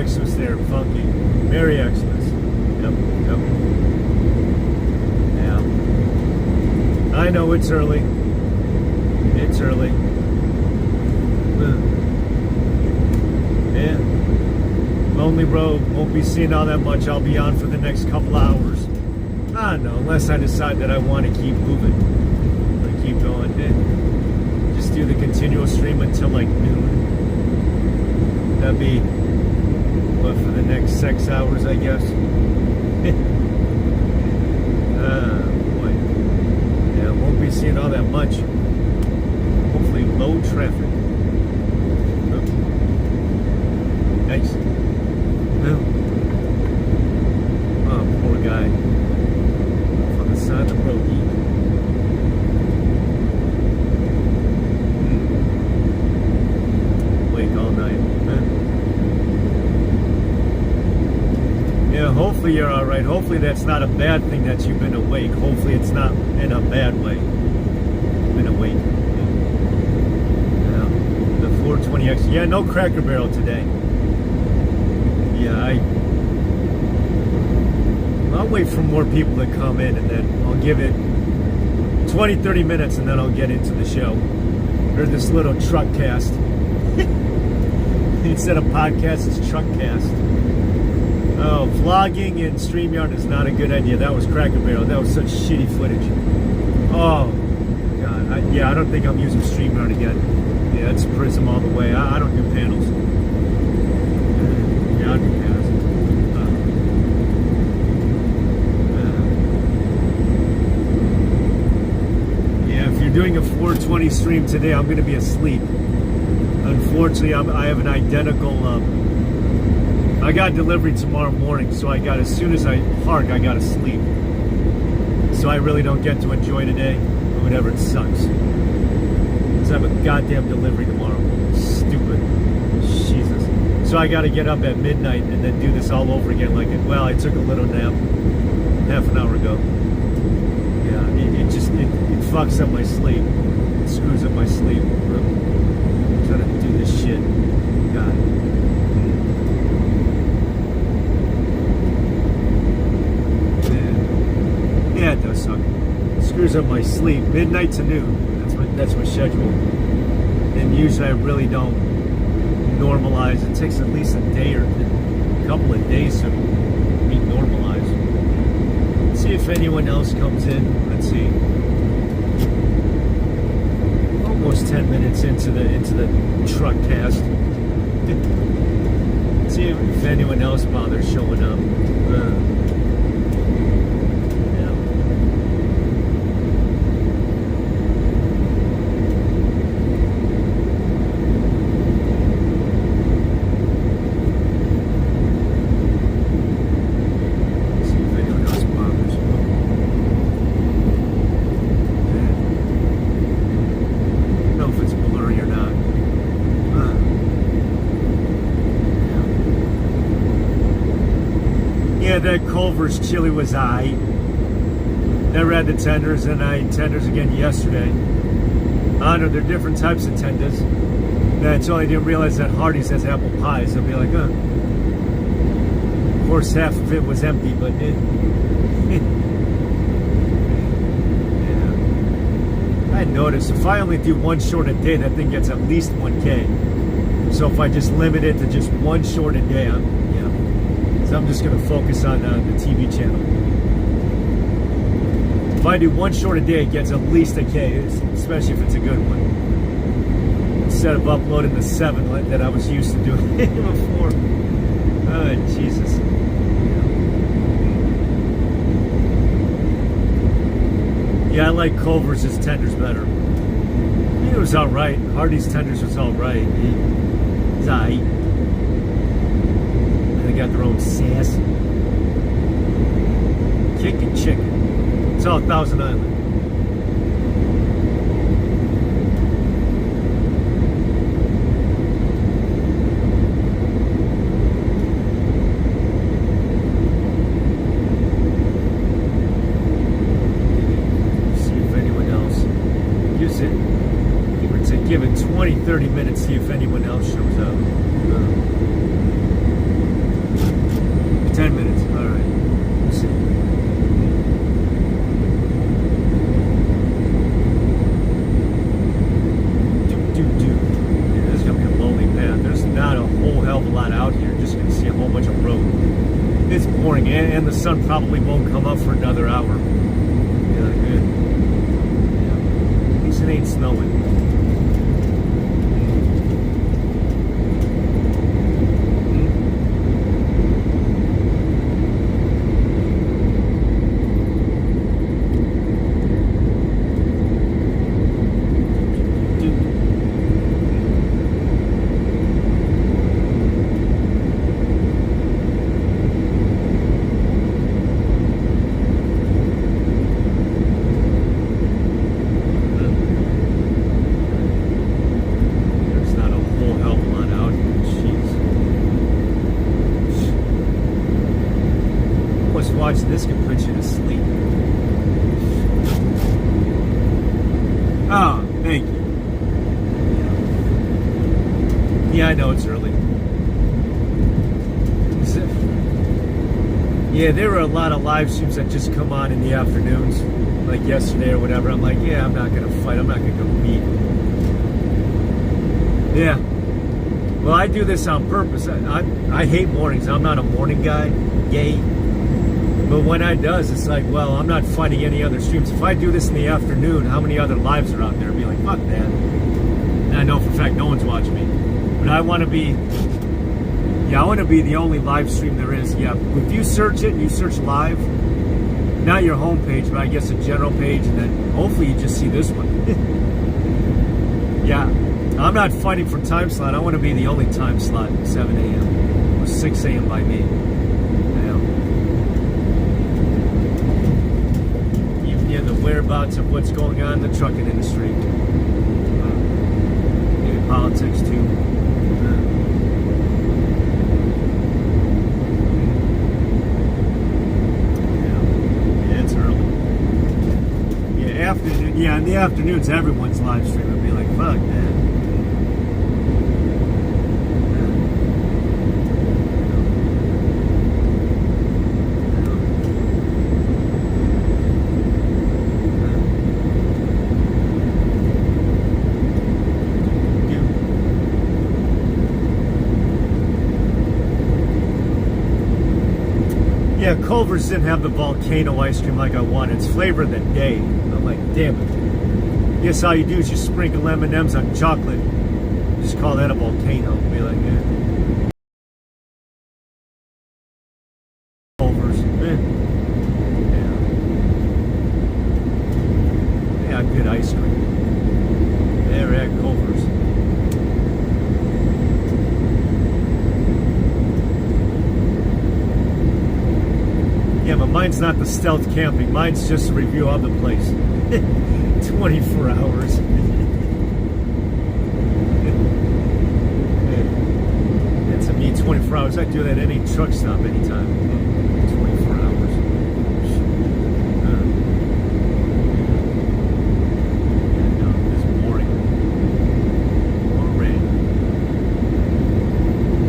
Xmas there, Funky. Merry Xmas. Yep. Yeah. I know it's early. It's early. Yeah. Lonely Road. Won't be seeing all that much. I'll be on for the next couple hours. I don't know, unless I decide that I want to keep moving. I keep going. Just do the continual stream until like noon. That'd be, what, for the next 6 hours, I guess. Boy. Yeah, won't be seeing all that much. Hopefully low traffic. Nice. Oh, poor guy. On the side of the road. Wake all night. Yeah, hopefully you're alright. Hopefully that's not a bad thing that you've been awake. Hopefully it's not in a bad way. Been awake. Yeah. The 420X. Yeah, no Cracker Barrel today. Yeah, I'll wait for more people to come in, and then I'll give it 20-30 minutes, and then I'll get into the show. Or this little truck cast. Instead of podcast, it's truck cast. Oh, vlogging in StreamYard is not a good idea. That was Cracker Barrel. That was such shitty footage. Oh, God. I don't think I'm using StreamYard again. Yeah, it's Prism all the way. I don't do panels. Yeah, I do panels. Doing a 420 stream today. I'm going to be asleep. Unfortunately, I have an identical. I got delivery tomorrow morning, so I got, as soon as I park, I got to sleep. So I really don't get to enjoy today, or whatever. It sucks. Because I have a goddamn delivery tomorrow. Stupid. Jesus. So I got to get up at midnight and then do this all over again. Like, well, I took a little nap half an hour ago. Yeah, it fucks up my sleep. It screws up my sleep. I'm trying to do this shit. God. Yeah, it does suck. It screws up my sleep. Midnight to noon. That's my schedule. And usually I really don't normalize. It takes at least a day or a couple of days to be normalized. Let's see if anyone else comes in. Let's see. Almost 10 minutes into the truck cast. See if anyone else bothers showing up. That Culver's chili was aight. Never had the tenders, and I ate tenders again yesterday. I know there are different types of tenders. That's all I didn't realize that Hardee's has apple pies. I'd be like, Of course, half of it was empty, but yeah. I noticed if I only do one short a day, that thing gets at least 1K. So if I just limit it to just one short a day, so I'm just going to focus on the TV channel. If I do one short a day, it gets at least a K, especially if it's a good one. Instead of uploading the 7 that I was used to doing before. Oh, Jesus. Yeah, I like Culver's tenders better. It was alright. Hardee's tenders was alright. It's alright. They got their own sass. Kicking chicken. It's all Thousand Island. See if anyone else gives it. Give it 20-30 minutes, see if anyone else shows up. It's boring, and the sun probably won't come up for another hour. Yeah, good. Yeah. At least it ain't snowing. Watching this can put you to sleep. Oh, thank you. Yeah, I know it's early. Yeah, there were a lot of live streams that just come on in the afternoons, like yesterday or whatever. I'm like, yeah, I'm not gonna fight. I'm not gonna compete. Yeah. Well, I do this on purpose. I hate mornings. I'm not a morning guy. Gay. But when I does, it's like, well, I'm not fighting any other streams. If I do this in the afternoon, how many other lives are out there? I'd be like, fuck that. And I know for a fact no one's watching me. But I want to be, I want to be the only live stream there is. Yeah, if you search it and you search live, not your home page, but I guess a general page, and then hopefully you just see this one. Yeah, I'm not fighting for time slot. I want to be the only time slot, 7 a.m. or 6 a.m. by me. The whereabouts of what's going on in the trucking industry, maybe politics too. Yeah, it's early. Yeah, afternoon. Yeah, in the afternoons, everyone's live streaming. I'd be like, fuck, man. Yeah, Culver's didn't have the volcano ice cream like I wanted. It's flavor of the day. I'm like, damn it. Guess all you do is just sprinkle M&Ms on chocolate. Just call that a volcano. Be like, yeah. Culver's. Yeah, good ice cream. They're at Culver's. Yeah, but mine's not the stealth camping. Mine's just a review of the place. 24 hours. It's a me 24 hours. I do that at any truck stop anytime. 24 hours. No, it's boring. Boring.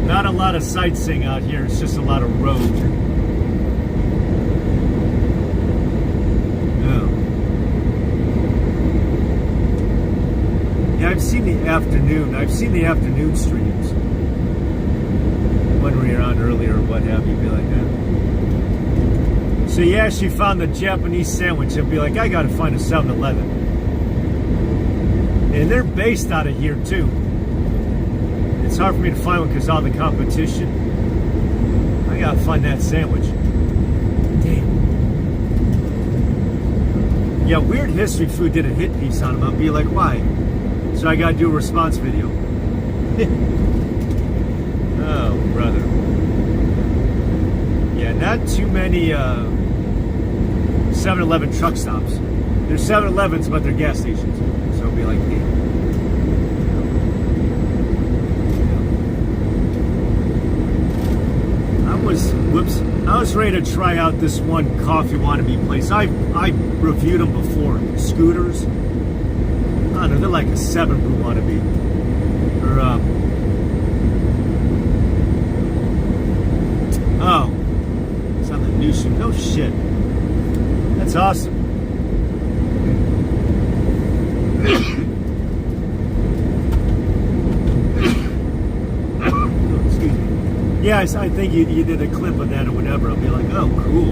Not a lot of sightseeing out here. It's just a lot of road. I've seen the afternoon streams when we were on earlier or what have you. Be like, so yeah, she found the Japanese sandwich and be like, I gotta find a 7-Eleven. And they're based out of here too. It's hard for me to find one because all the competition. I gotta find that sandwich. Damn. Yeah, Weird History Food did a hit piece on him. I'll be like, why? So I gotta do a response video. Oh, brother. Yeah, not too many 7-Eleven truck stops. There's 7-Elevens, but they're gas stations. So it'll be like, hey. I was ready to try out this one Coffee Wannabe place. I reviewed them before. Scooters. I don't know, they're like a 7 Brew Wannabe. Or, oh. It's on the new shoe. No shit. That's awesome. Yeah, I think you did a clip of that or whatever. I'll be like, oh, cool.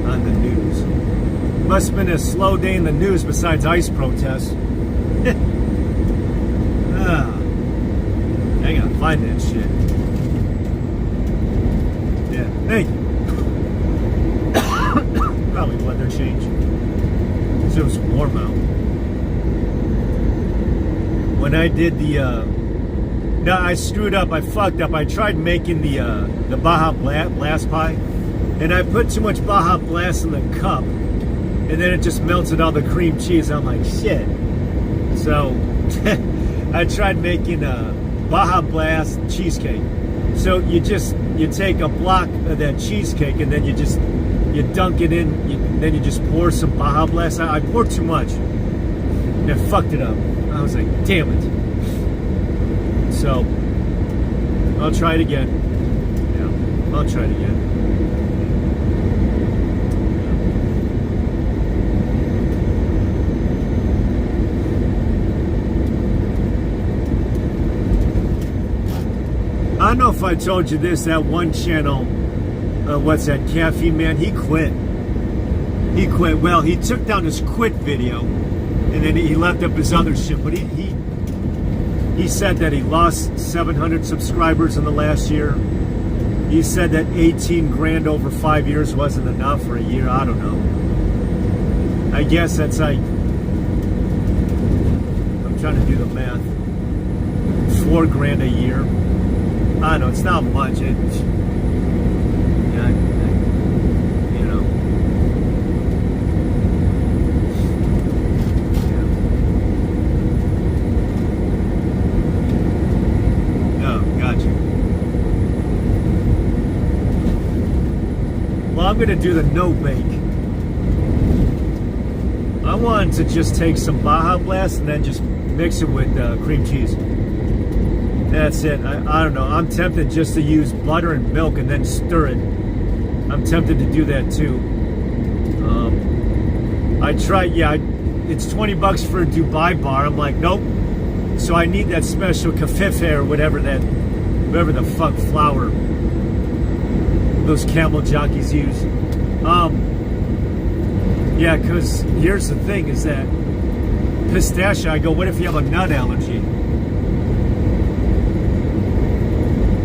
On the news. Must have been a slow day in the news besides ICE protests. I gotta find that shit. Yeah, thank you. Probably weather change. So it was warm out. When I did the no, I screwed up. I fucked up. I tried making the Baja Blast pie, and I put too much Baja Blast in the cup, and then it just melted all the cream cheese. I'm like, shit. So I tried making a Baja Blast cheesecake. So you take a block of that cheesecake, and then you dunk it in. Then you just pour some Baja Blast. I poured too much, and I fucked it up. I was like, damn it. So, I'll try it again. Yeah, I'll try it again. I don't know if I told you this, that one channel, what's that, Caffeine Man, he quit. He quit. Well, he took down his quit video, and then he left up his other shit, but he said that he lost 700 subscribers in the last year. He said that 18 grand over 5 years wasn't enough for a year. I don't know. I guess that's like, I'm trying to do the math. 4 grand a year. I don't know, it's not much. You know. Well, I'm going to do the no-bake. I wanted to just take some Baja Blast and then just mix it with cream cheese. That's it. I don't know. I'm tempted just to use butter and milk and then stir it. I'm tempted to do that too. I tried, yeah, it's $20 for a Dubai bar. I'm like, nope. So I need that special kafif or whatever the fuck flour those camel jockeys use. Yeah, because here's the thing is that pistachio, I go, what if you have a nut allergy?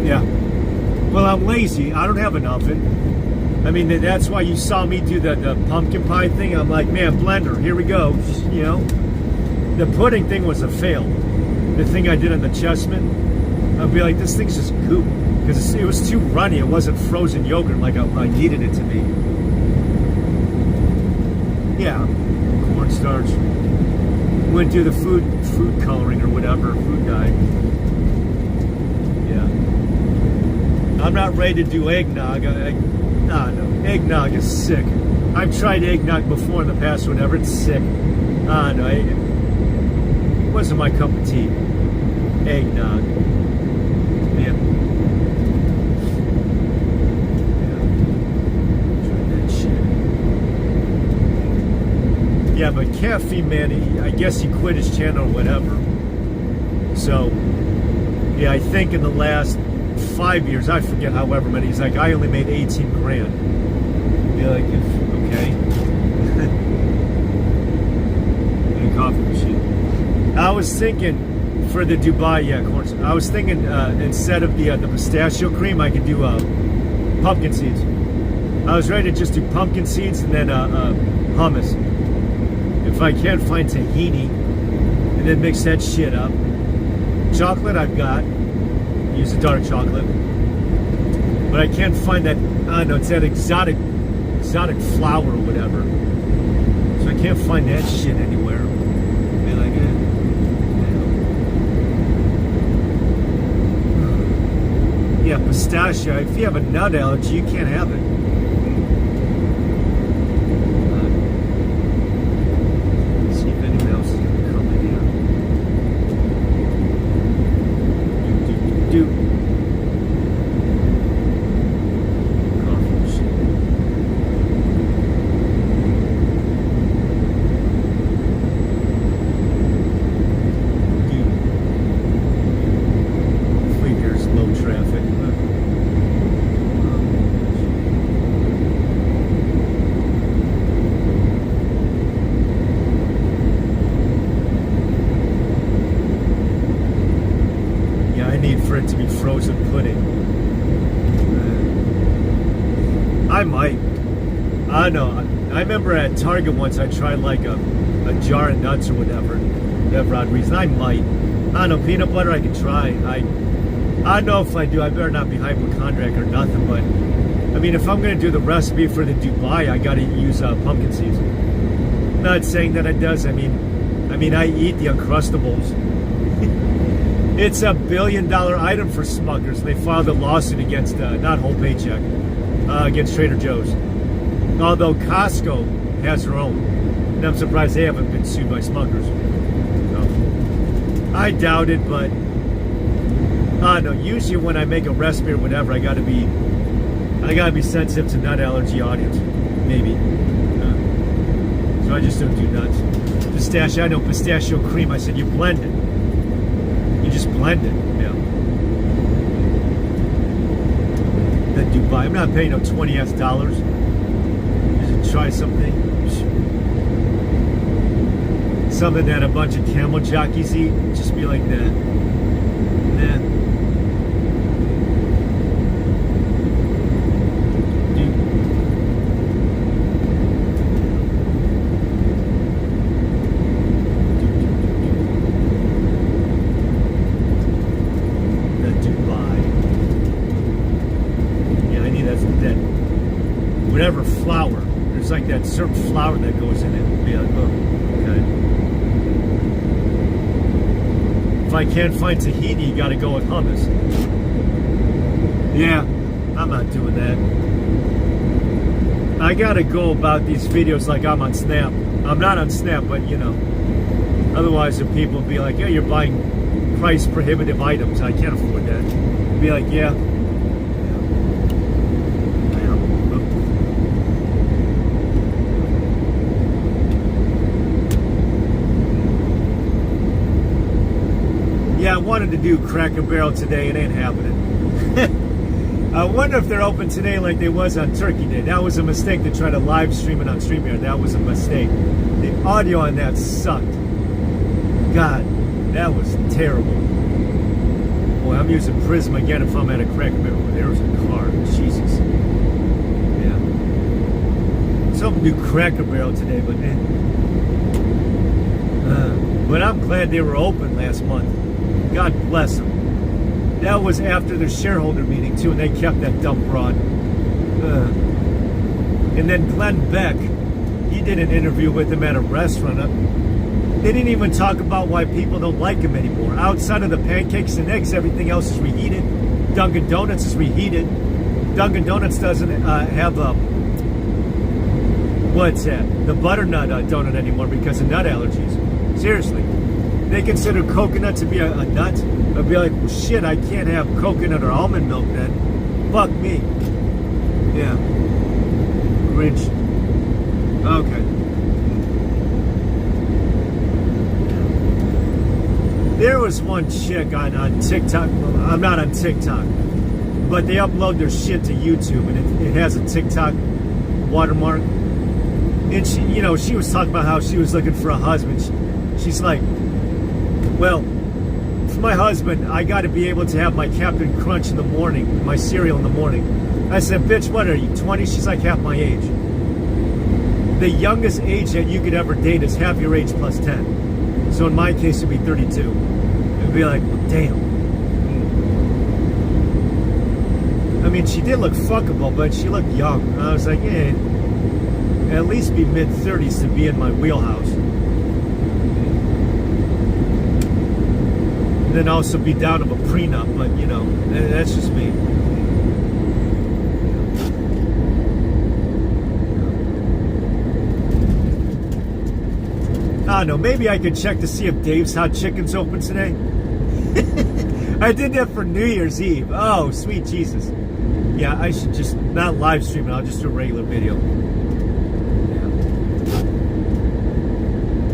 Yeah. Well, I'm lazy. I don't have an oven. I mean, that's why you saw me do the pumpkin pie thing. I'm like, man, blender, here we go. You know? The pudding thing was a fail. The thing I did on the chessman, I'd be like, this thing's just goop. Because it was too runny. It wasn't frozen yogurt like I needed it to be. Yeah. Cornstarch. Went to the food coloring or whatever, food dye. Yeah. I'm not ready to do eggnog. No. Eggnog is sick. I've tried eggnog before in the past, whatever. It's sick. No. It wasn't my cup of tea. Eggnog. Yeah. Yeah, but Caffeine Man, I guess he quit his channel or whatever. So, yeah, I think in the last 5 years, I forget however many, he's like, I only made 18 grand. You're like, okay. And a coffee machine. I was thinking for the Dubai, yeah, corn. I was thinking instead of the pistachio cream, I could do pumpkin seeds. I was ready to just do pumpkin seeds and then hummus. If I can't find tahini, and then mix that shit up. Chocolate I've got. Use the dark chocolate. But I can't find that, I don't know, it's that exotic flour or whatever. So I can't find that shit anywhere. Be like, yeah, pistachio. If you have a nut allergy, you can't have it. for it to be frozen pudding. I might. I don't know. I remember at Target once I tried like a jar of nuts or whatever odd reason. I might. I don't know, peanut butter I could try. I don't know if I do. I better not be hypochondriac or nothing, but I mean, if I'm going to do the recipe for the Dubai, I got to use pumpkin seeds. Not saying that it does. I mean, I eat the Uncrustables. It's a $1 billion item for Smuckers. They filed a lawsuit against, not Whole Paycheck, against Trader Joe's. Although Costco has their own. And I'm surprised they haven't been sued by Smuckers. So, I doubt it, but I don't know. Usually when I make a recipe or whatever, I gotta be sensitive to nut allergy audience. Maybe. So I just don't do nuts. Pistachio cream. I said, you blend it. You just blend it. Yeah. The Dubai. I'm not paying no $20. Just try something. Something that a bunch of camel jockeys eat. Just be like, nah. Whatever flour, there's like that certain flour that goes in it. Be like, oh, okay. If I can't find tahini, you got to go with hummus. Yeah, I'm not doing that. I got to go about these videos like I'm on Snap. I'm not on Snap, but you know. Otherwise, the people will be like, yeah, you're buying price prohibitive items. I can't afford that. Be like, yeah. Yeah, I wanted to do Cracker Barrel today. It ain't happening. I wonder if they're open today like they was on Turkey Day. That was a mistake to try to live stream it on StreamYard. That was a mistake. The audio on that sucked. God, that was terrible. Boy, I'm using Prism again if I'm at a Cracker Barrel. There's a car. Jesus. Yeah. Something to do Cracker Barrel today, but I'm glad they were open last month. God bless them. That was after their shareholder meeting, too, and they kept that dumb broad. And then Glenn Beck, he did an interview with him at a restaurant. They didn't even talk about why people don't like him anymore. Outside of the pancakes and eggs, everything else is reheated. Dunkin' Donuts is reheated. Dunkin' Donuts doesn't have what's that? The butternut donut anymore because of nut allergies. Seriously. They consider coconut to be a nut. I'd be like, well, shit, I can't have coconut or almond milk then. Fuck me. Yeah. Grinch. Okay. There was one chick on TikTok. Well, I'm not on TikTok. But they upload their shit to YouTube, and it has a TikTok watermark. And she, you know, she was talking about how she was looking for a husband. She's like, well, for my husband, I got to be able to have my Captain Crunch in the morning, my cereal in the morning. I said, bitch, what are you, 20? She's like half my age. The youngest age that you could ever date is half your age plus 10. So in my case, it'd be 32. It'd be like, well, damn. I mean, she did look fuckable, but she looked young. I was like, yeah, at least be mid-30s to be in my wheelhouse. And then also be down of a prenup, but, you know, that's just me. I don't know, maybe I could check to see if Dave's Hot Chicken's open today. I did that for New Year's Eve. Oh, sweet Jesus. Yeah, I should just not live stream it. I'll just do a regular video.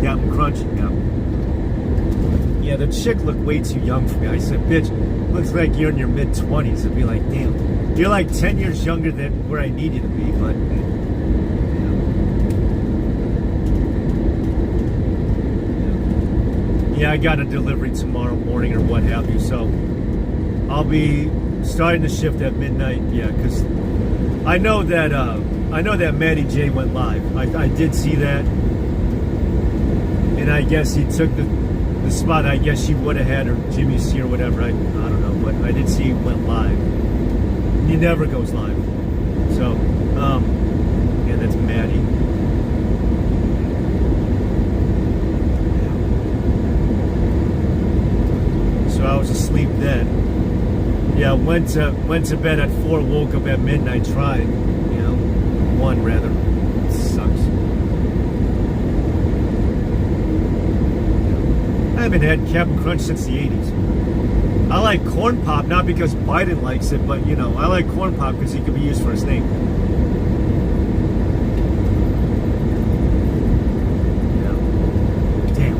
Yeah, I'm crunching now. Yeah, the chick looked way too young for me. I said, bitch, looks like you're in your mid-20s. I'd be like, damn, you're like 10 years younger than where I need you to be, but... Yeah, I got a delivery tomorrow morning or what have you, so I'll be starting the shift at midnight. Yeah, because I know that Matty J went live. I did see that, and I guess he took the spot. I guess she would have had her Jimmy C or whatever. I don't know, but I did see he went live. He never goes live. So, yeah, that's Maddie. So I was asleep then. Yeah, went to bed at 4, woke up at midnight, tried. 1 rather. It sucks. I haven't had Captain Crunch since the 80s. I like Corn Pop, not because Biden likes it, but, I like Corn Pop because he could be used for his name. Yeah. Damn.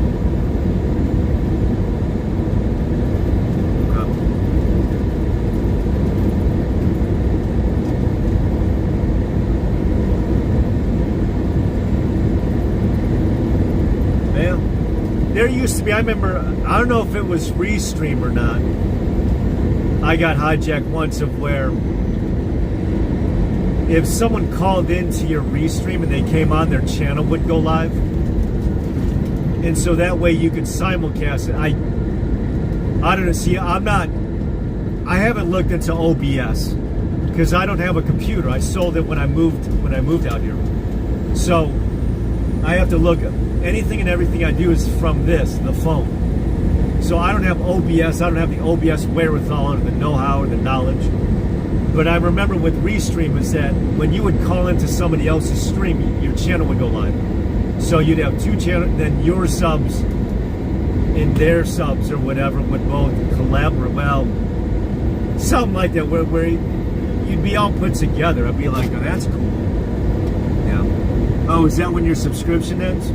Okay. Man, there used to be, I remember, I don't know if it was Restream or not. I got hijacked once of where if someone called into your Restream and they came on, their channel would go live. And so that way you could simulcast it. I don't know. See, I haven't looked into OBS because I don't have a computer. I sold it when I moved out here. So I have to look. Anything and everything I do is from the phone. So I don't have OBS. I don't have the OBS wherewithal or the know-how or the knowledge. But I remember with Restream is that when you would call into somebody else's stream, your channel would go live. So you'd have 2 channels, then your subs and their subs or whatever would both collaborate. Well, something like that where you'd be all put together. I'd be like, oh, that's cool. Yeah. Oh, is that when your subscription ends?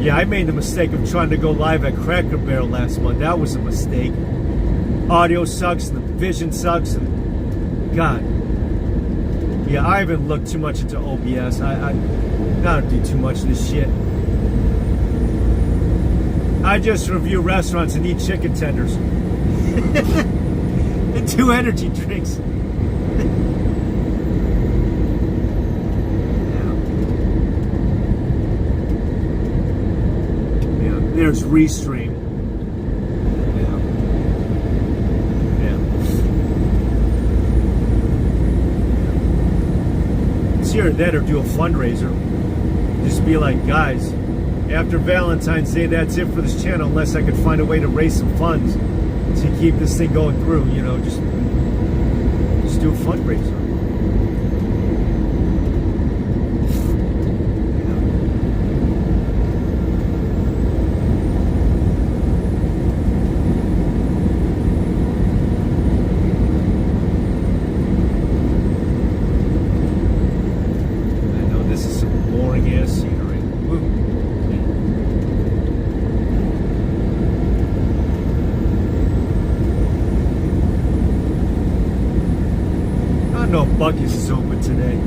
Yeah, I made the mistake of trying to go live at Cracker Barrel last month. That was a mistake. Audio sucks, and the vision sucks, and God. Yeah, I haven't looked too much into OBS. I don't do too much of this shit. I just review restaurants and eat chicken tenders. And 2 energy drinks. There's Restream. Yeah. It's here or that, or do a fundraiser. Just be like, guys, after Valentine's Day, that's it for this channel, unless I could find a way to raise some funds to keep this thing going through. Just do a fundraiser. Buc-ee's is open today.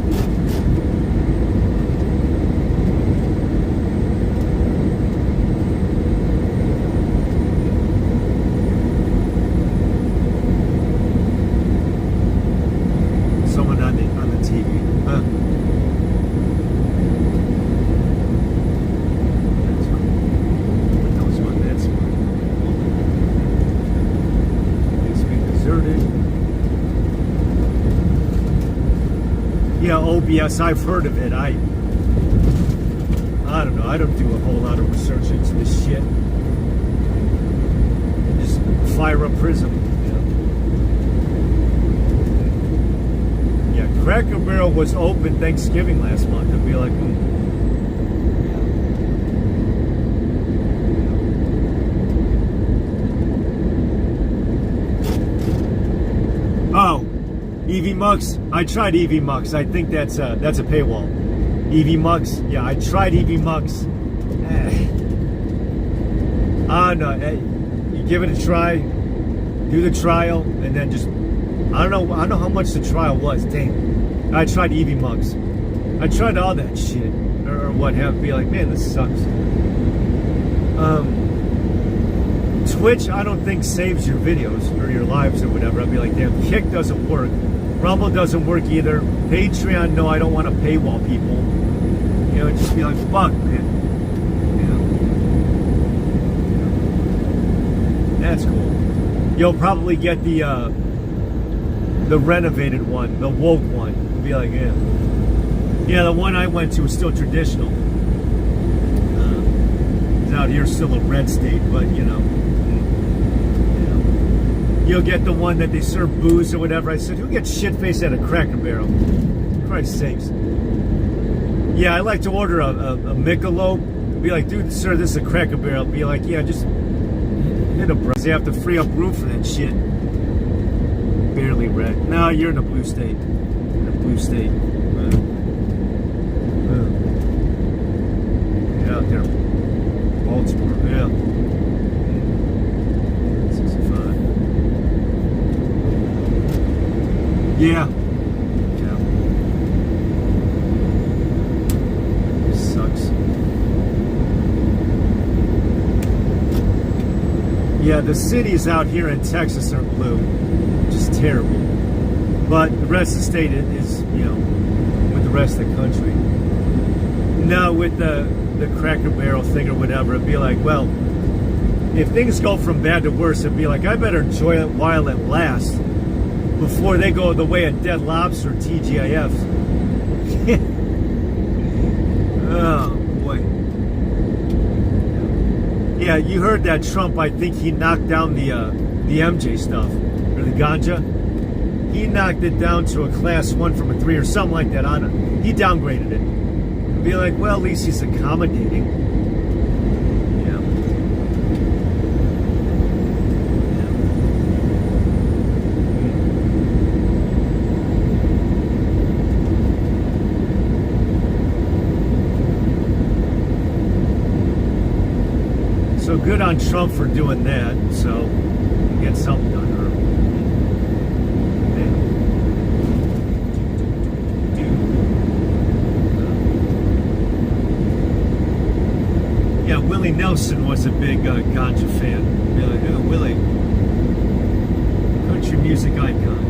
Someone on the TV. Huh? That's fine. That was one. That's fine. It's been deserted. Yeah, OBS, I've heard of it. I don't know. I don't do a whole lot of research into this shit. Just fire up Prism. Yeah, Cracker Barrel was open Thanksgiving last month. I'd be like, Oh, EV Mux. I tried EV Mux. I think that's a paywall. EV Mux. Yeah, I tried EV Mux. I don't know. You give it a try, do the trial, and then just I don't know how much the trial was. Dang. I tried EV Mux. I tried all that shit or what have. Be like, man, this sucks. Twitch, I don't think saves your videos or your lives or whatever. I'd be like, damn, Kick doesn't work. Rumble doesn't work either. Patreon, no, I don't want to paywall people. You know, just be like, fuck, man. Yeah. That's cool. You'll probably get the renovated one, the woke one. Be like, yeah. Yeah, the one I went to was still traditional. It's out here still a red state, but you know. You'll get the one that they serve booze or whatever. I said, who gets shit-faced at a Cracker Barrel? For Christ's sakes. Yeah, I like to order a Michelob. Be like, dude, sir, this is a Cracker Barrel. Be like, yeah, just hit a bro. They have to free up room for that shit. Barely red. No, you're in a blue state. In a blue state. Yeah, out there. Baltimore, yeah. 65. Yeah. Yeah. Sucks. Yeah, the cities out here in Texas are blue. Just terrible. But the rest of the state is, you know, with the rest of the country. Now with the Cracker Barrel thing or whatever, it'd be like, well, if things go from bad to worse, it'd be like, I better enjoy it while it lasts before they go the way of Dead Lobster or TGIF. Oh, boy. Yeah, you heard that Trump, I think he knocked down the MJ stuff, or the ganja. He knocked it down to a class 1 from a 3 or something like that. He downgraded it. Be like, well, at least he's accommodating. Yeah. So good on Trump for doing that. So get something done. Yeah, Willie Nelson was a big ganja fan. Be like, oh, Willie, country music icon.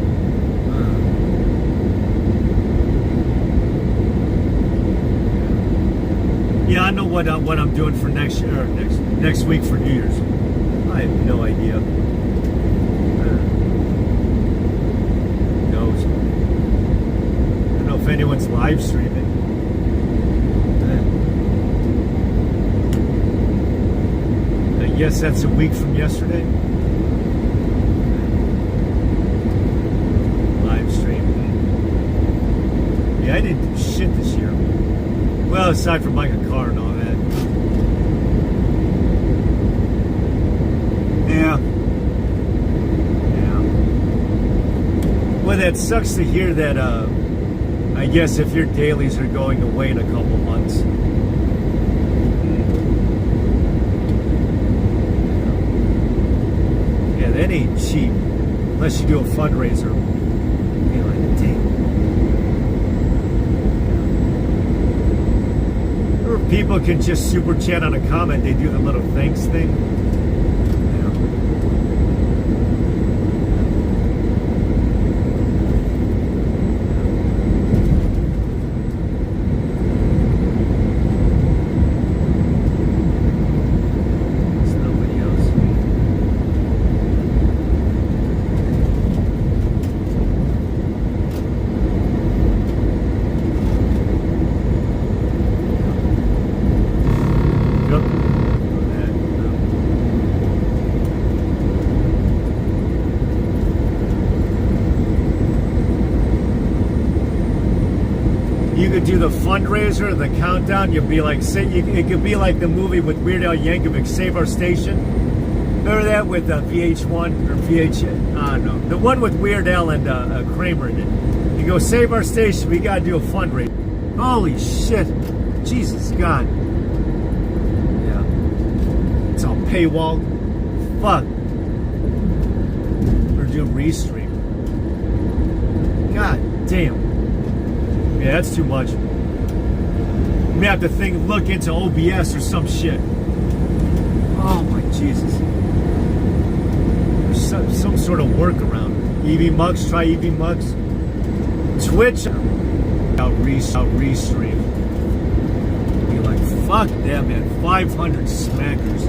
Yeah, I know what I'm doing for next year, next week for New Year's. I have no idea. Who knows? I don't know if anyone's live streaming. Yes, that's a week from yesterday. Live stream. Yeah, I didn't do shit this year. Well, aside from buying a car and all that. Yeah. Yeah. Well, that sucks to hear that, I guess if your dailies are going away in a couple months. That ain't cheap unless you do a fundraiser. You're like, damn. Or people can just super chat on a comment. They do the little thanks thing. You could do the fundraiser, the countdown. You'd be like, it could be like the movie with Weird Al Yankovic, Save Our Station. Remember that with VH1 or VH? I don't know. The one with Weird Al and Kramer in it. You go, Save Our Station. We gotta do a fundraiser. Holy shit! Jesus God. Yeah. It's all paywall. Fuck. Or do a restream. God damn. Yeah, that's too much. We have to look into OBS or some shit. Oh my Jesus. sort of workaround. EV Mugs, try EV Mugs. Twitch, out restream. Be like, fuck that, man. 500 smackers.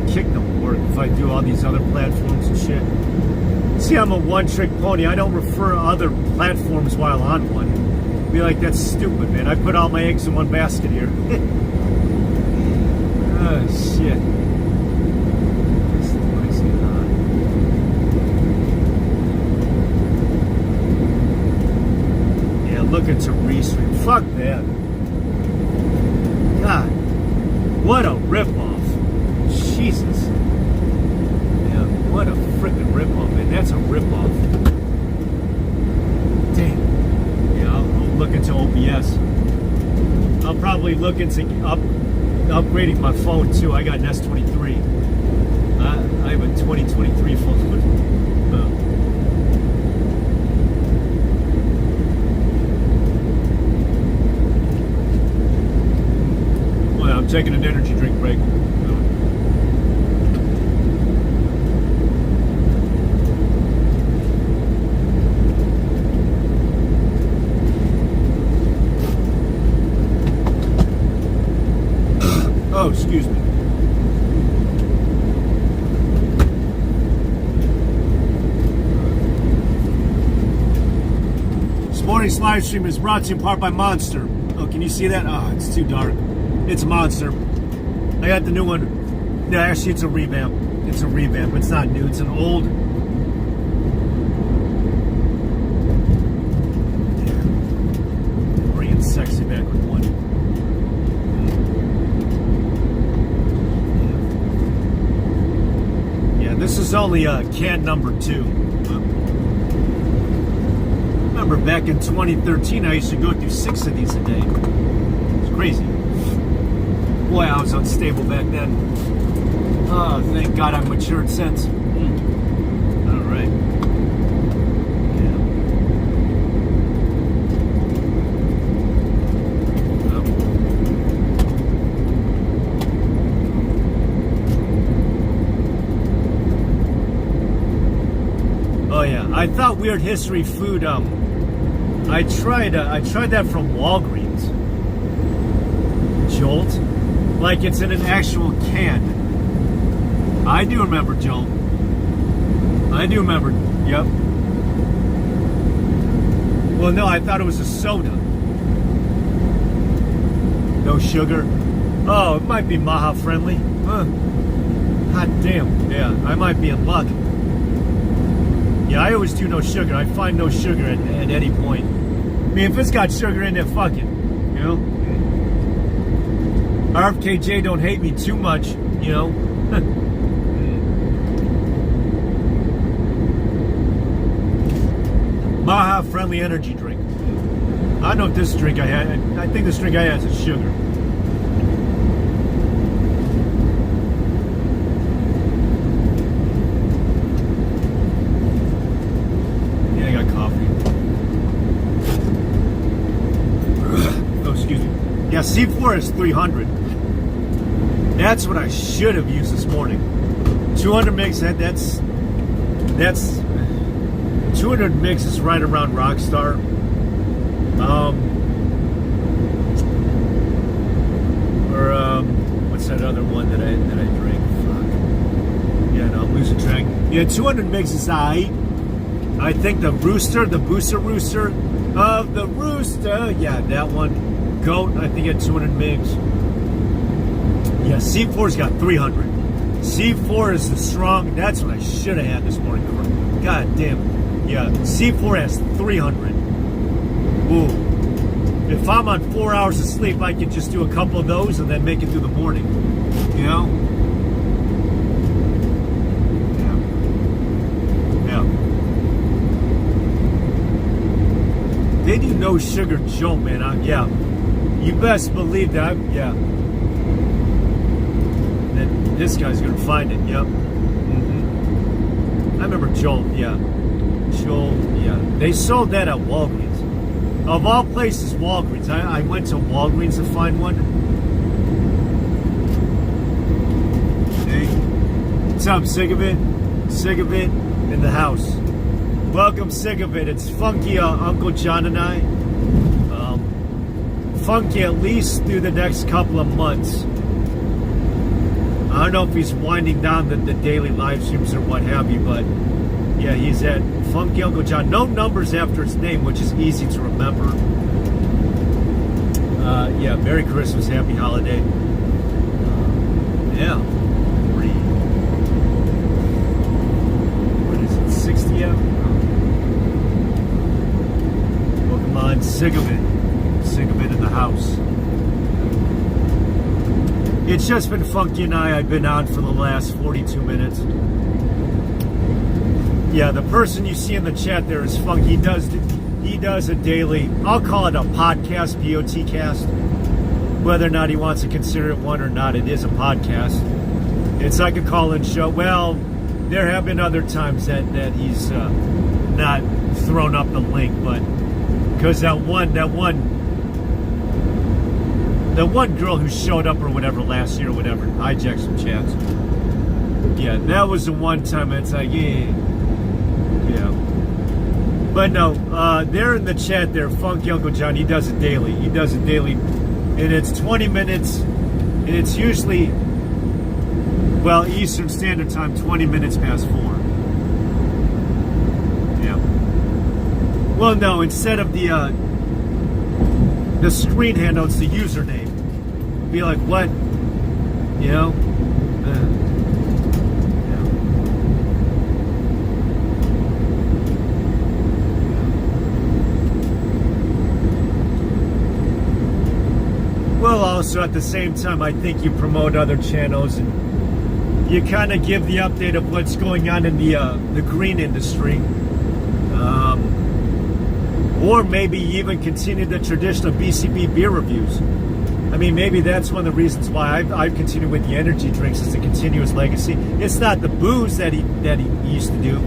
Kick don't work if I do all these other platforms and shit. See, I'm a one-trick pony. I don't refer other platforms while on one. Be like, that's stupid, man. I put all my eggs in one basket here. Oh, shit. Yeah, looking to restream. Fuck that. God, what a ripoff. Jesus. Yeah, what a freaking ripoff, man. That's a ripoff. Damn. Yeah, I'll look into OBS. I'll probably look into upgrading my phone too. I got an S23. I have a 2023 phone. Well, I'm taking an energy drink break. Oh, excuse me. This morning's live stream is brought to you in part by Monster. Oh, can you see that? Oh, it's too dark. It's Monster. I got the new one. Yeah, actually, it's a revamp. It's a revamp. It's not new. It's an old. Yeah. Bringing sexy back with one. This is only can number 2. Remember back in 2013, I used to go through 6 of these a day. It's crazy. Boy, I was unstable back then. Oh, thank God I've matured since. All right. Oh yeah, I thought Weird History food. I tried that from Walgreens. Jolt, like it's in an actual can. I do remember Jolt. I do remember. Yep. Well, no, I thought it was a soda. No sugar. Oh, it might be Maha friendly. Huh. Hot damn. Yeah, I might be in luck. Yeah, I always do no sugar. I find no sugar at any point. I mean, if it's got sugar in it, fuck it. You know? RFKJ don't hate me too much, you know? Maha friendly energy drink. I know this drink I had. I think this drink I had is sugar. Yeah, C4 is 300. That's what I should have used this morning. 200 mix. That's 200 mix is right around Rockstar. What's that other one that I drink? Fuck. Yeah, no, I'm losing track. Yeah, 200 mix is I think the Booster of the Rooster. Yeah, that one. Goat, I think at 200 mgs. Yeah, C4's got 300. C4 is the strong. That's what I should have had this morning. God damn it. Yeah, C4 has 300. Ooh. If I'm on 4 hours of sleep, I can just do a couple of those and then make it through the morning. You know? Yeah. They do no sugar Joe, man. Yeah. You best believe that. Yeah. That this guy's gonna find it. Yep. I remember Joel. Yeah. Joel. Yeah. They sold that at Walgreens. Of all places, Walgreens. I went to Walgreens to find one. Hey, what's up, Sick of It? Sick of It in the house. Welcome, Sick of It. It's Funky Uncle John and I. Funky at least through the next couple of months. I don't know if he's winding down the daily live streams or what have you, but yeah, he's at Funky Uncle John. No numbers after his name, which is easy to remember. Yeah, Merry Christmas, Happy Holiday. Yeah. What is it, 60 out? Welcome on, Sick of It. Sick of It in the house. It's just been Funky and I've been on for the last 42 minutes. Yeah, the person you see in the chat there is Funky. He does a daily, I'll call it a podcast, POT-cast. Whether or not he wants to consider it one or not, it is a podcast. It's like a call-in show. Well, there have been other times that he's not thrown up the link, but because that one girl who showed up or whatever last year or whatever, hijacked some chats. Yeah, that was the one time it's like, yeah. But no, they're in the chat there, Funky Uncle John, he does it daily. And it's 20 minutes, and it's usually, well, Eastern Standard Time, 20 minutes past 4. Yeah. Well, no, instead of the screen handle, it's the username. Be like, what? You know? Yeah. Well, also at the same time, I think you promote other channels and you kind of give the update of what's going on in the green industry. Or maybe even continue the tradition of BCB beer reviews. I mean, maybe that's one of the reasons why I've continued with the energy drinks, is to continue his legacy. It's not the booze that he used to do,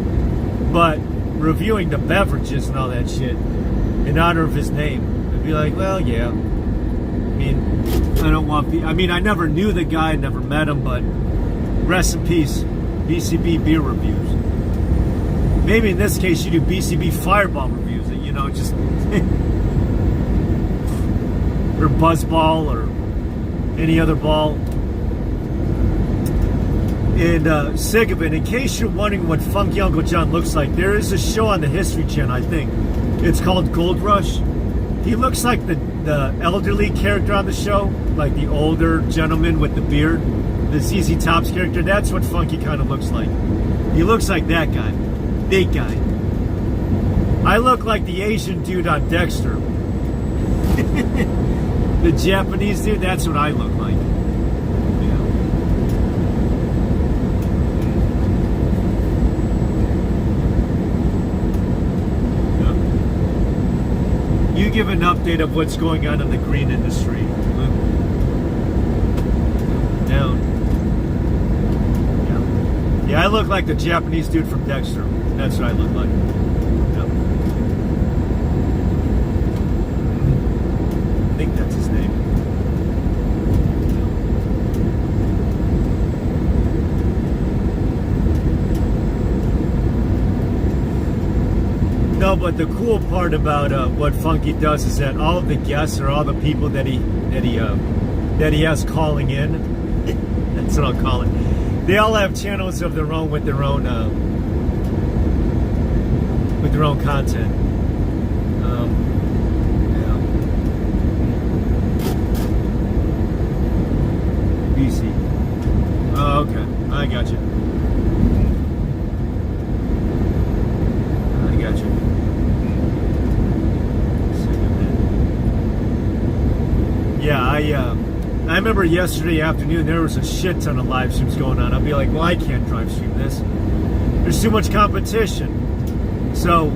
but reviewing the beverages and all that shit in honor of his name. I'd be like, well, yeah. I mean, I don't want... I never knew the guy, never met him, but rest in peace, BCB beer reviews. Maybe in this case you do BCB Fireball reviews. Just or Buzzball or any other ball. And Sick of It, in case you're wondering what Funky Uncle John looks like, there is a show on the History Channel, I think. It's called Gold Rush. He looks like the elderly character on the show, like the older gentleman with the beard, the ZZ Top's character. That's what Funky kind of looks like. He looks like that guy, big guy. I look like the Asian dude on Dexter. The Japanese dude, that's what I look like. Yeah. You give an update of what's going on in the green industry. Down. Yeah, I look like the Japanese dude from Dexter. That's what I look like. I think that's his name. No, but the cool part about what Funky does is that all of the guests or all the people that he has calling in, that's what I'll call it. They all have channels of their own with their own content. BC. Oh, okay. I got you. I got you. Yeah, I remember yesterday afternoon there was a shit ton of live streams going on. I'll be like, well, I can't drive stream this. There's too much competition. So,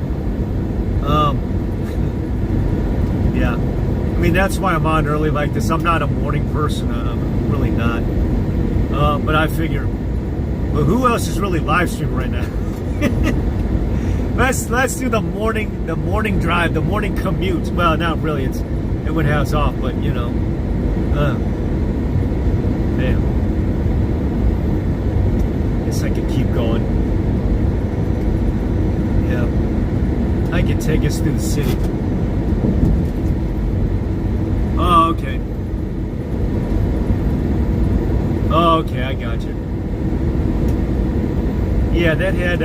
yeah. I mean, that's why I'm on early like this. I'm not a morning person. I'm really not. But I figure, well, who else is really live streaming right now? Let's do the morning drive, the morning commute. Well, not really. It would have us off, but you know, damn. Guess I could keep going. Yeah, I could take us through the city. Oh, okay. Oh, okay, I got you. Yeah, that had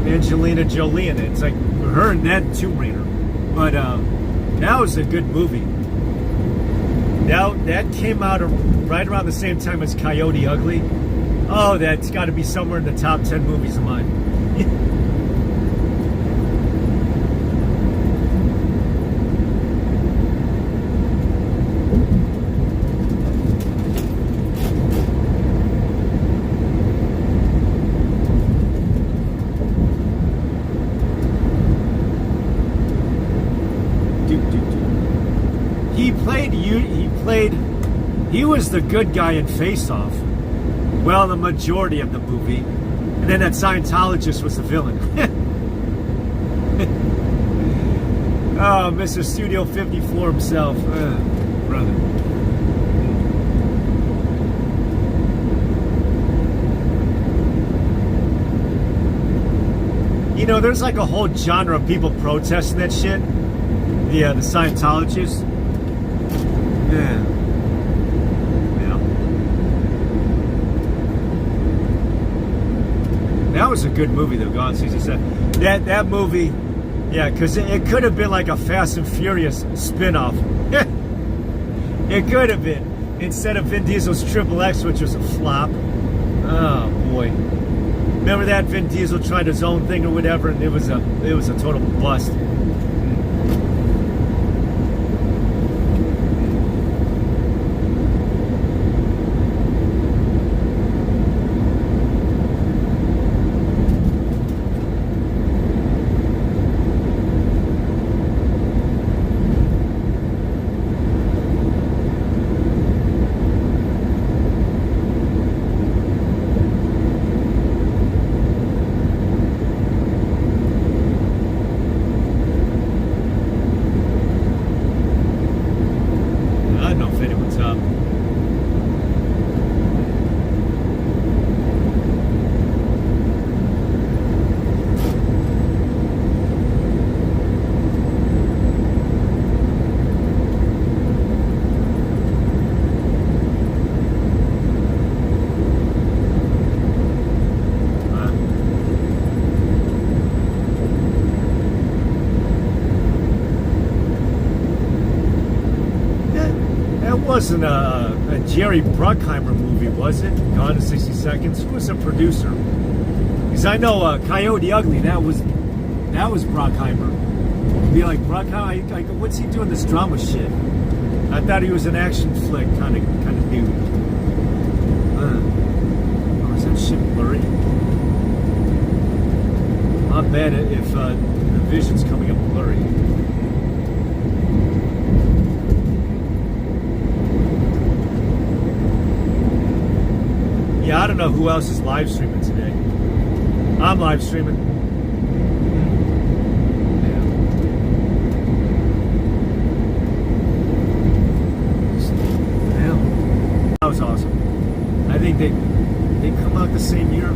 Angelina Jolie in it. It's like her and that Tomb Raider. But that was a good movie. Now that came out right around the same time as Coyote Ugly. Oh, that's got to be somewhere in the top 10 movies of mine. He was the good guy in Face Off. Well, the majority of the movie. And then that Scientologist was the villain. Oh, Mr. Studio 54 himself. Brother. You know, there's like a whole genre of people protesting that shit. Yeah, the Scientologists. Yeah. That was a good movie, though. God, Caesar said that movie, yeah, because it could have been like a Fast and Furious spinoff. It could have been instead of Vin Diesel's Triple X, which was a flop. Oh boy, remember that Vin Diesel tried his own thing or whatever, and it was a total bust. Wasn't a Jerry Bruckheimer movie, was it? Gone in 60 Seconds. Who was the producer? Because I know Coyote Ugly. That was Bruckheimer. Be like Bruckheimer. What's he doing this drama shit? I thought he was an action flick kind of dude. Oh, is that shit blurry? Not bad if the vision's coming up blurry. Yeah, I don't know who else is live streaming today. I'm live streaming. Yeah. That was awesome. I think they come out the same year.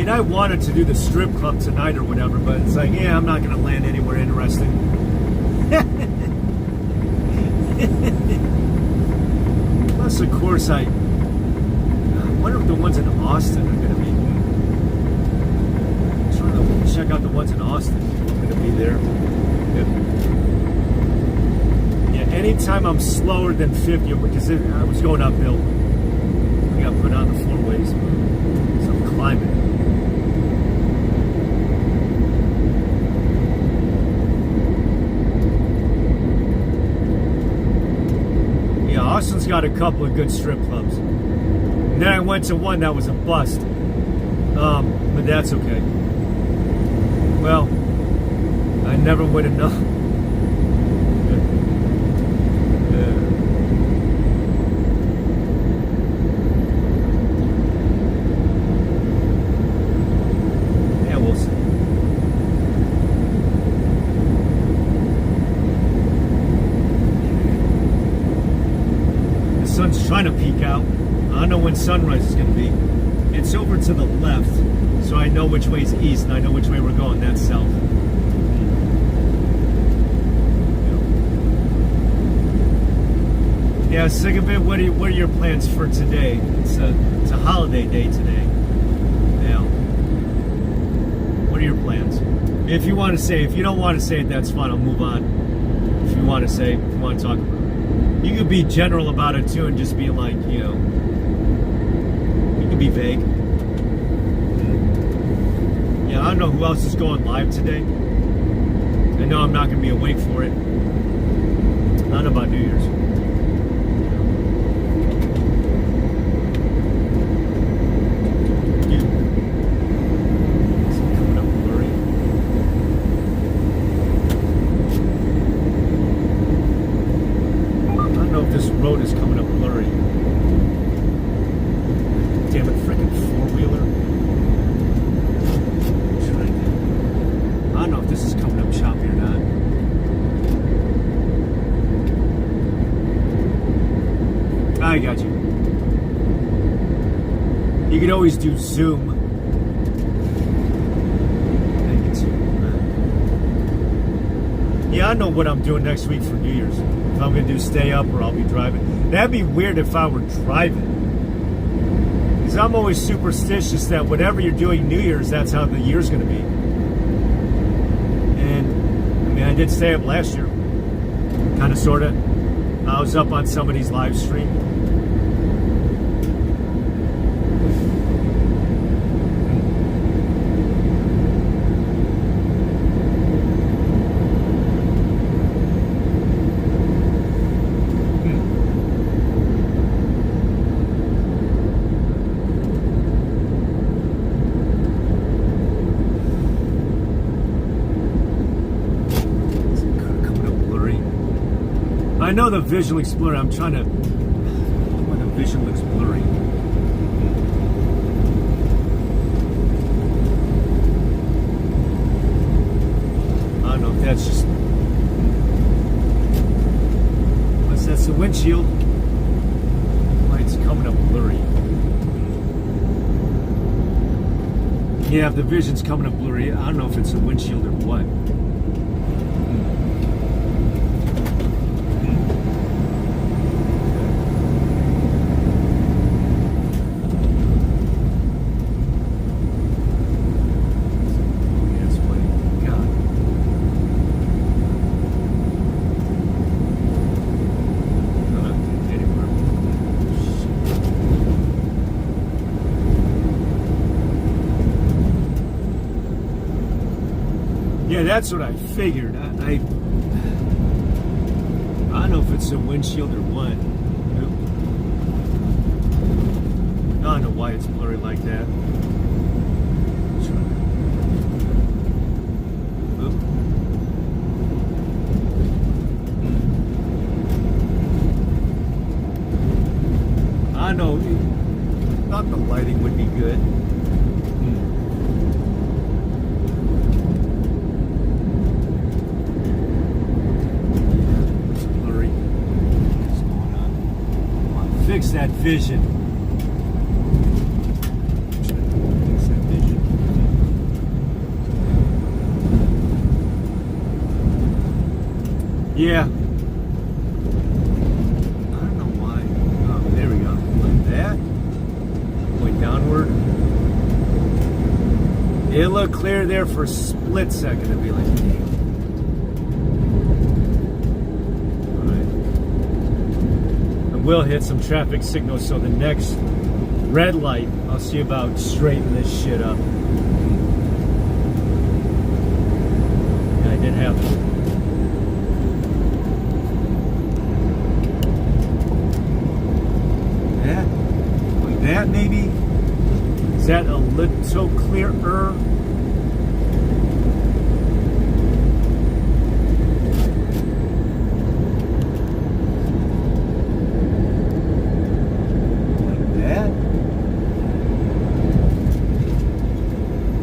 I wanted to do the strip club tonight or whatever, but it's like, yeah, I'm not going to land anywhere interesting. Plus, of course, I wonder if the ones in Austin are going to be. I'm trying to check out the ones in Austin. I'm going to be there. Yeah, anytime I'm slower than 50, because I was going uphill, I got put on the four ways, so I'm climbing. Austin's got a couple of good strip clubs. And then I went to one that was a bust. But that's okay. Well, I never would have known. Yeah, we'll see. The sun's trying to peek out. I don't know when sunrise is going to be. It's over to the left, so I know which way is east, and I know which way we're going. That's south. Yeah, sick of it. What are your plans for today? It's a holiday day today. Yeah. What are your plans? If you want to say, if you don't want to say it, that's fine. I'll move on. If you want to say, if you want to talk about it, you could be general about it too, and just be like, you know, you can be vague. Yeah, I don't know who else is going live today. I know I'm not going to be awake for it. I don't know about New Year's. This road is coming up blurry. Damn it, freaking four-wheeler. I don't know if this is coming up choppy or not. I got you. You could always do Zoom. Yeah, I know what I'm doing next week for New Year's. If I'm going to do stay up or I'll be driving. That'd be weird if I were driving. Because I'm always superstitious that whatever you're doing New Year's, that's how the year's going to be. And, I mean, I did stay up last year. Kind of, sort of. I was up on somebody's live stream. I know the vision looks blurry. I'm trying to... When the vision looks blurry. I don't know if that's just... Unless that's the windshield. Light's coming up blurry. Yeah, if the vision's coming up blurry, I don't know if it's the windshield or what. Yeah, that's what I figured. I don't know if it's a windshield or what. I don't know why it's blurry like that. I know. Thought the lighting would be good. Fix that vision. Fix that vision. Yeah. I don't know why. Oh, there we go. Like that. Going downward. It looked clear there for a split second. It'd be like, damn. Will hit some traffic signals, so the next red light, I'll see about straightening this shit up. Yeah, I did have it. That? Like that, maybe? Is that a little little clearer. Like that.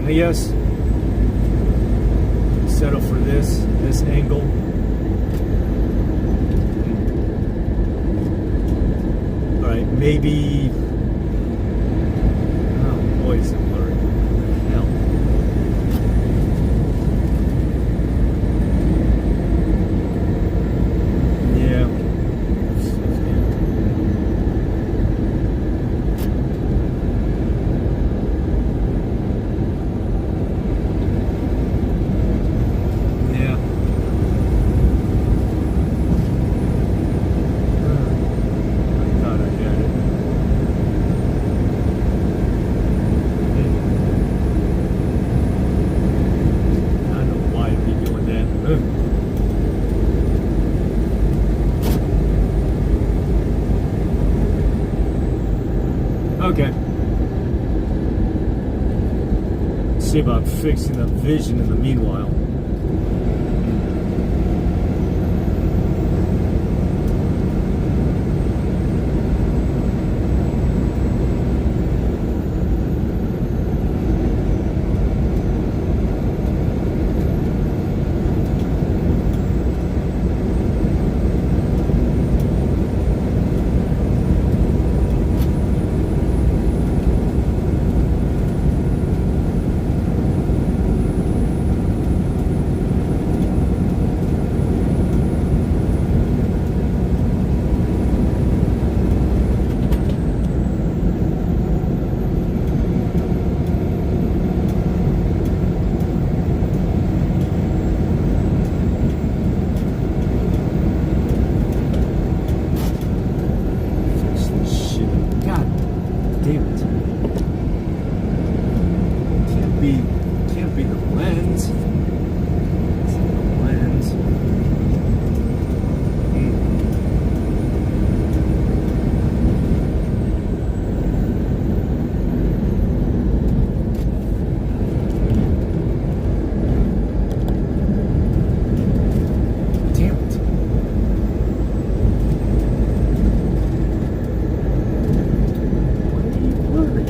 Yes. Settle for this angle. All right, maybe. Oh boy, is it blurry. Hell. Yeah. Okay. See about fixing the vision in the meanwhile. Can't be the lens. It's the lens. Damn it. Why are you blurry?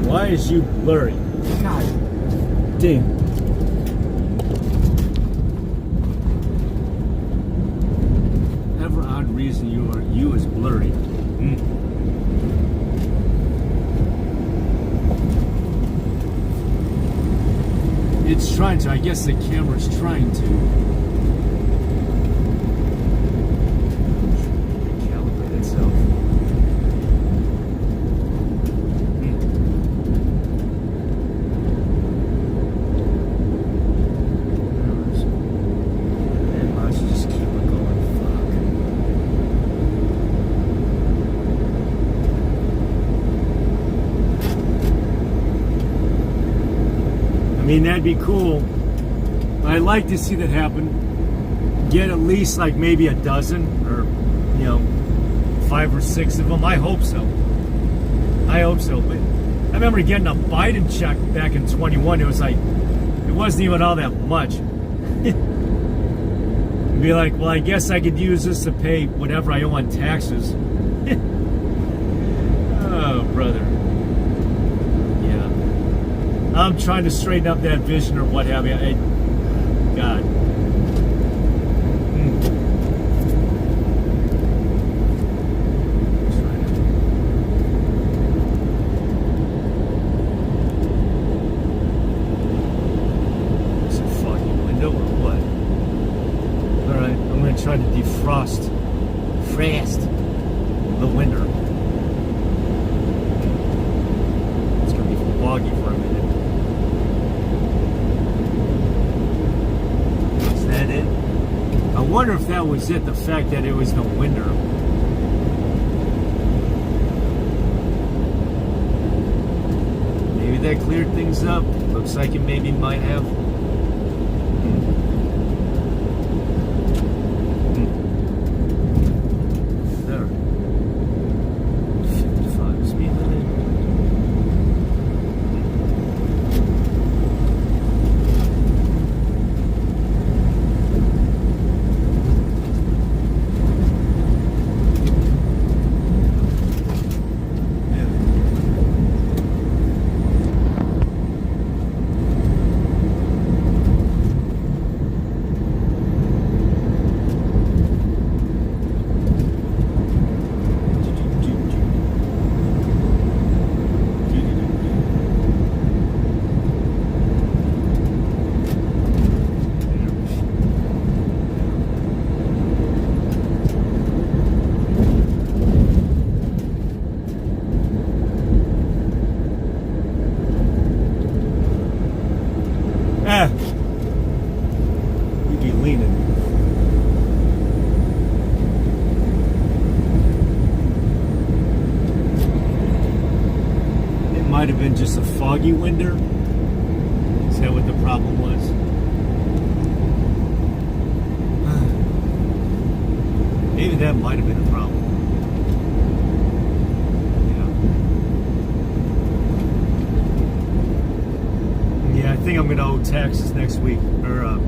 Why is you blurry? God damn. Ever odd reason you is blurry. It's trying to. I guess the camera's trying to. Calibrate itself. I mean, that'd be cool. I'd like to see that happen. Get at least like maybe a dozen or, 5 or 6 of them. I hope so. But I remember getting a Biden check back in 21. It was like, it wasn't even all that much. Be like, well, I guess I could use this to pay whatever I owe on taxes. Oh, brother. Yeah. I'm trying to straighten up that vision or what have you. God. Is it a foggy window or what? Alright, I'm going to try to defrost the window. It's going to be foggy for a minute. Is that it? I wonder if that was it, the fact that it was the window. Maybe that cleared things up. Looks like it maybe might have. There. 55 speed limit. You'd be leaning. It might have been just a foggy window. Is that what the problem was? Maybe that might have been a problem. I think I'm going to owe taxes next week, or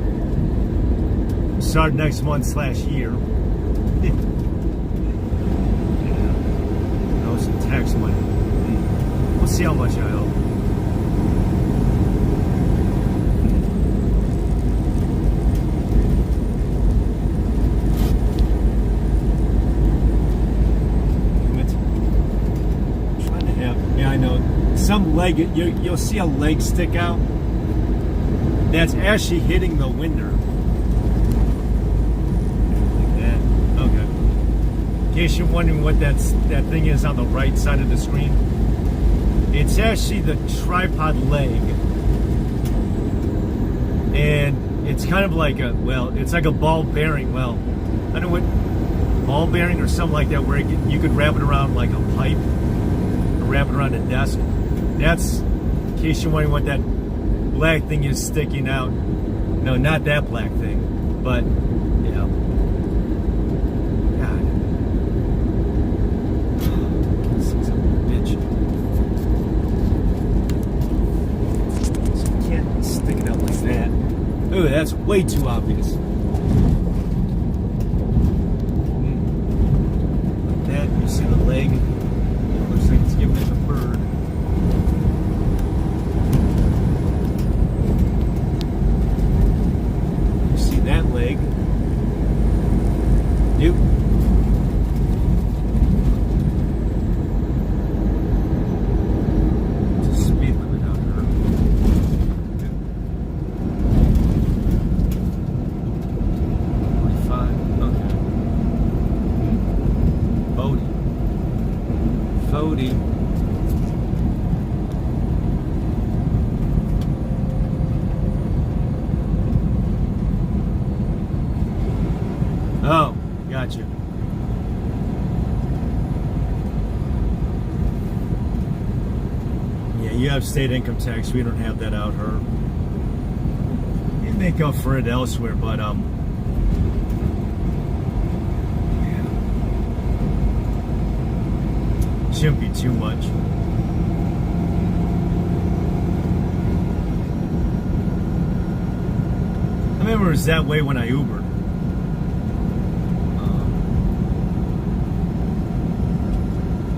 start next month /year. Yeah. I owe some tax money. We'll see how much I owe. I'm trying to have, yeah, I know. Some leg, you'll see a leg stick out. That's actually hitting the window. Like that. Okay. In case you're wondering what that thing is on the right side of the screen, it's actually the tripod leg. And it's kind of like it's like a ball bearing. Well, I don't know what, ball bearing or something like that, where you could wrap it around like a pipe, or wrap it around a desk. That's, in case you're wondering what that black thing is sticking out. No, not that black thing, but yeah. God, this is a bitch. So you can't stick it out like that. Oh, that's way too obvious. Like that, you see the leg. It looks like it's giving it a bird. That leg. Yep. It's a speed limit out here. 45. Okay. 40. Oh, gotcha. Yeah, you have state income tax. We don't have that out here. You make up for it elsewhere, but yeah. Shouldn't be too much. I remember it was that way when I Ubered.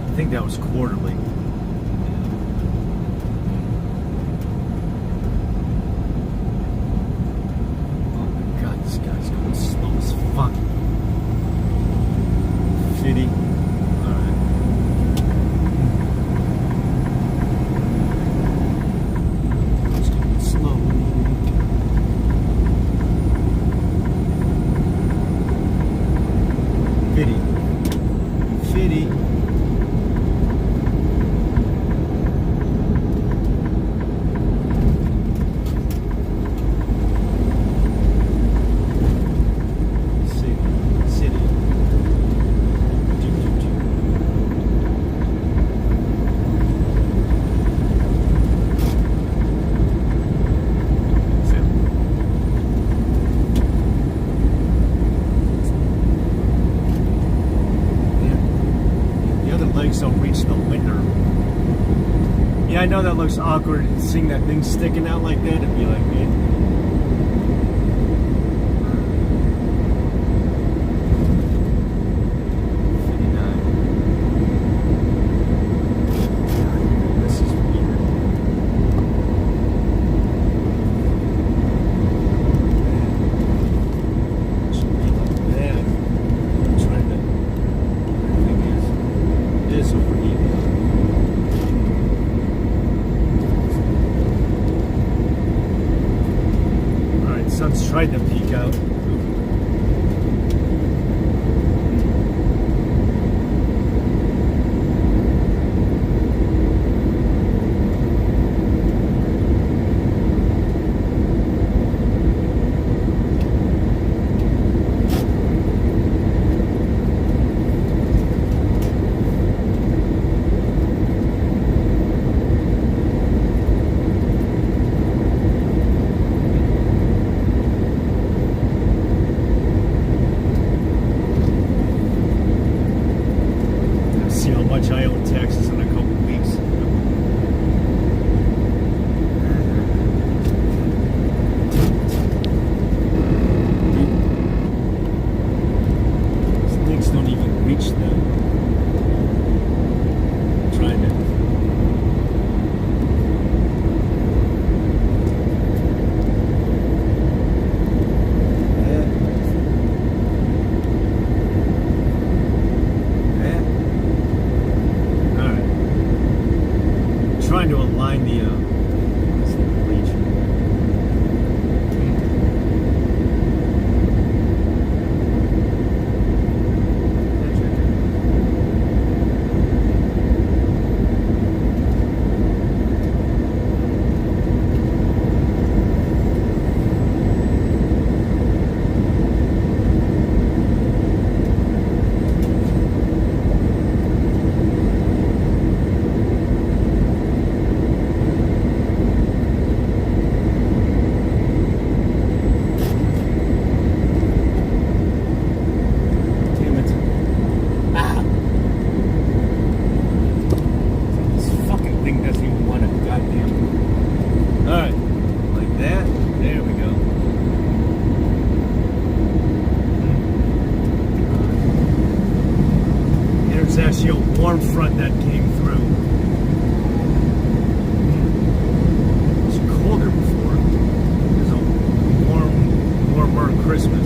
I think that was quarterly. looks awkward seeing that thing sticking out like that and be like, man. Sun's trying to peek out. See how much I owe in taxes in a couple of weeks. These things don't even reach them. I'm trying to. Trying to align the bleach. Alright, like that. There we go. There's actually a warm front that came through. It was colder before. It was a warmer Christmas.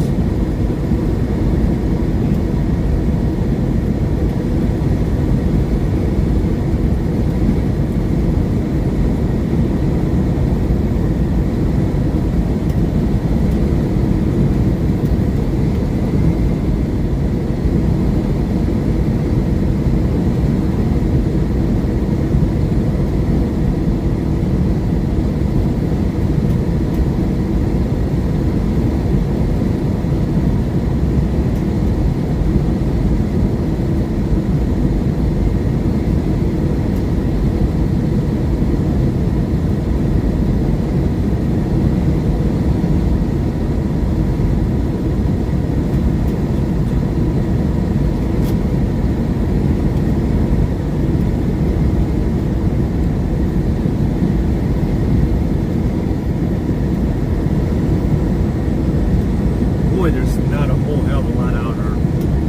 Boy, there's not a whole hell of a lot out here.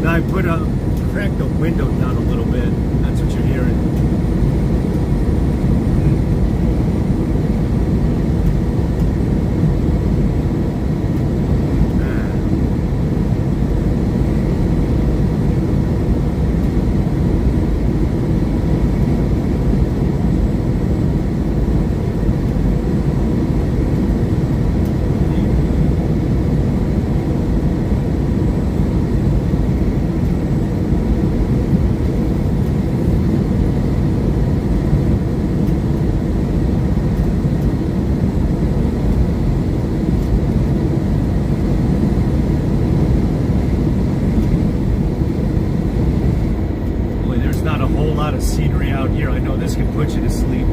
Now I cracked the window down a little bit. That's what you're hearing. Not a whole lot of scenery out here. I know this can put you to sleep.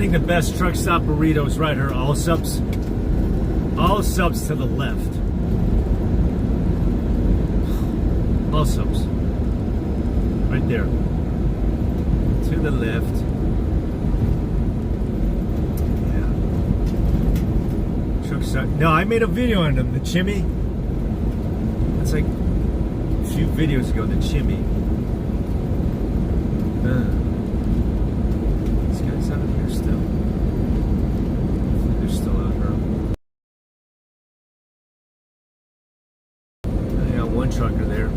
think the best truck stop burrito is right here. All subs to the left. All subs. Right there. To the left. Yeah. Truck stop. No, I made a video on them. The Chimmy. That's like a few videos ago. The Chimmy. These guys out here still. They're still out here. I got one trucker there.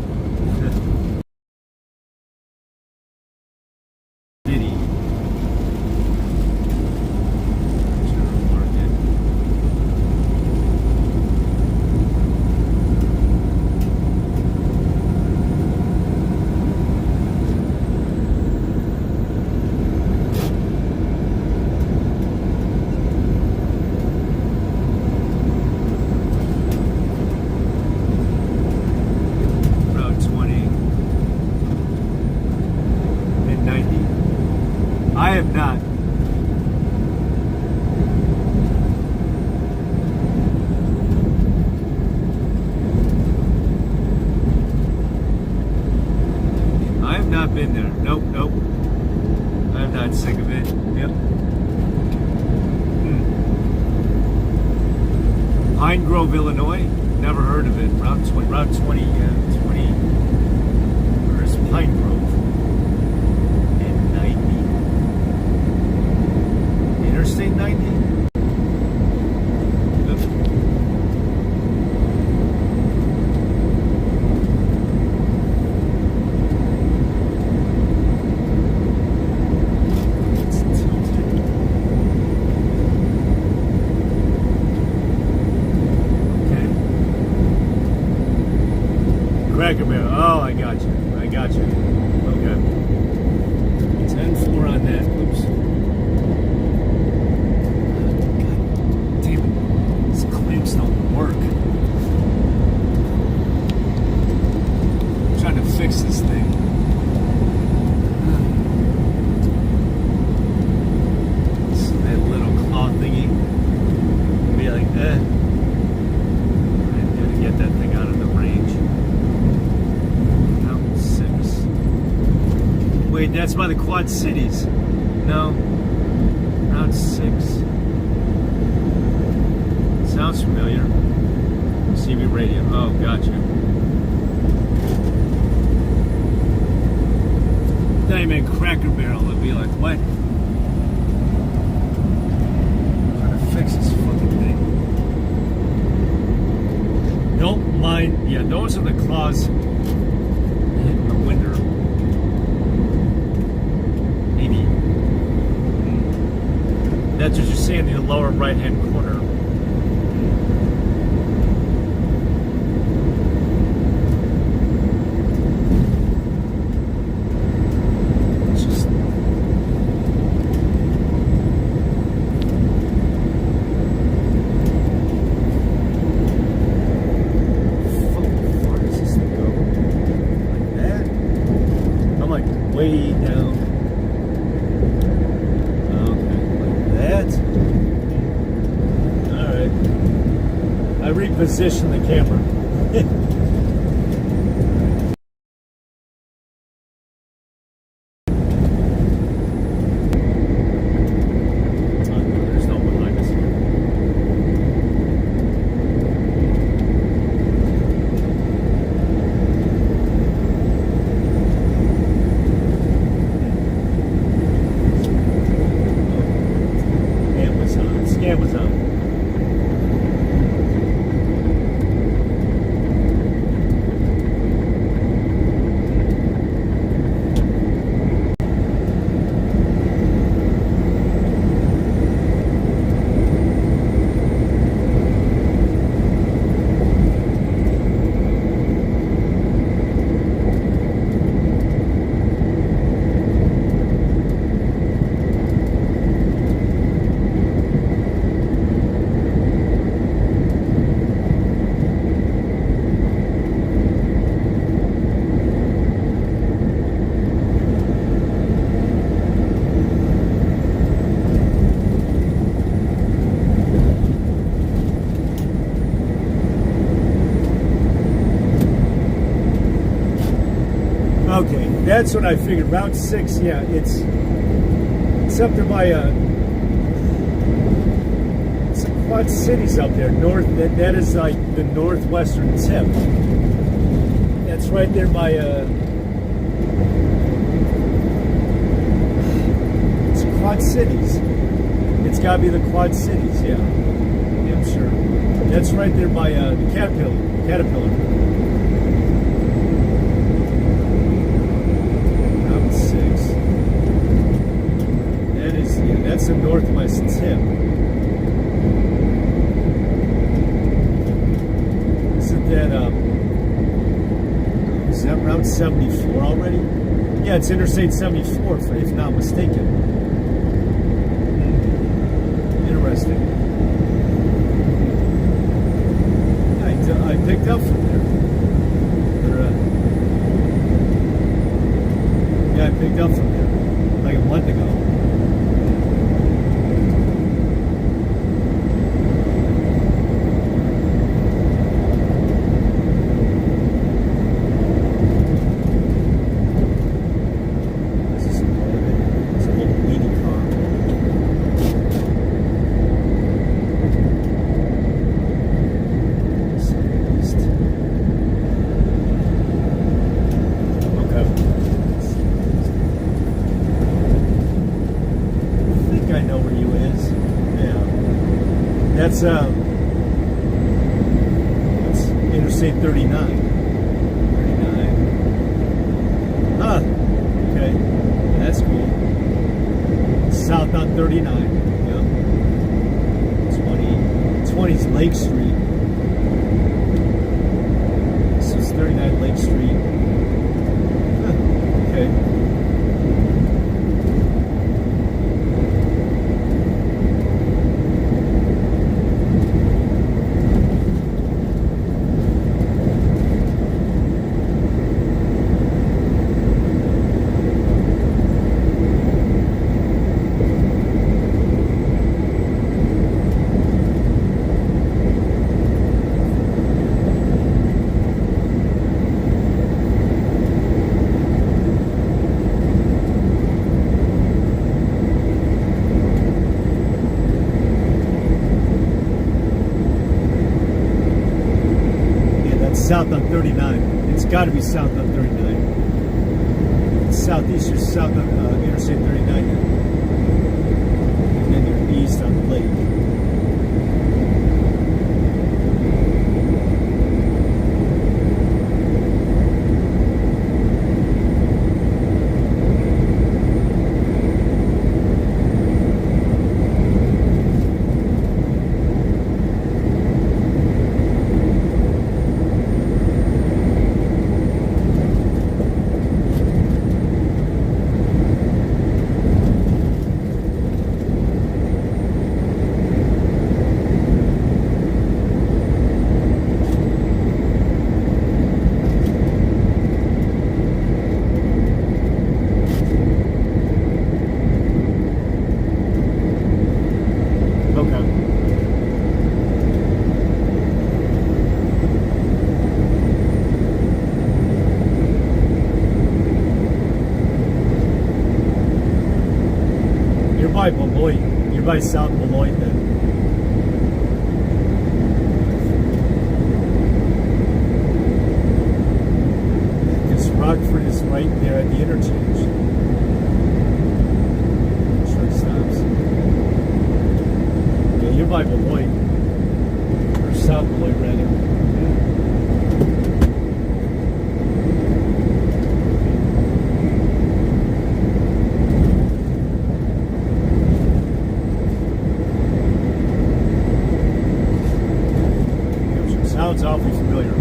I have not. I have not been there. Nope. I'm not sick of it. Yep. Pine Grove, Illinois. Never heard of it. Route 20. Where's Pine Grove? Interstate 90? Cracker Barrel. Oh, I got you. Okay. 10-4 on that. Oops. Don't work. I'm trying to fix this thing. That little claw thingy. Be like, I need to get that thing out of the range. Route 6. Wait, that's by the Quad Cities. No. Route 6. Sounds familiar. CB radio. Oh, gotcha. Then I meant Cracker Barrel. It'd be like, what? I'm trying to fix this fucking thing. Nope, mine. Yeah, those are the claws hitting the window. Maybe. That's what you're seeing in the lower right-hand corner. Way down. Okay, like that. Alright. I repositioned the camera. There's no one behind us here. Amazon. Okay, that's what I figured. Route 6, yeah, it's up there by some Quad Cities up there. North. That is like the northwestern tip. That's right there by it's Quad Cities. It's got to be the Quad Cities. Yeah, I'm sure. That's right there by the Caterpillar. Route 6. That's the northwest tip. Isn't that is that Route 74 already? Yeah, it's Interstate 74, if not mistaken. Interesting. I picked up from there. Yeah, I picked up from there like a month ago. That's Interstate 39. Huh. Okay. That's cool. South on 39. Yep. 20's Lake Street. This is 39 Lake Street. Huh. Okay. South on 39. It's got to be south on 39. It's southeast or south on Interstate 39. And then you're east on the lake. By Beloit. You're by South Beloit then. Because Rockford is right there at the interchange. Truck stops. Yeah, you're by Beloit. Or South Beloit rather. Sounds awfully familiar.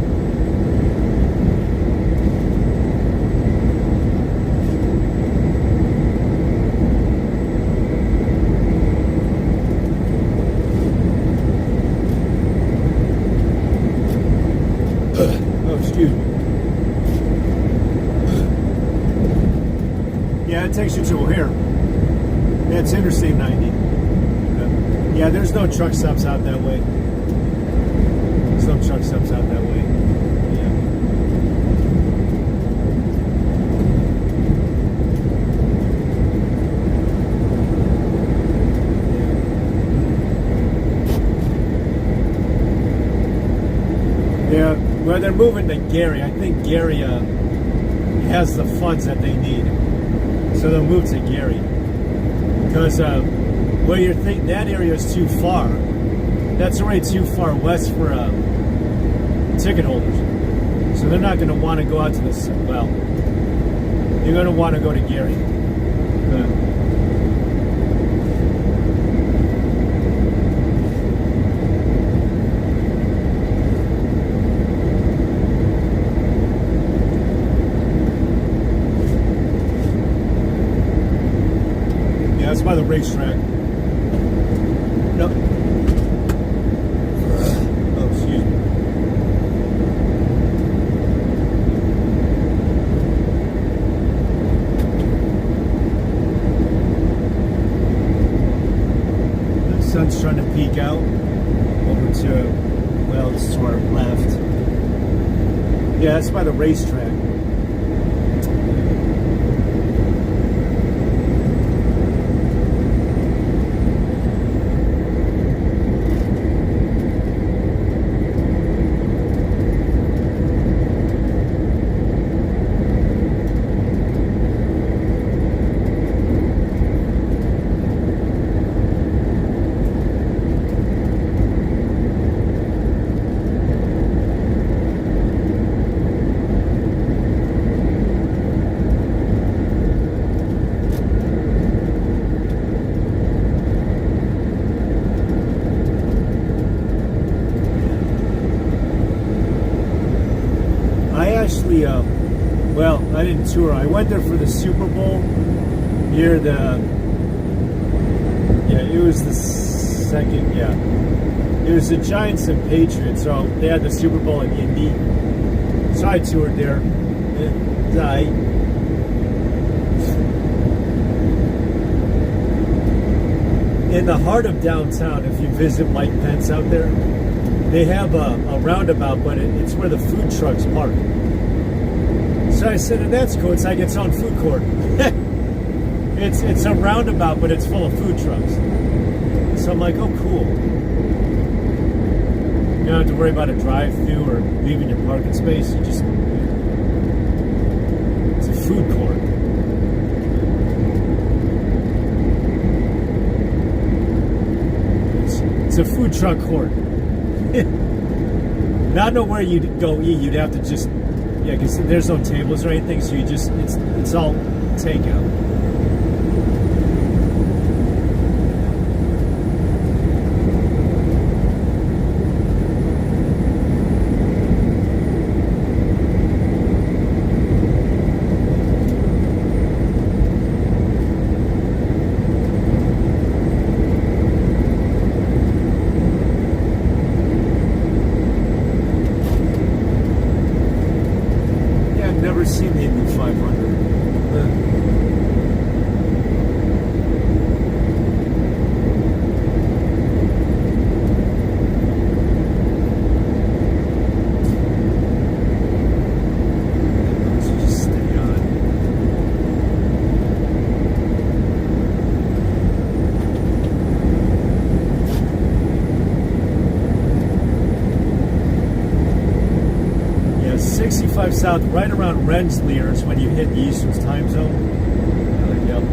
Oh, excuse me. Yeah, it takes you to O'Hare. That's Interstate 90. Yeah, there's no truck stops out that way. Some truck stops out that way. Yeah. they're moving to Gary. I think Gary has the funds that they need, so they'll move to Gary. Because where you're thinking that area is too far, that's already too far west for ticket holders. So they're not going to want to go out to the well. You're going to want to go to Gary. Yeah, it's by the racetrack. No. Oh, excuse me. Sun's trying to peek out over to, well, it's to our left. Yeah, it's by the racetrack. Actually, well, I didn't tour. I went there for the Super Bowl near the, yeah, it was the second, yeah. It was the Giants and Patriots, so they had the Super Bowl in Indy. So I toured there. And in the heart of downtown, if you visit Mike Pence out there, they have a roundabout, but it's where the food trucks park. So I said, that's cool. It's like its own food court. It's a roundabout, but it's full of food trucks. So I'm like, oh, cool. You don't have to worry about a drive-through or leaving your parking space. You just, it's a food court. It's a food truck court. Not know where you'd go eat. You'd have to just, yeah, because there's no tables or anything, so you just, it's all takeout. Seen the Indy 500. So just stay on. Yeah, 65 south, right around Rensselaer is when you hit the Eastern time zone. Yep.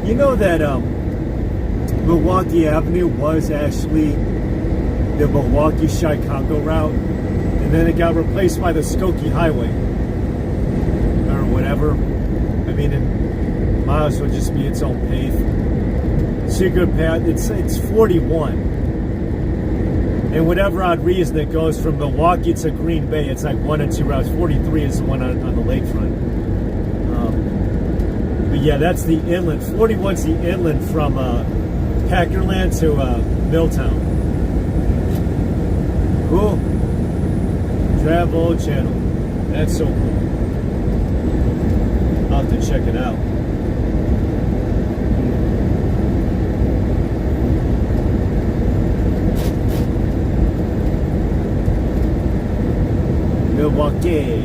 You know that Milwaukee Avenue was actually the Milwaukee Chicago route, and then it got replaced by the Skokie Highway or whatever. I mean, it might as well just be its own pave. Secret path. It's 41, and whatever odd reason it goes from Milwaukee to Green Bay, it's like 1 and 2 routes. 43 is the one on the lakefront. But yeah, that's the inland. 41's the inland from Packerland to Milltown. Cool. Travel Channel. That's so cool. I'll have to check it out. Milwaukee.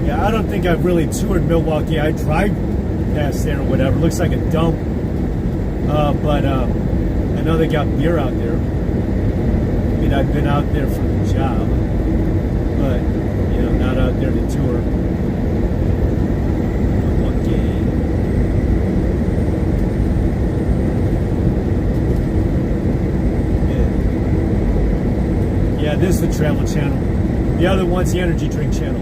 Yeah, I don't think I've really toured Milwaukee. I drive past there or whatever. It looks like a dump. But I know they got beer out there. I mean, I've been out there for the job, but, you know, not out there to tour. Milwaukee. Yeah, this is the Travel Channel. The other one's the Energy Drink Channel.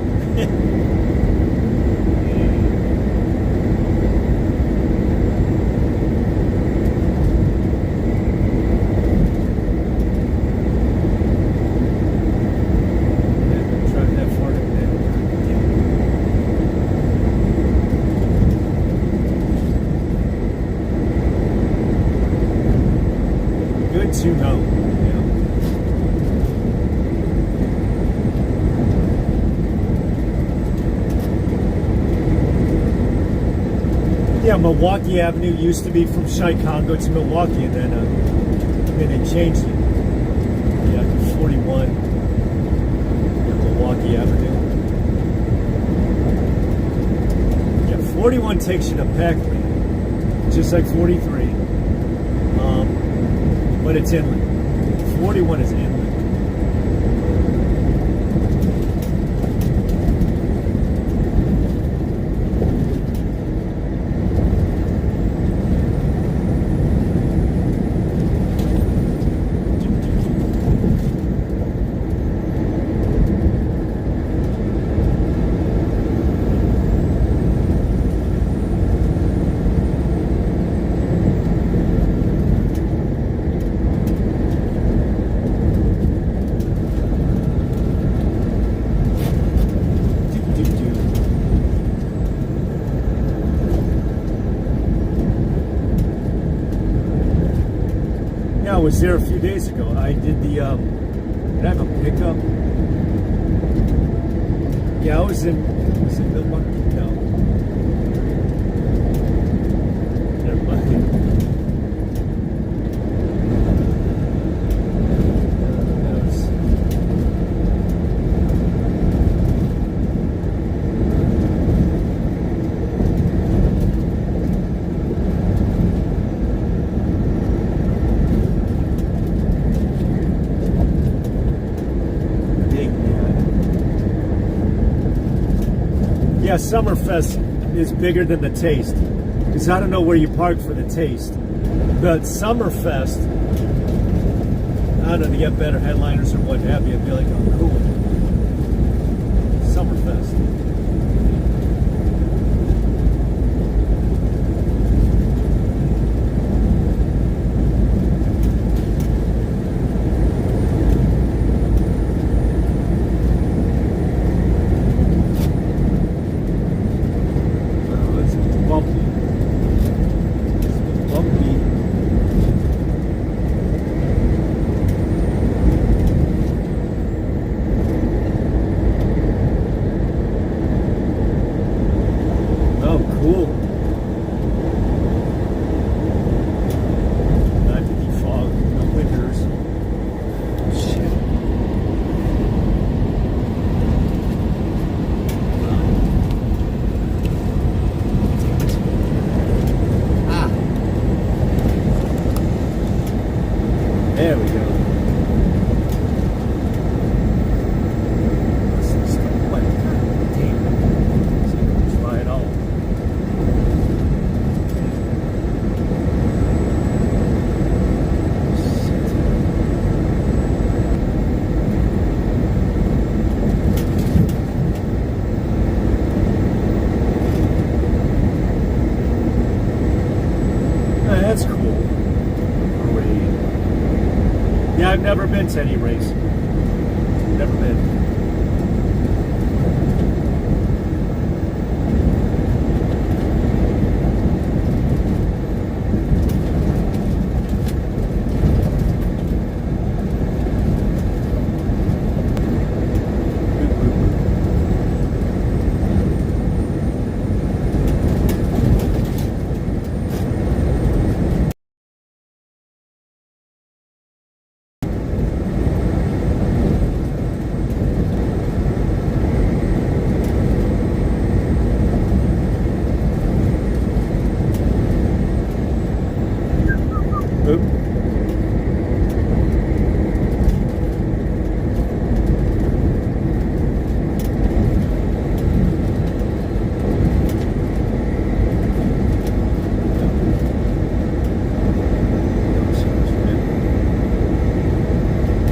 Good to know. Yeah, Milwaukee Avenue used to be from Chicago to Milwaukee, and then they changed it. Yeah, to 41. Yeah, Milwaukee Avenue. Yeah, 41 takes you to Packland, just like 43. But it's inland. 41 is inland. I was there a few days ago. I did the, did I have a pickup? Yeah, I was in Milwaukee? No. Never mind. Yeah, Summerfest is bigger than the Taste, because I don't know where you park for the Taste. But Summerfest, I don't know, to get better headliners or what have you, I'd be like, oh, cool. Summerfest. never been to any race. Never been.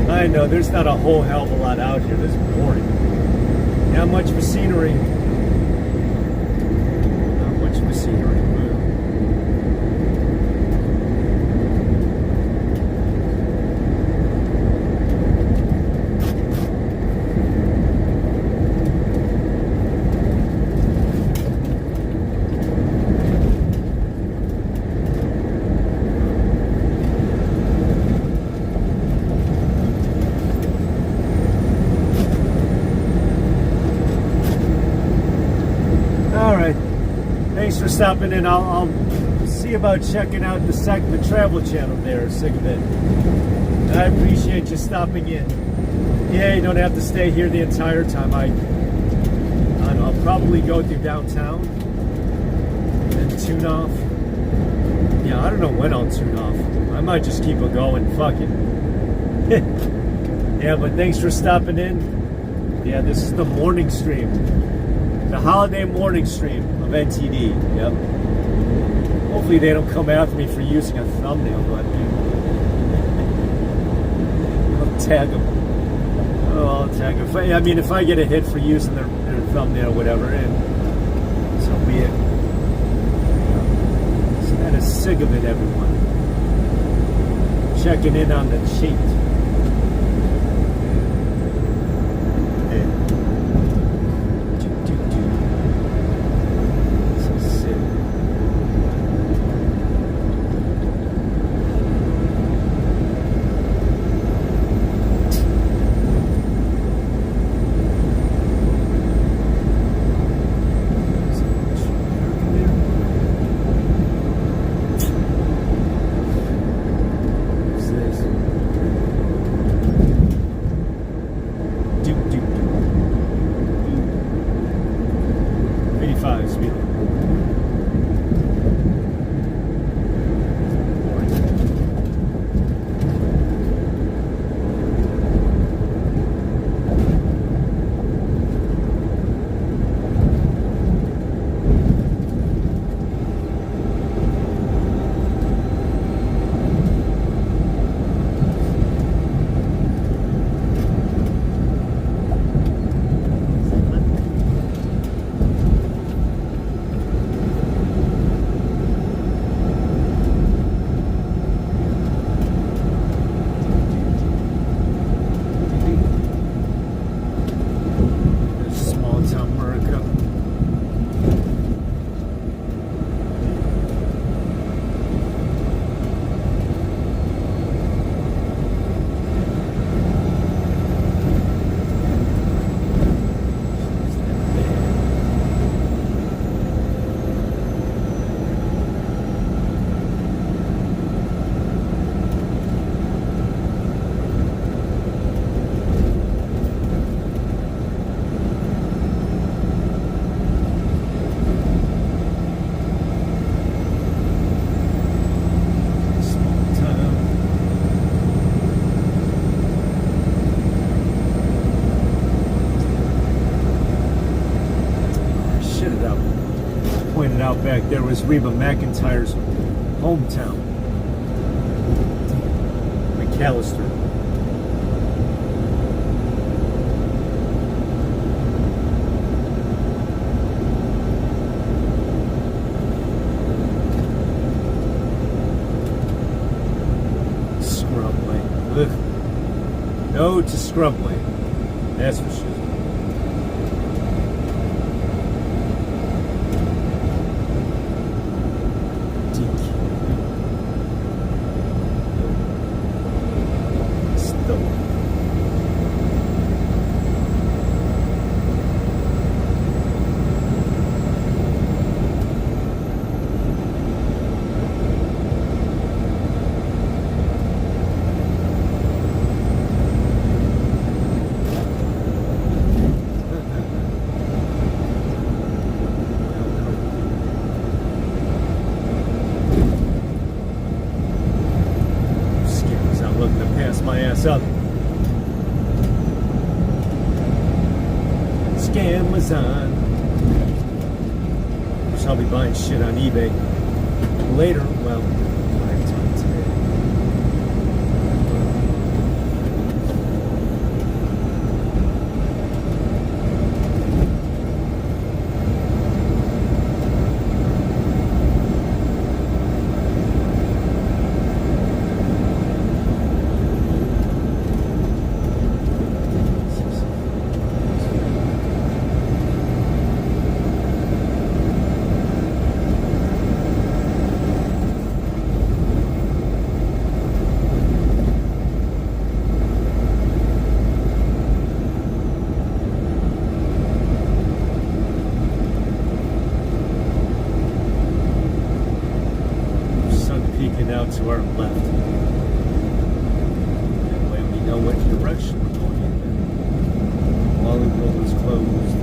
I know there's not a whole hell of a lot out here. This is boring. Not much for scenery. Not much for scenery. Thanks for stopping in. I'll see about checking out the travel channel there, Sigmund. I appreciate you stopping in. Yeah, you don't have to stay here the entire time. I'll probably go through downtown and tune off. Yeah, I don't know when I'll tune off. I might just keep it going. Fuck it. Yeah, but thanks for stopping in. Yeah, this is the morning stream. The holiday morning stream of NTD. Yep. Hopefully they don't come after me for using a thumbnail, but I'll tag them. Oh, I'll tag them. I mean, if I get a hit for using their thumbnail or whatever, and so be it. So that is sick of it, everyone. Checking in on the cheat. Out back there was Reba McEntire's hometown, McAllister. Scrub, like, ugh. scrub blade. That's for sure. My ass up. Scam was on. Which I'll be buying shit on eBay later. Well, I have time today. Out to our left. That way we know what direction we're going in. Hollywood is closed.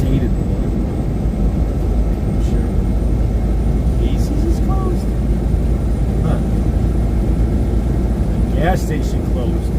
Dated one. Sure. Casey's is closed. Huh. Gas station closed.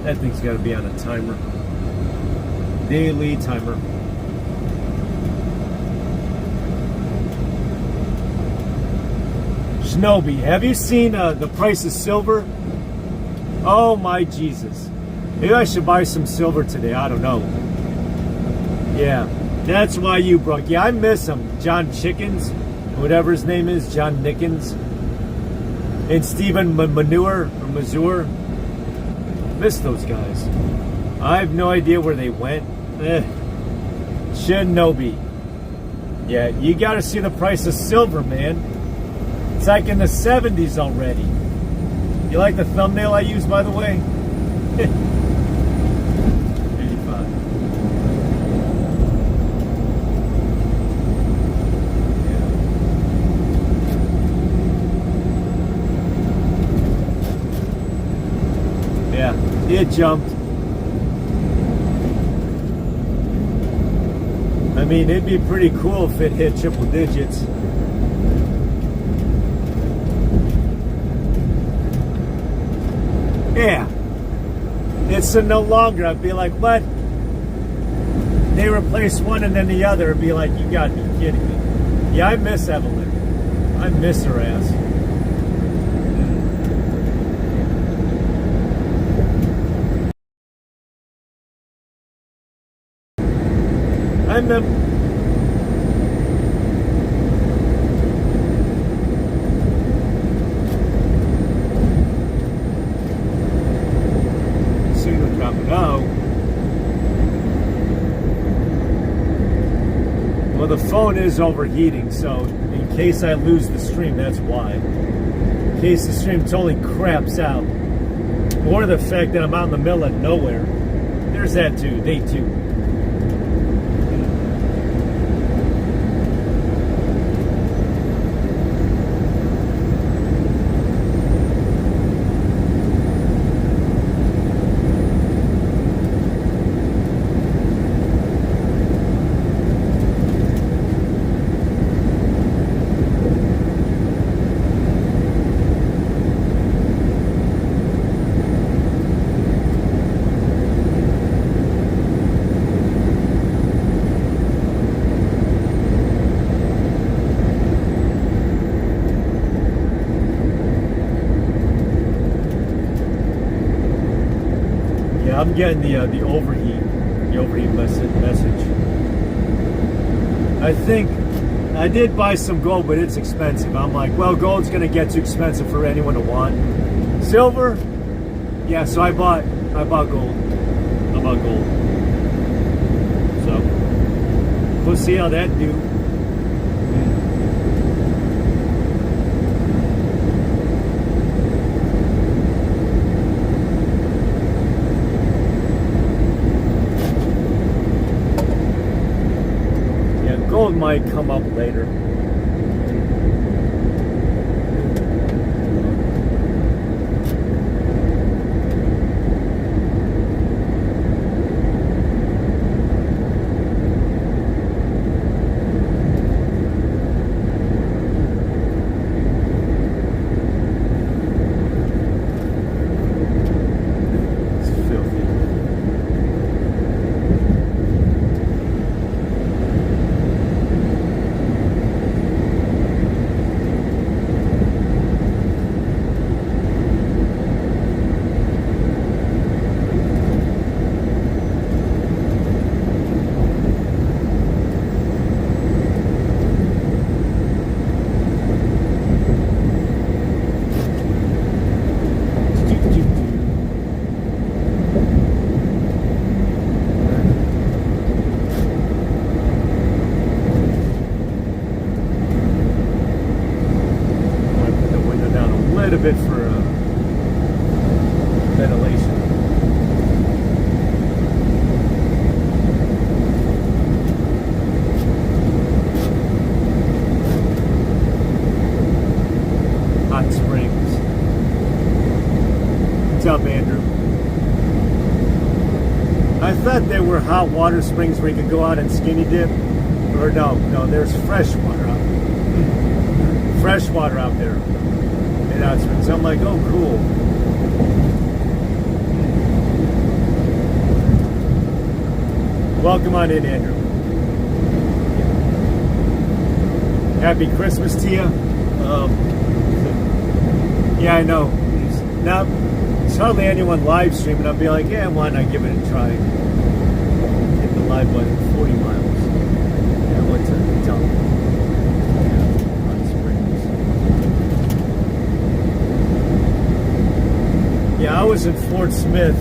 That thing's got to be on a timer. Daily timer. Shinobi, have you seen the price of silver? Oh my Jesus. Maybe I should buy some silver today. I don't know. Yeah, that's why you broke. Yeah, I miss him. John Chickens, whatever his name is, John Nickens. And Stephen Manure or Mazur. Miss those guys. I have no idea where they went. Shinobi. Yeah, you got to see the price of silver, man. It's like in the 70s already. You like the thumbnail I used, by the way? 85. Yeah, it jumped. I mean, it'd be pretty cool if it hit triple digits. Yeah. It's no longer. I'd be like, what? They replace one and then the other. It'd be like, you gotta be kidding me. Yeah, I miss Evelyn. I miss her ass. I remember. Signal dropping out. Well, the phone is overheating, so in case I lose the stream, that's why. In case the stream totally craps out. Or the fact that I'm out in the middle of nowhere. There's that too, day 2. I'm getting the overheat message. I think I did buy some gold, but it's expensive. I'm like, well, gold's gonna get too expensive for anyone to want. Silver, yeah. So I bought gold. I bought gold. So we'll see how that do. Gold might come up later. A bit for ventilation. Hot Springs. What's up, Andrew? I thought there were hot water springs where you could go out and skinny dip. Or no, there's fresh water out there. Fresh water out there. So I'm like, oh, cool. Welcome on in, Andrew. Happy Christmas to you. Yeah, I know. It's hardly anyone live streaming. I'll be like, yeah, why not give it a try? Hit the live button 40 miles. Yeah, what's a dump? Yeah, I was in Fort Smith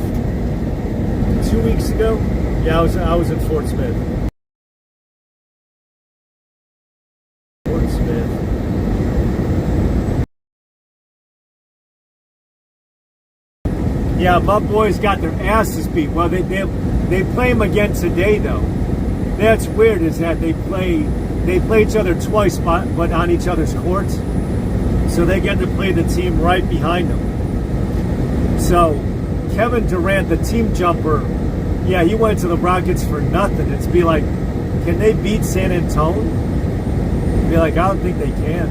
2 weeks ago. Yeah, I was in Fort Smith. Fort Smith. Yeah, my boys got their asses beat. Well, they play them again today though. That's weird. Is that they play each other twice, but on each other's courts. So they get to play the team right behind them. So Kevin Durant, the team jumper, yeah, he went to the Rockets for nothing. It's be like, can they beat San Antonio? Be like, I don't think they can.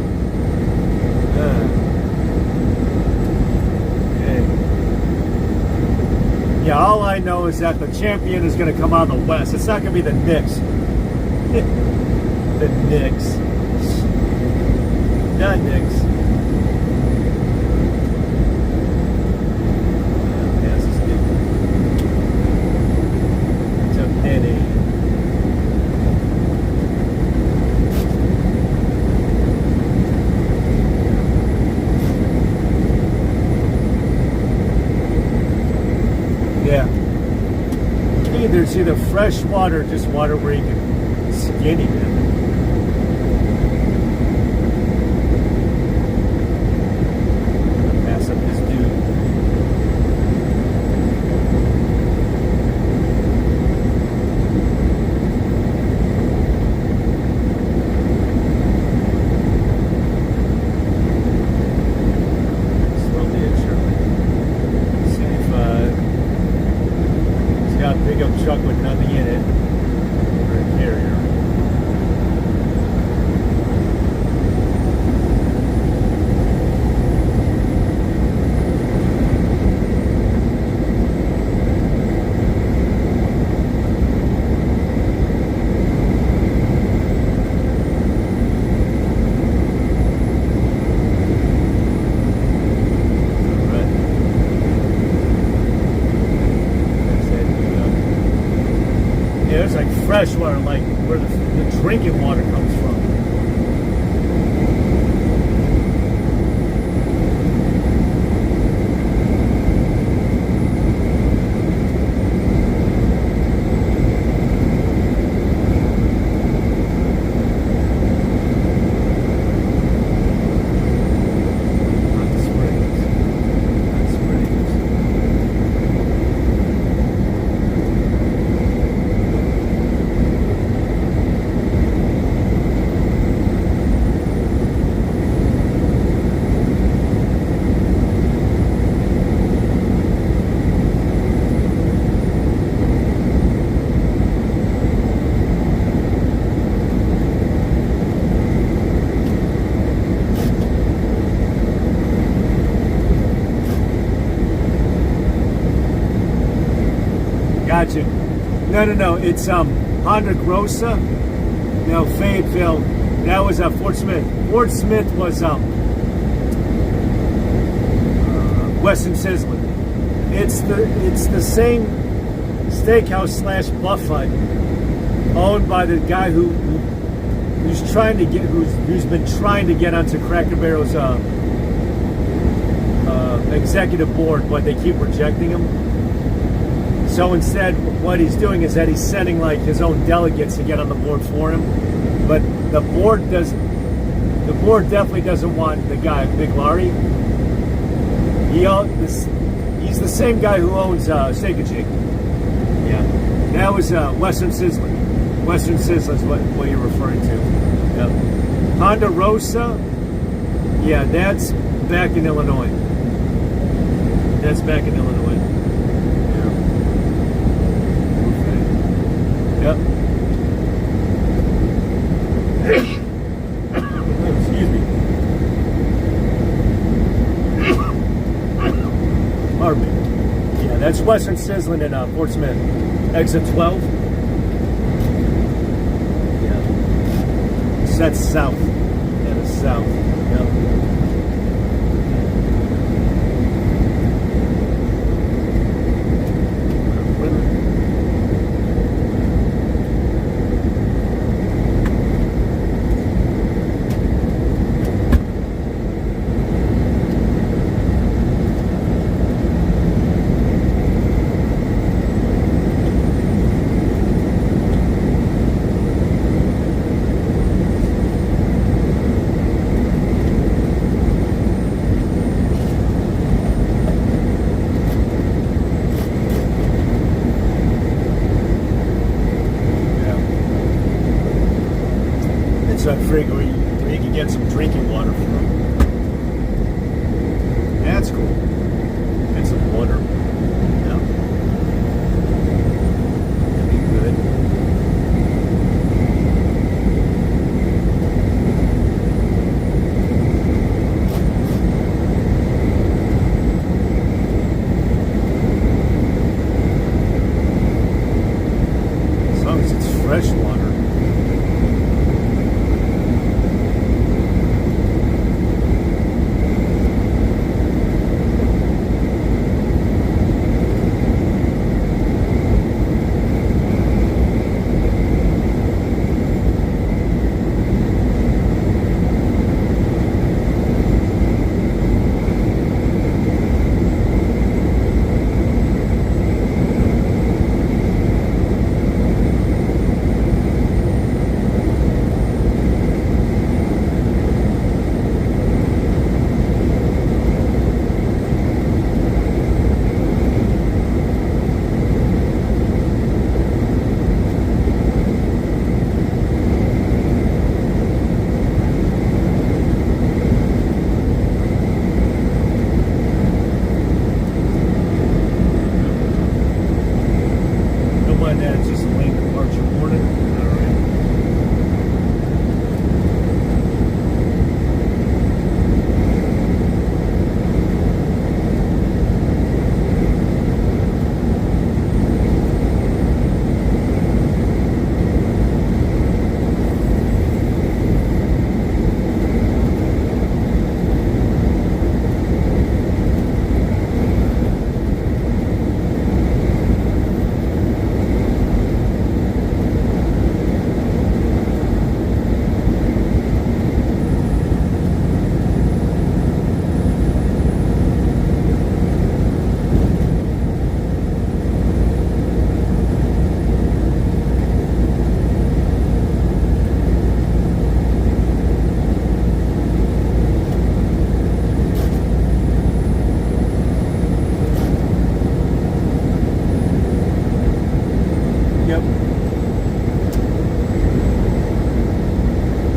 Yeah, all I know is that the champion is going to come out of the West. It's not going to be the Knicks. The Knicks. Not Knicks. There's either fresh water or just water where you can skinny dip. Pass up this dude. Slowly and surely. See if got a pickup truck with nothing in it, or a carrier. It's like fresh water, like where the drinking water comes from. Gotcha. No. It's Ponderosa. No, Fayetteville. That was Fort Smith. Fort Smith was Western Sizzling. It's the same steakhouse slash buffet owned by the guy who's been trying to get onto Cracker Barrel's executive board, but they keep rejecting him. So instead, what he's doing is that he's sending like his own delegates to get on the board for him. But the board definitely doesn't want the guy, Big Larry. He's the same guy who owns Steak and Shake. Yeah, that was Western Sizzling. Western Sizzling is what you're referring to. Yep. Ponderosa, yeah, that's back in Illinois. That's back in Illinois. Yep. Excuse me. Pardon me. Yeah, that's Western Sizzling in Fort Smith. Exit 12. that's south. That is south. Yep. So I figure where you can get some drinking water from. That's cool. Get some water. Yeah. That'd be good. As long as it's fresh water. It's just a lane departure warning. All right.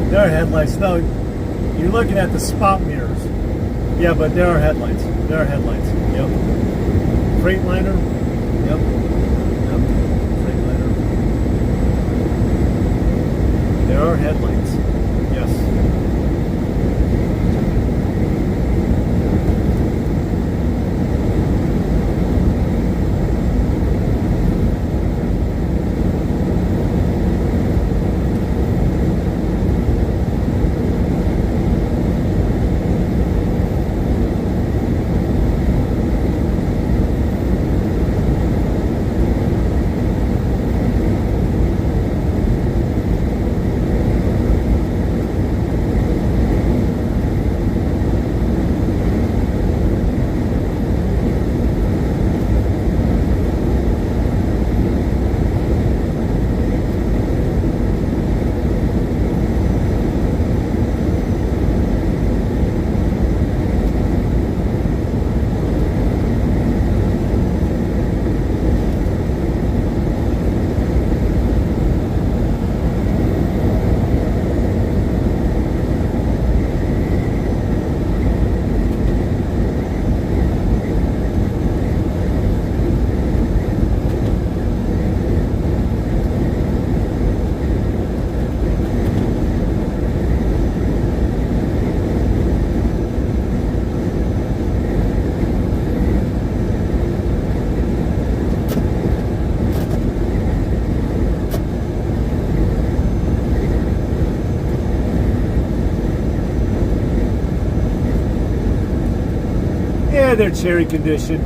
There are headlights. No, you're looking at the spot mirrors. Yeah, but there are headlights. There are headlights. Yep. Freightliner. Yep. Yep. Freightliner. There are headlights. Yes. Yeah, they're cherry condition.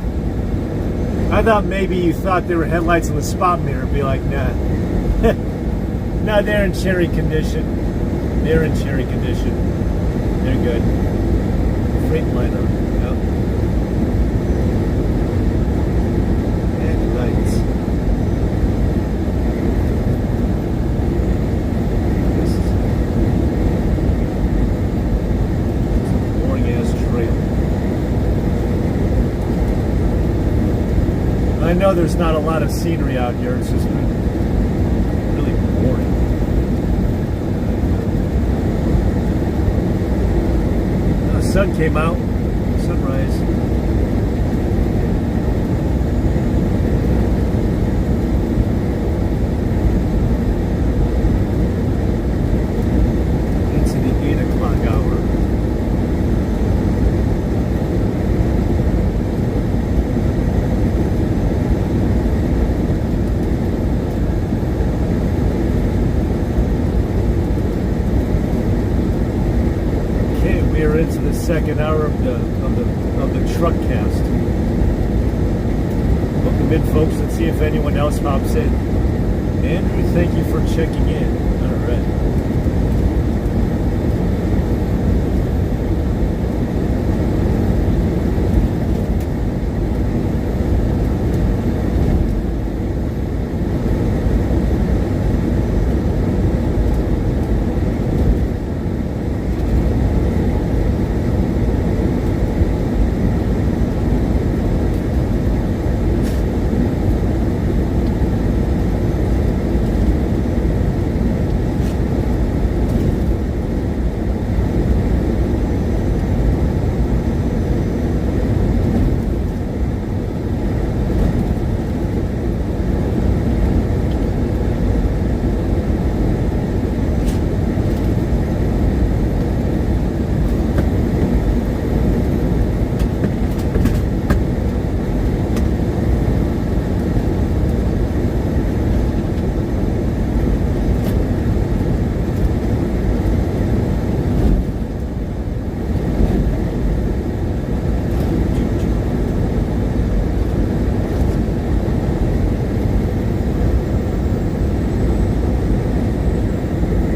I thought maybe you thought they were headlights in the spot mirror. Be like, nah. No, they're in cherry condition. They're in cherry condition. They're good. Freightliner. Yep. Headlights. This is a boring ass trail. I know there's not a lot of scenery out here. It's just really boring. The sun came out. Sunrise. Into the 8 o'clock hour. We're into the second hour of the truck cast. Welcome in, folks. Let's see if anyone else pops in. Andrew, thank you for checking in. All right.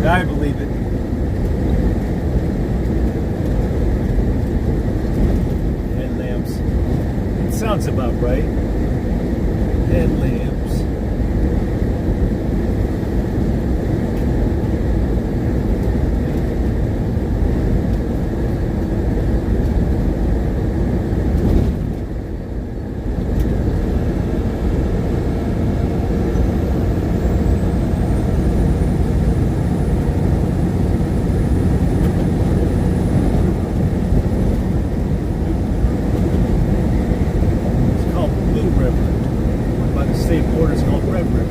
I believe it. Headlamps. It sounds about right. Headlamps. State border is called Red River.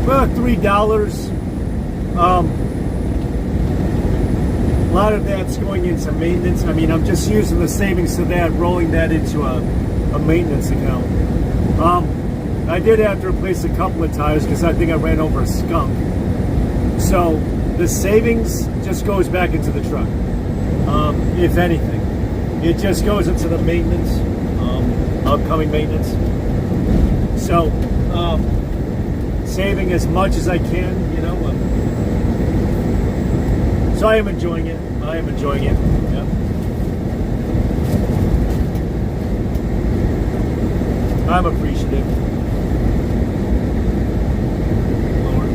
About $3. A lot of that's going into maintenance. I mean, I'm just using the savings to that, rolling that into a maintenance account. I did have to replace a couple of tires because I think I ran over a skunk. So the savings just goes back into the truck. If anything, it just goes into the maintenance, upcoming maintenance. So saving as much as I can, you know. So I am enjoying it. I am enjoying it. Yeah. I'm appreciative.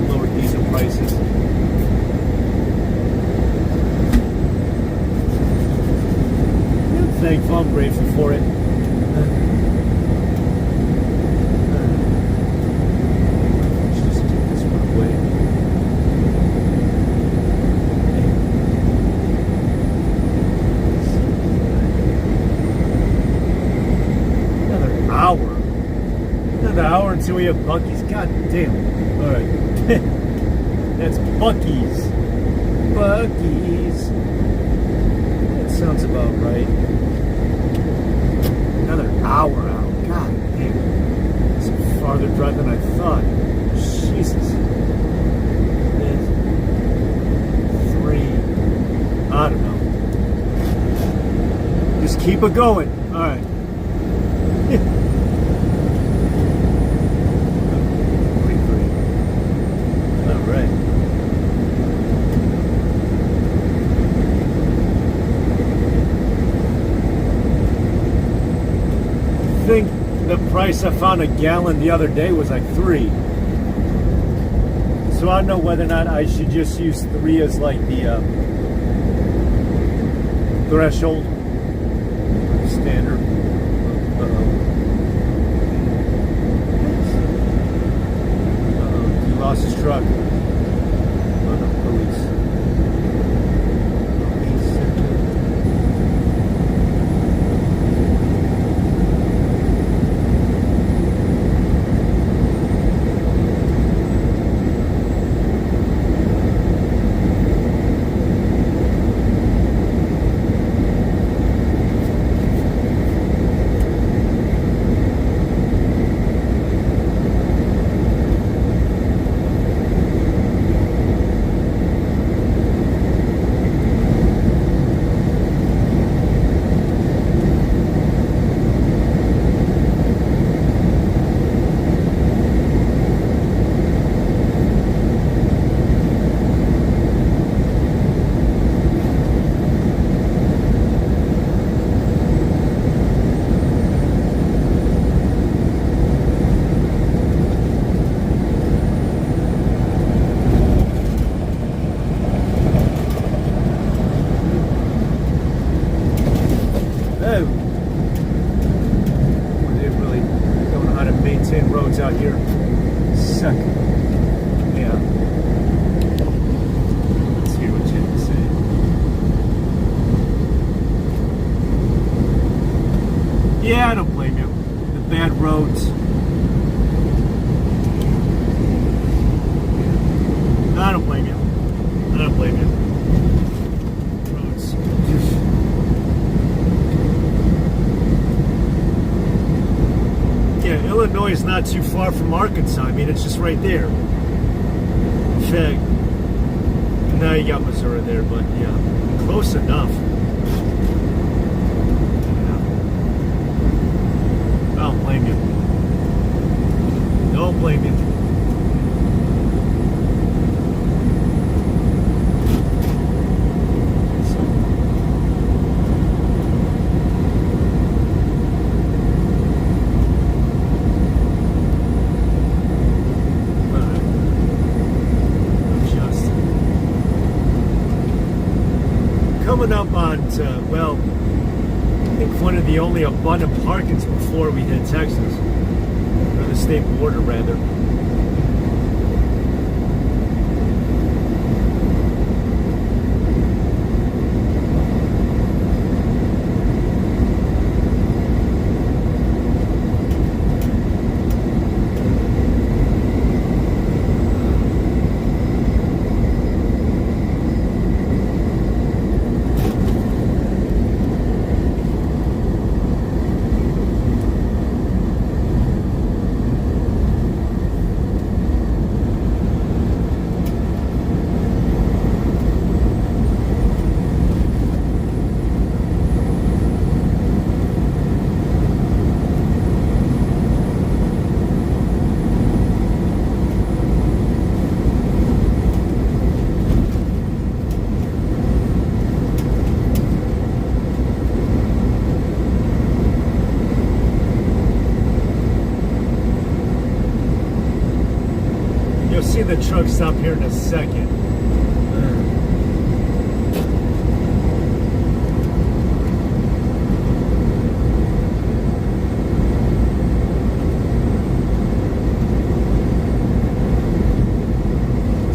Lower diesel prices. I'm thankful. I'm grateful for it. Until we have Buc-ee's. God damn. Alright. That's Buc-ee's. Buc-ee's. That sounds about right. Another hour out. God damn. It's a farther drive than I thought. Jesus. It's 3. I don't know. Just keep it going. Alright. I think the price I found a gallon the other day was like 3. So I don't know whether or not I should just use 3 as like the threshold standard. He lost his truck. Oh no, police. Roads out here. Second. Yeah. Let's hear what you have to say. Yeah, I don't blame you. The bad roads. I don't blame you. I don't blame you. Roads. Yeah, Illinois is not too far from Arkansas. I mean, it's just right there. In fact, now you got Missouri there, but yeah, close enough. Yeah. I don't blame you. Don't blame you. Coming up on, well, I think one of the only abundant parkings before we hit Texas, or the state border rather. stop here in a second.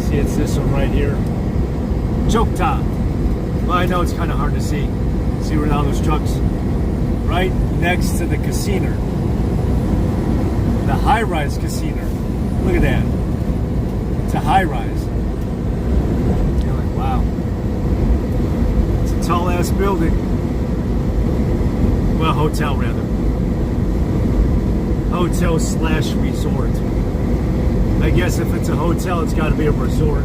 See, it's this one right here. Chokta. Well, I know it's kind of hard to see. See where all those trucks? Right next to the casino. The high-rise casino. Look at that. It's a high-rise. You're like, wow. It's a tall-ass building. Well, hotel, rather. Hotel/resort. I guess if it's a hotel, it's got to be a resort.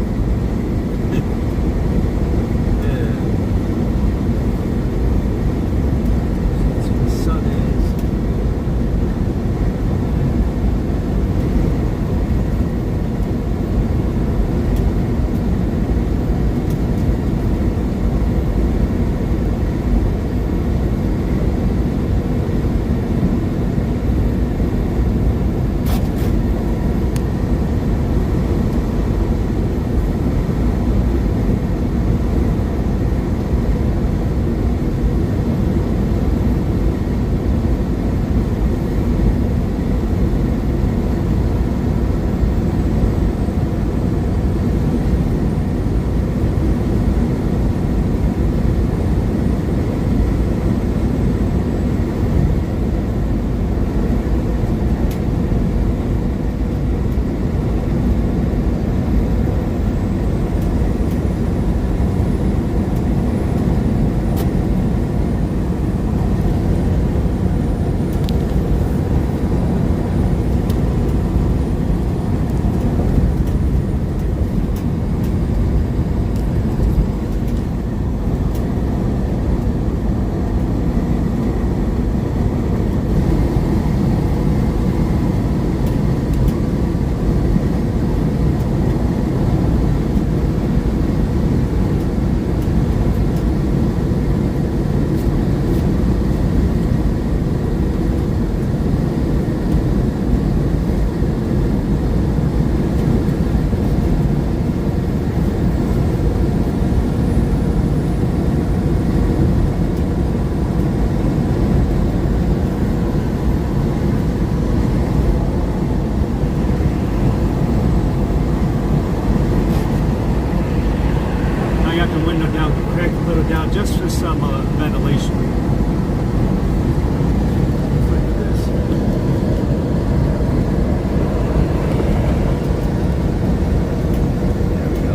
Just for some ventilation. Look at this. There we go.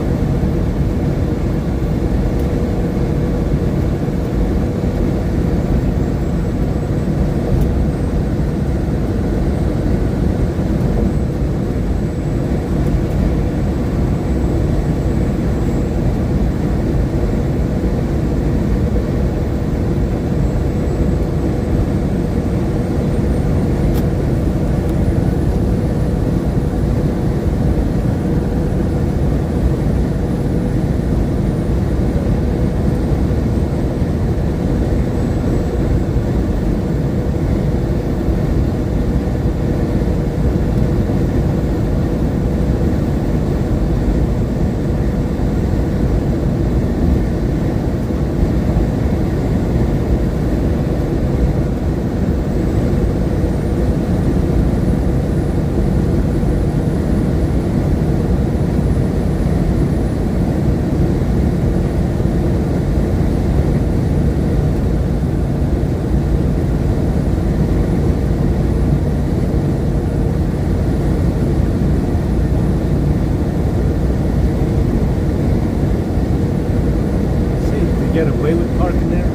Get away with parking there?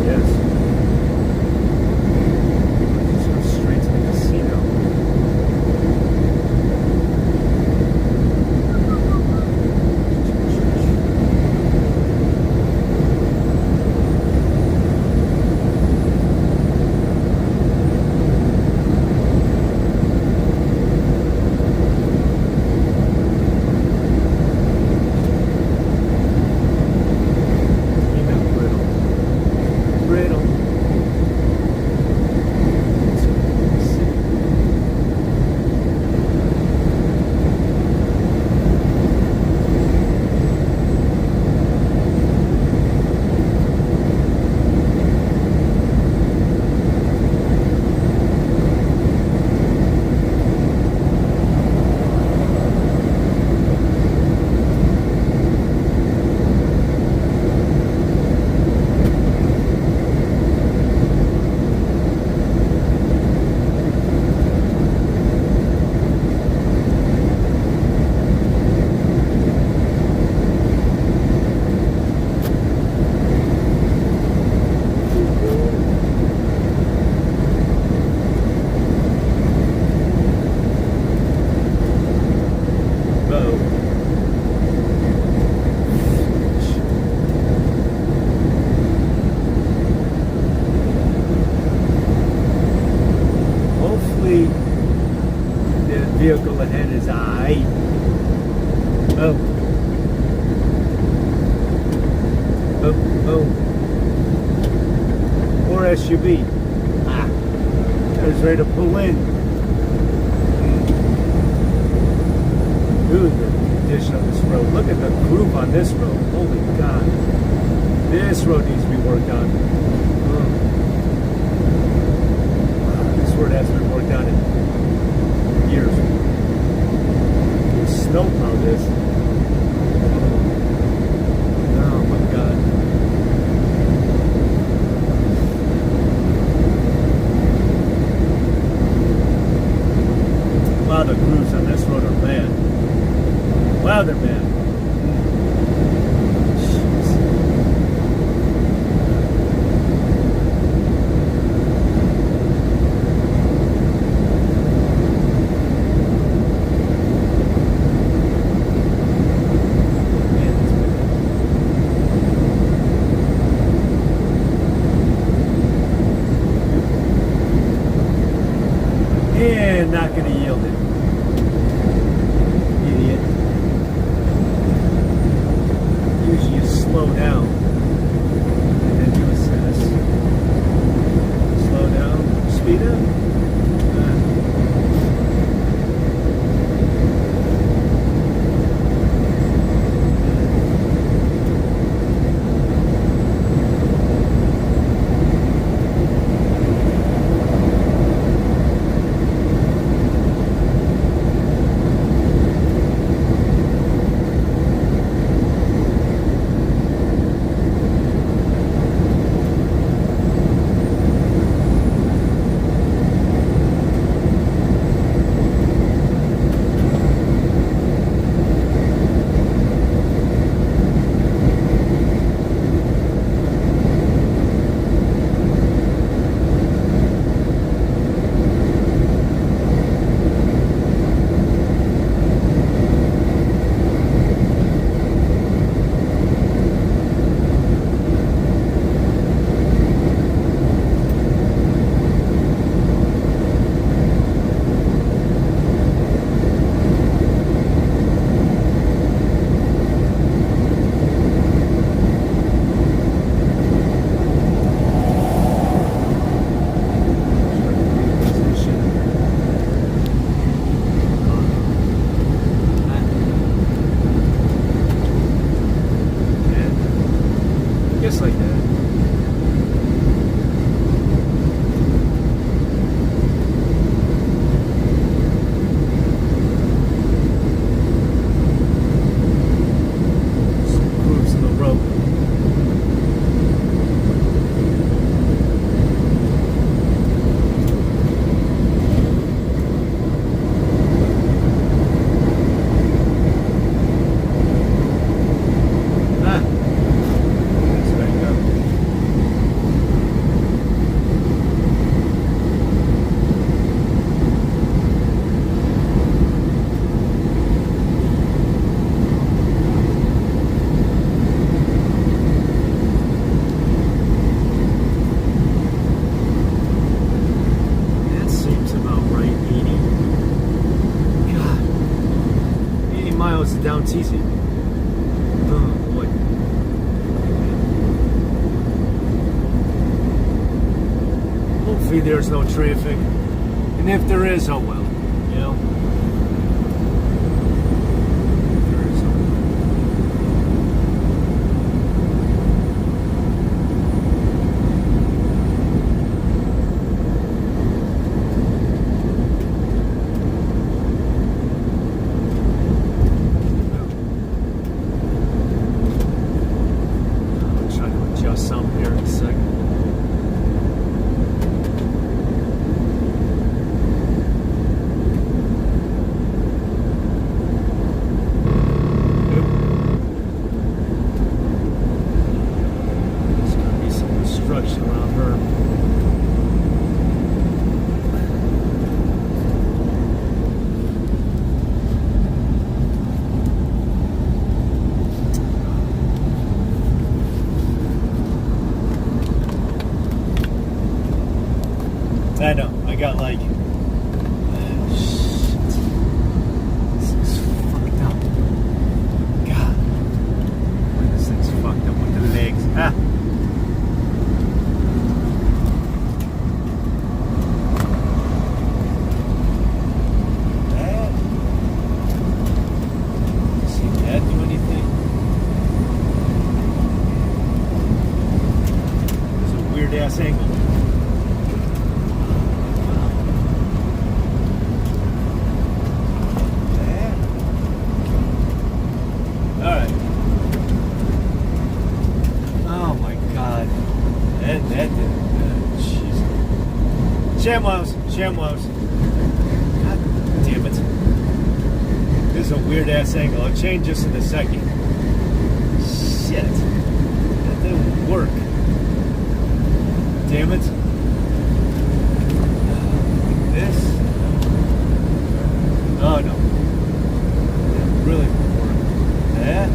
Yes. Just go straight to the casino. Brittle. Boom. Or SUV. I was ready to pull in. Dude, the condition on this road. Look at the groove on this road. Holy God. This road needs to be worked on. Wow, this road hasn't been worked on in years. There's snow plow this. Oh my God. Wow, the grooves on this road are bad. Wow, they're bad. And not going to yield it. Idiot. Usually you slow down and then you assess. Slow down, speed up. Just like that. Some grooves in the road. Miles down it's easy. Oh boy. Hopefully there's no traffic. And if there is, oh well. You know? If there is, oh well. Some here in a second. There's gonna be some construction around her. I know, I got like, shit, this is fucked up. God, this thing's fucked up with the legs. ass angle. Alright. Oh my god. That did. Jeez. Shamwows. God damn it. This is a weird ass angle. I'll change this in a second. Shit. That didn't work. Damn it. This. Oh no. That really won't work. That.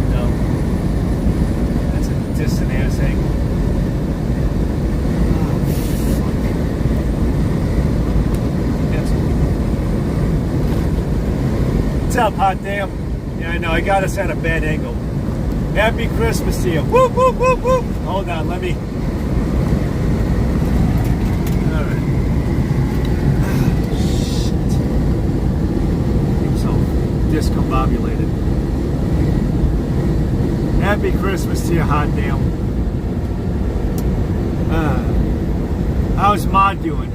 No. That's a distant ass angle. Oh, fuck. That's what's up, hot damn? Yeah, I know. I got us at a bad angle. Happy Christmas to you. Whoop, whoop, whoop, whoop. Hold on, let me. Alright. Shit. I'm so discombobulated. Happy Christmas to you, hot damn. How's Ma doing?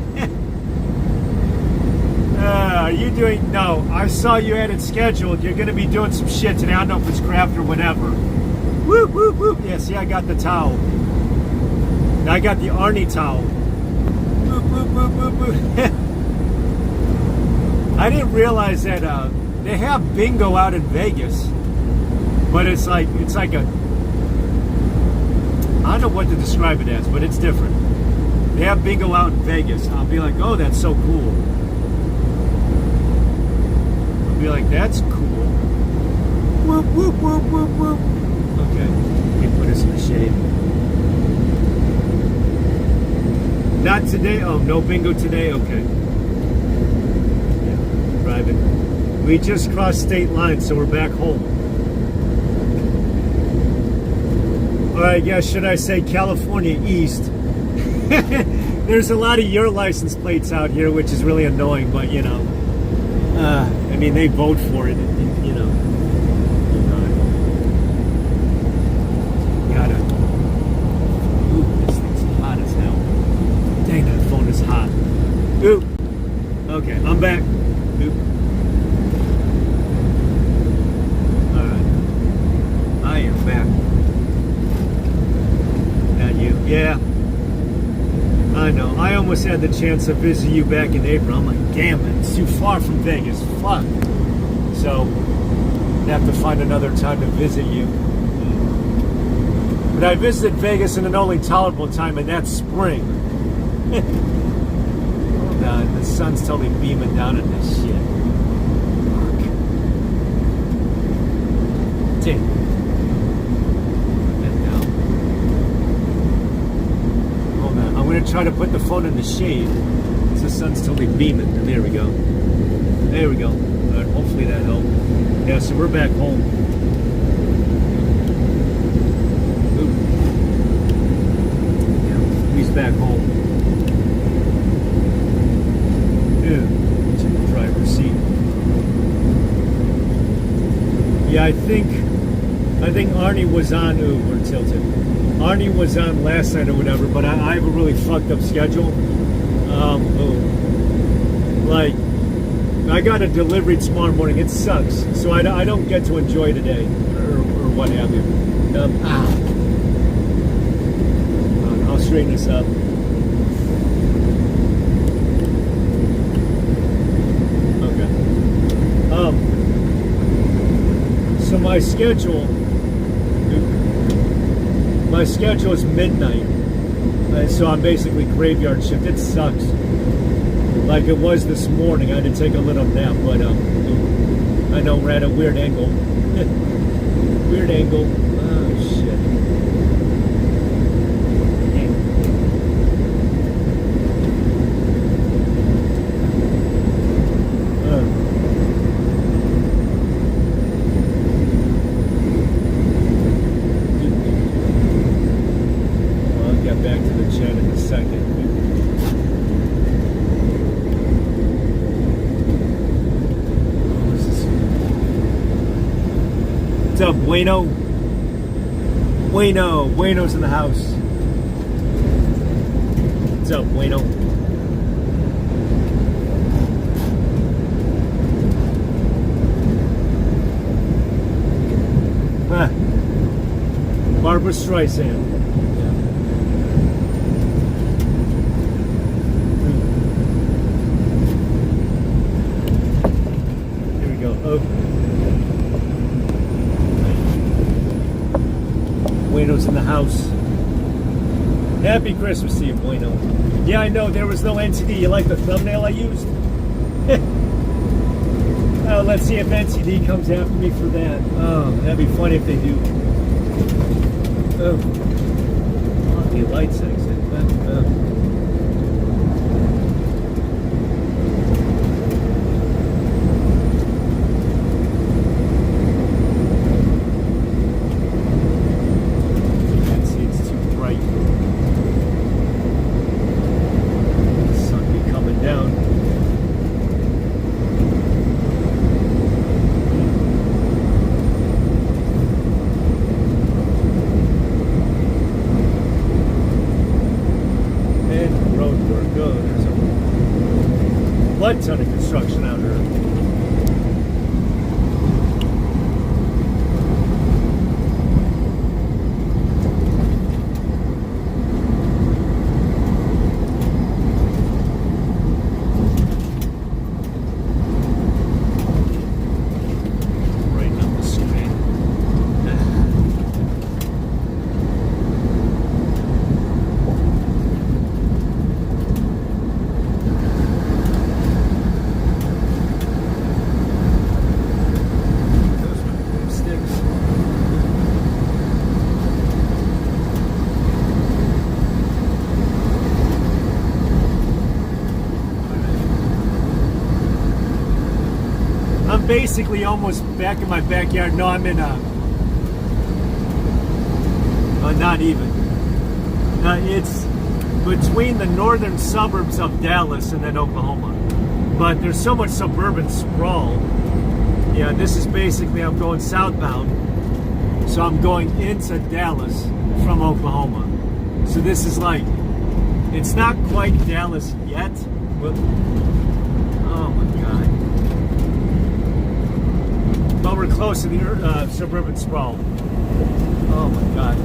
Are you doing? No, I saw you had it scheduled. You're going to be doing some shit today. I don't know if it's craft or whatever. Whoop, whoop, whoop. Yeah, see, I got the towel. I got the Arnie towel. Whoop, whoop, whoop, whoop, whoop. I didn't realize that they have bingo out in Vegas, but it's like a, I don't know what to describe it as, but it's different. They have bingo out in Vegas. I'll be like, oh, that's so cool. I'll be like, that's cool. Whoop, whoop, whoop, whoop, whoop. Okay, let me put this in the shade. Not today? Oh, no bingo today? Okay. Yeah, driving. We just crossed state lines, so we're back home. Alright, yeah, should I say California East? There's a lot of your license plates out here, which is really annoying, but you know, I mean, they vote for it, you know. Gotta. Ooh, this thing's hot as hell. Dang, that phone is hot. Ooh. Okay, I'm back. Ooh. Alright. I am back. Not you. Yeah. I know. I almost had the chance to visit you back in April. I'm like, damn it, it's too far from Vegas. Fuck. So, I'd have to find another time to visit you. But I visited Vegas in an only tolerable time, and that's spring. Hold on, the sun's totally beaming down at this shit. Fuck. Damn. I'm going to try to put the phone in the shade. The sun's totally beaming. There we go. There we go. All right, hopefully that helped. Yeah, so we're back home. Ooh. Yeah, he's back home. Yeah, it's in the driver's seat. Yeah, I think Arnie was on. Ooh, we're tilted. Arnie was on last night or whatever, but I have a really fucked up schedule. Like, I got a delivery tomorrow morning. It sucks. So I don't get to enjoy today or what have you. I'll straighten this up. Okay. So my schedule is midnight, so I'm basically graveyard shift. It sucks. Like it was this morning. I had to take a little nap, but I know we're at a weird angle. Weird angle. Oh shit. Back to the chat in a second. What's up, Bueno? Bueno's in the house. What's up, Bueno? Barbara Streisand. Here we go. Oh. Bueno's in the house. Happy Christmas to you, Bueno. Yeah, I know, there was no NCD. You like the thumbnail I used? Let's see if NCD comes after me for that. Oh, that'd be funny if they do. Oh, the lights exit. Can't see, it's too bright. Sun be coming down. Blood ton of construction out here. Right on the screen. I'm basically almost back in my backyard. No, I'm in not even. It's between the northern suburbs of Dallas and then Oklahoma. But there's so much suburban sprawl. Yeah, this is basically, I'm going southbound. So I'm going into Dallas from Oklahoma. So this is like, it's not quite Dallas yet, but oh my God. But we're close to the suburban sprawl. Oh my God.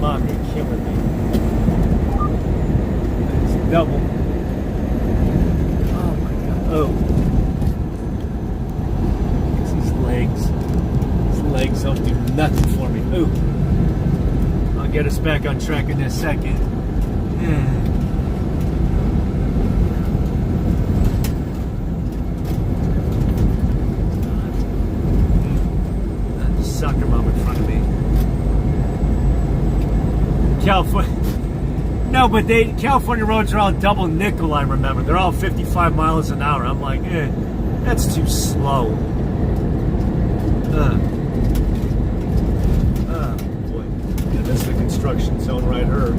Mom, you're killing me. It's double. Oh my God. Oh. These legs. These legs don't do nothing for me. Ooh. I'll get us back on track in a second. Sucker mom in front of me. California. No, but California roads are all double nickel, I remember. They're all 55 miles an hour. I'm like, that's too slow. Boy. Yeah, this is the construction zone right here.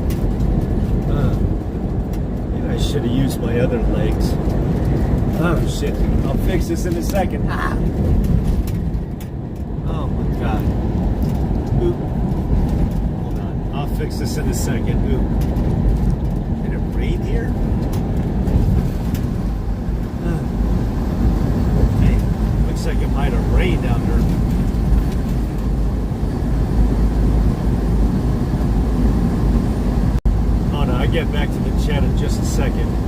Yeah, I should have used my other legs. Oh, shit. I'll fix this in a second. Oh my God. Oop. Hold on. I'll fix this in a second. Oop. Did it rain here? Hey, looks like it might have rained out there. Oh no, I'll get back to the chat in just a second.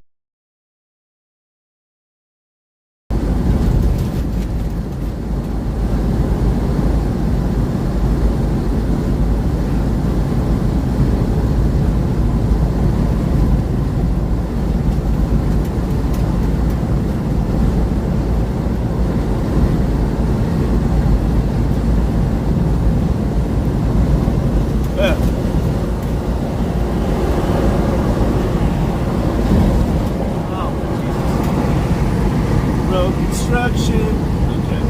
Construction. Okay.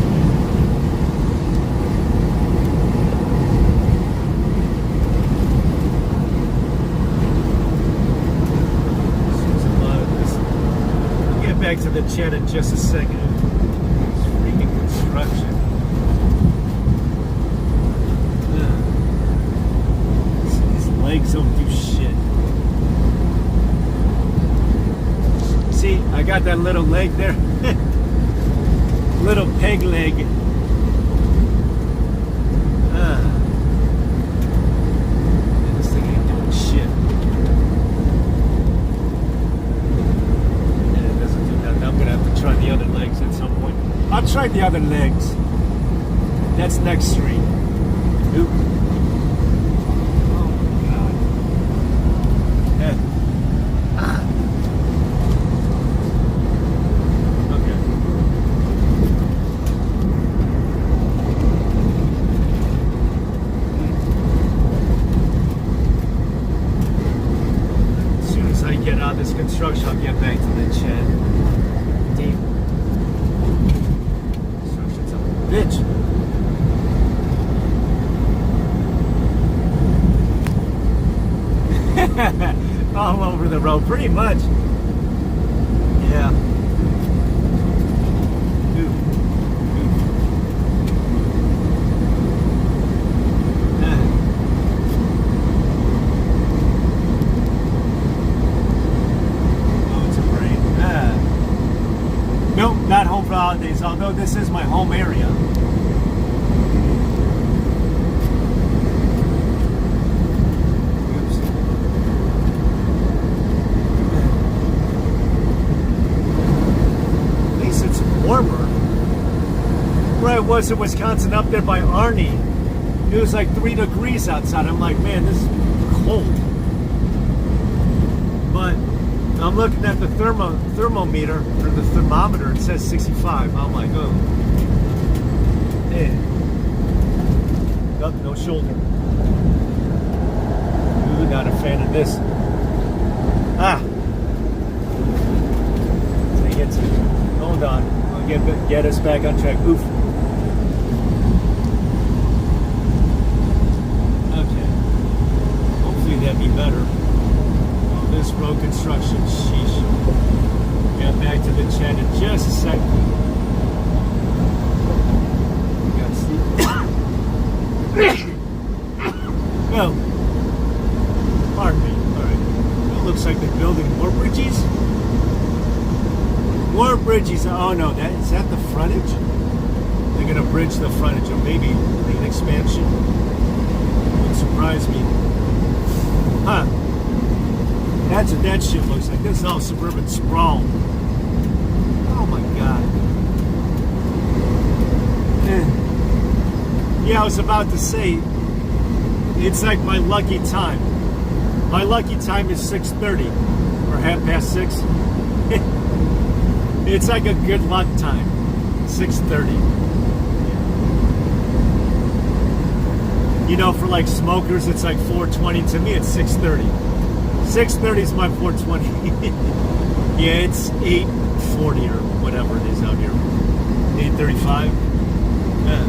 I'll get back to the chat in just a second. It's freaking construction. These legs don't do shit. got that little leg there. Little peg leg. This thing ain't doing shit. And it doesn't do nothing. I'm gonna have to try the other legs at some point. I'll try the other legs. That's next street. Oop. Oh my god. Okay. As soon as I get out of this construction, I'll get back to the chat. Damn. Construction's a bitch. All over the road, pretty much. Yeah. Oh, it's a brain. Nope, not home for the holidays, although this is my home area. Warmer. Where I was in Wisconsin, up there by Arnie, it was like 3 degrees outside. I'm like, man, this is cold. But I'm looking at the thermometer or the thermometer. It says 65. I'm like, oh, no shoulder. Ooh, not a fan of this. Hold on. Get us back on track. Oof. Okay. Hopefully that'd be better. Oh, this road construction, sheesh. Get back to the chat in just a second. Gotta see. Well, pardon me. Alright. It looks like they're building more bridges. More bridges. Oh no, is that the frontage? They're gonna bridge the frontage, or maybe lane expansion. Wouldn't surprise me. Huh. That's what that shit looks like. This is all suburban sprawl. Oh my god. Yeah, I was about to say, it's like my lucky time. My lucky time is 6:30 or 6:30. It's like a good luck time, 6:30. You know, for like smokers, it's like 4:20. To me, it's 6:30. 6:30 is my 4:20. Yeah, it's 8:40 or whatever it is out here. 8:35. Yeah.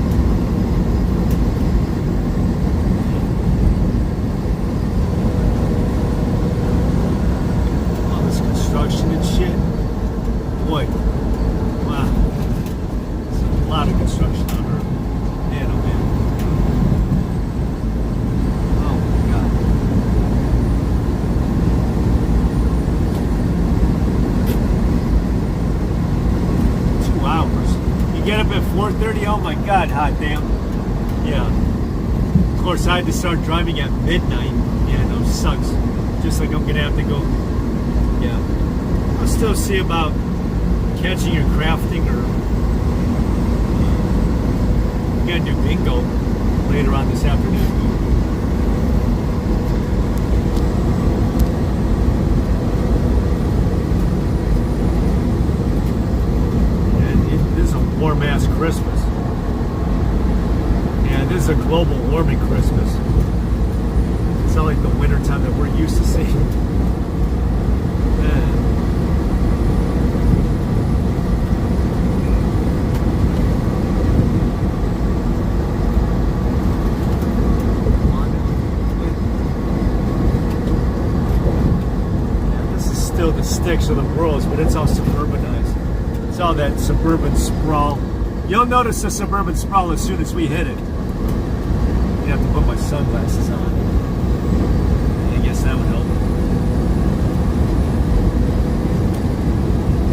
All this construction and shit. Boy, wow, there's a lot of construction on Earth. Man, oh man. Oh my god. 2 hours. You get up at 4:30, oh my god, hot damn. Yeah. Of course, I had to start driving at midnight. Yeah, no, sucks. Just like I'm gonna have to go, yeah. I'll still see about catching or crafting, or we gotta do bingo later on this afternoon. And this is a warm ass Christmas. Yeah, this is a global warming Christmas. It's not like the winter time that we're used to seeing. Man. The sticks of the world, but it's all suburbanized. It's all that suburban sprawl. You'll notice the suburban sprawl as soon as we hit it. You have to put my sunglasses on. I guess that would help.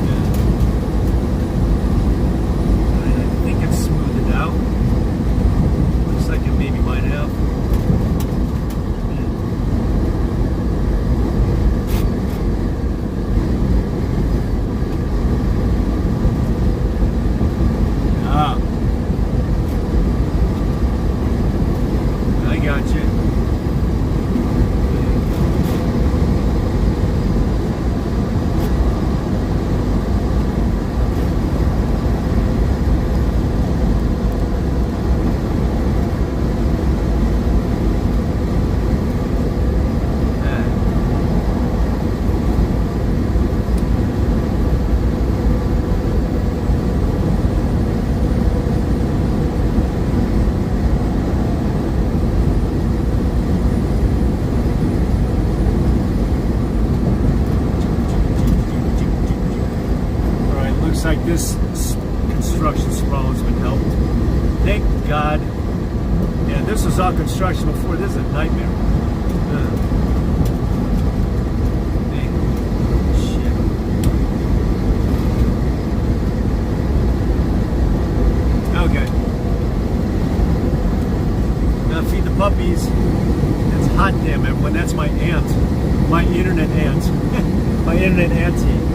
Yeah. Gotcha. Like this construction sprawl has been helped. Thank God. Yeah, this was all construction before. This is a nightmare. Shit. Okay. Now feed the puppies. It's hot, damn everyone. That's my aunt. My internet aunt. My internet auntie.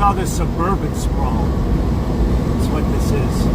saw this suburban sprawl. That's what this is.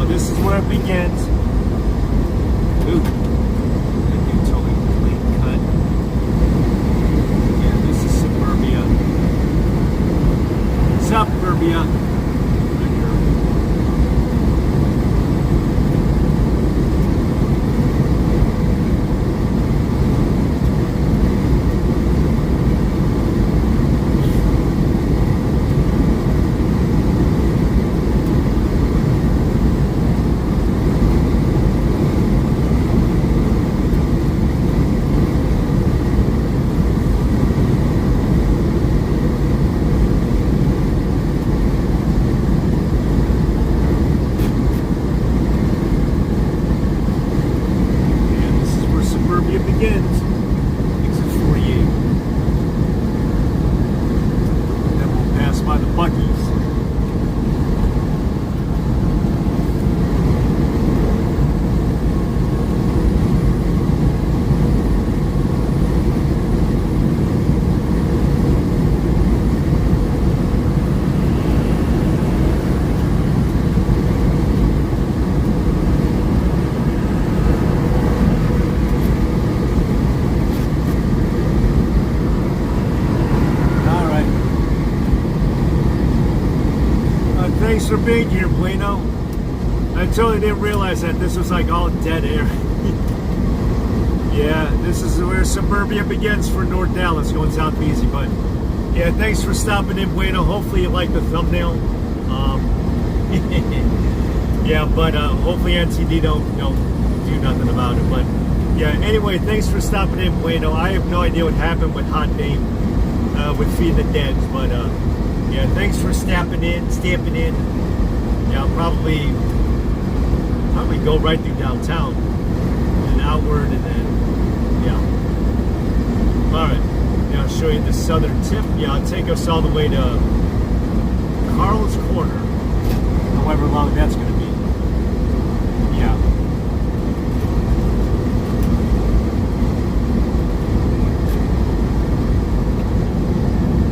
This is where it begins. Ooh, that dude totally clean cut. Yeah, this is suburbia. Suburbia. Begins. Exit 48. Then we'll pass by the Buc-ee's. Thanks for being here, Bueno. I totally didn't realize that this was like all dead air. Yeah, this is where suburbia begins for North Dallas, going south easy. But yeah, thanks for stopping in, Bueno. Hopefully you like the thumbnail. Yeah, but hopefully NTD don't do nothing about it. But yeah, anyway, thanks for stopping in, Bueno. I have no idea what happened with Hot Name with Feed the Dead, but yeah, thanks for stamping in. Yeah, I'll probably go right through downtown and outward, and then yeah. All right, yeah, I'll show you the southern tip. Yeah, I'll take us all the way to Carl's Corner, however long that's going to be. Yeah.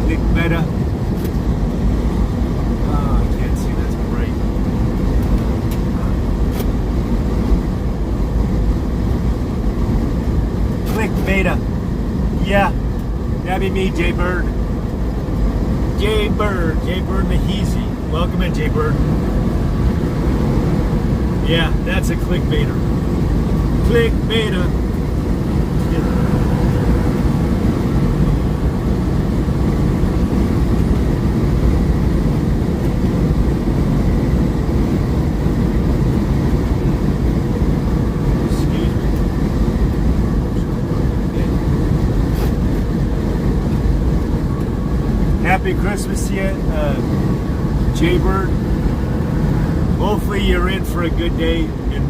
Click better. Beta. Yeah, that'd be me, Jay Bird. Jay Bird Maheezy. Welcome in, Jay Bird. Yeah, that's a clickbaiter. Clickbaiter. Happy Christmas to you, Jay Bird. Hopefully you're in for a good day in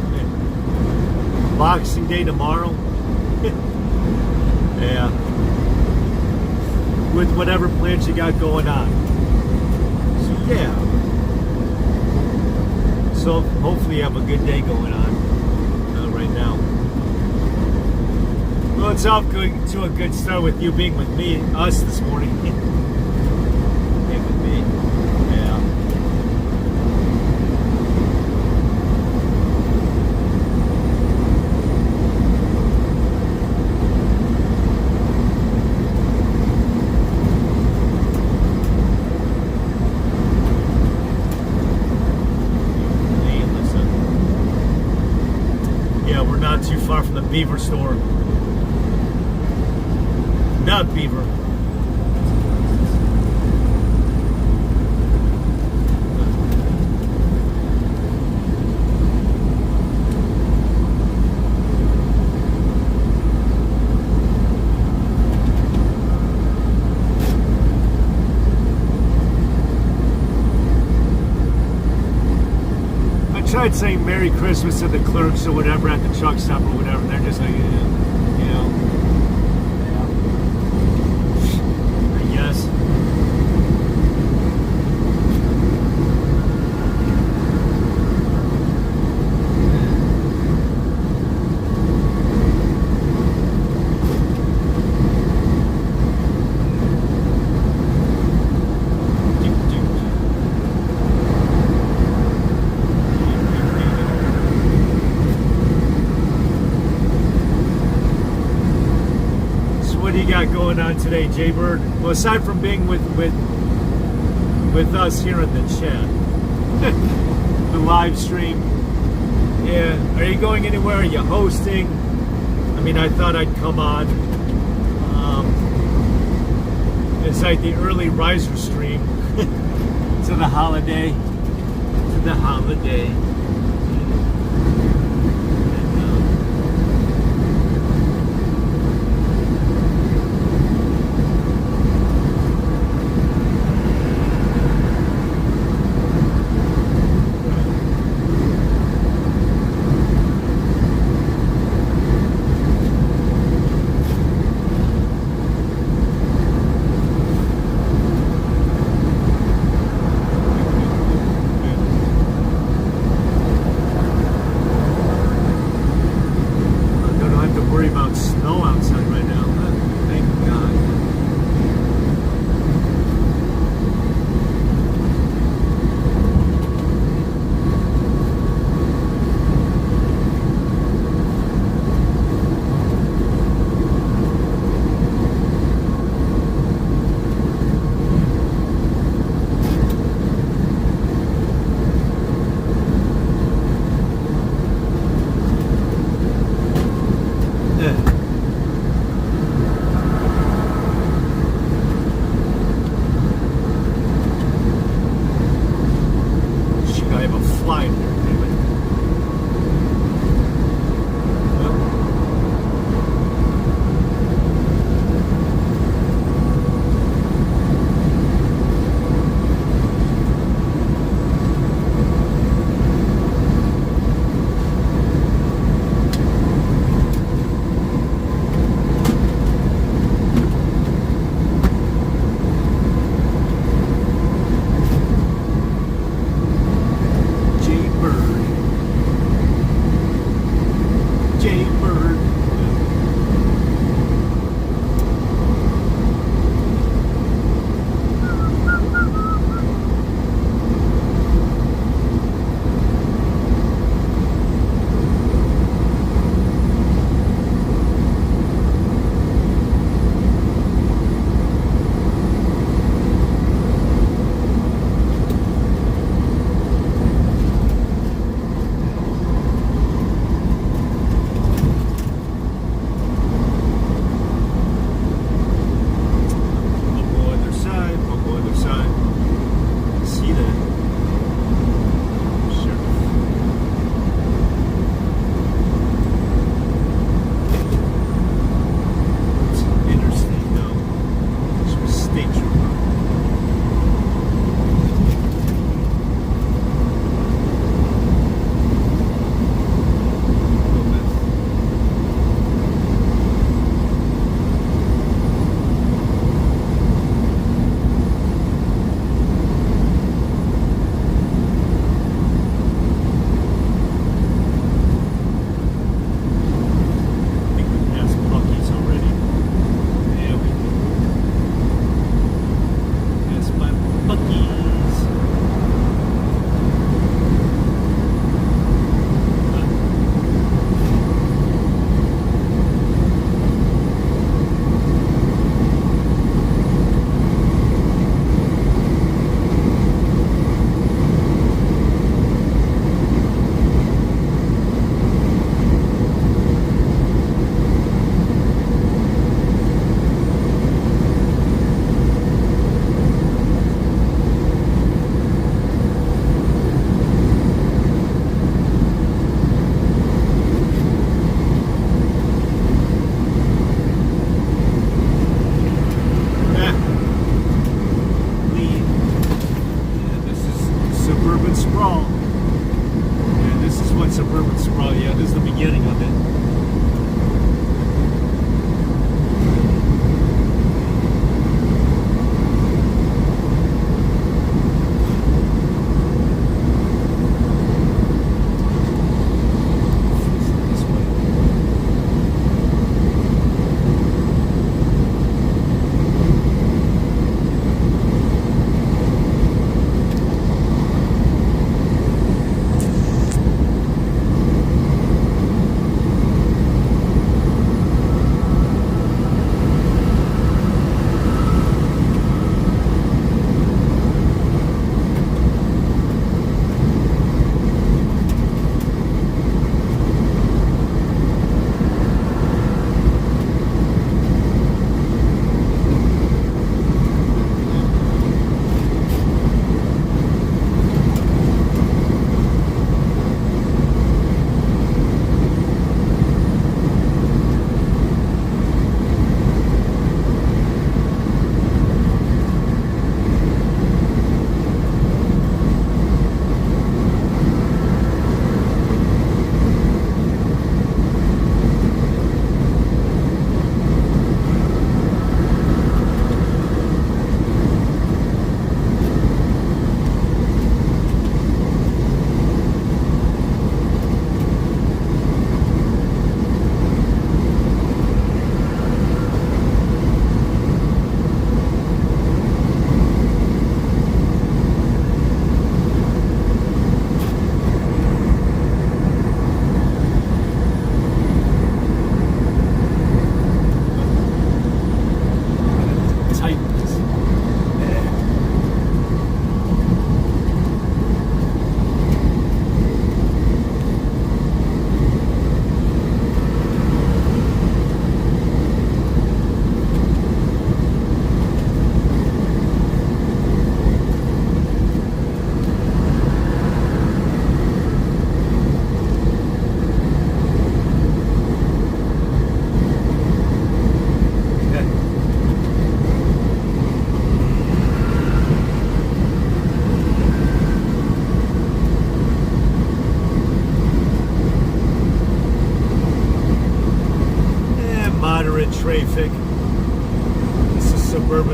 Boxing Day tomorrow. Yeah. with whatever plans you got going on. So yeah. So hopefully you have a good day going on right now. Well, it's off good to a good start with you being with me, us this morning. Being with me. Yeah. Not too far from the Beaver store. Not Beaver. I tried saying Merry Christmas to the clerks or whatever at the truck stop or whatever. They're just like, you know, I guess. What do you got going on today, Jay Bird? Well, aside from being with us here in the chat, the live stream, yeah. Are you going anywhere? Are you hosting? I mean, I thought I'd come on. It's like the early riser stream to the holiday. To the holiday.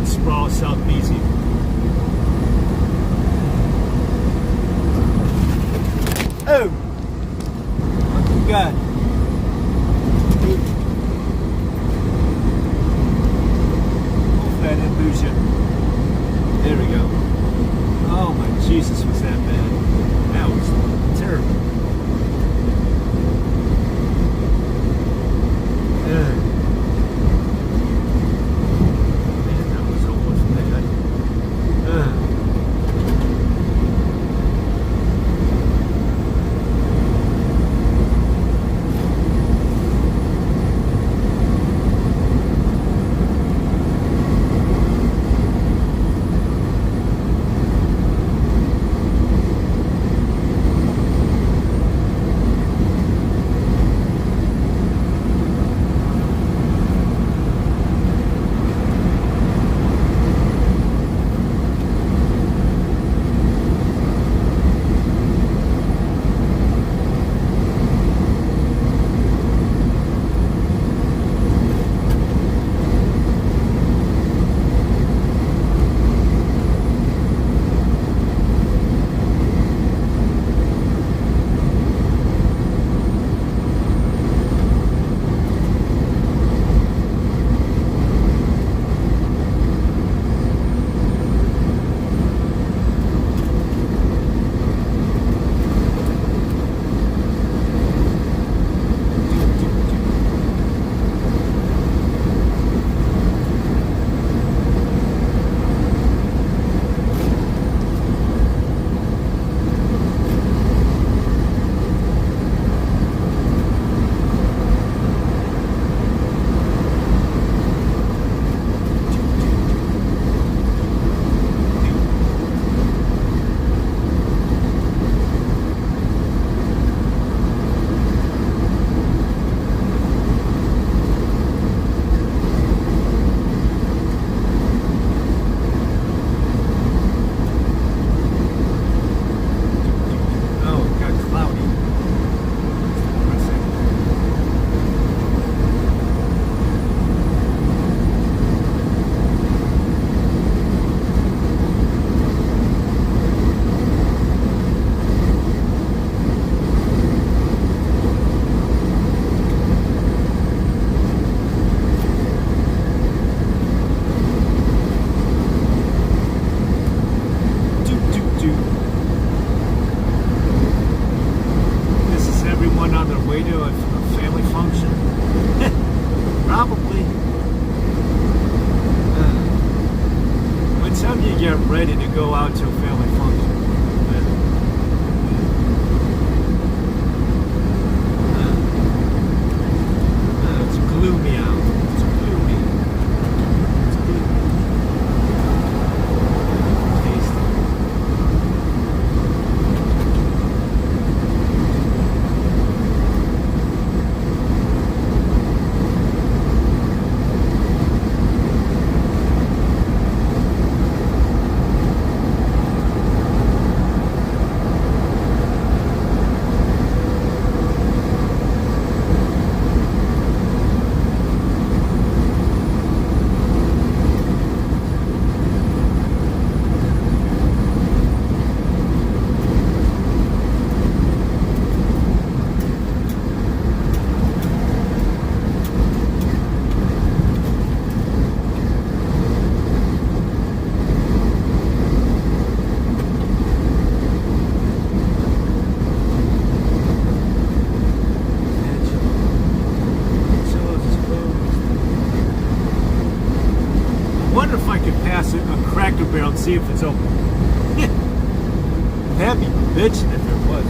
Sprawl, South Beasy. Oh! God. Hopefully I didn't lose you. There we go. Oh my Jesus, was that bad? That was terrible. Man, that was almost bad. Get ready to go out to a family function. It's gloomy out. It's gloomy. It's gloomy. Tasty. Wonder if I could pass a Cracker Barrel and see if it's open. That'd be bitching if it was.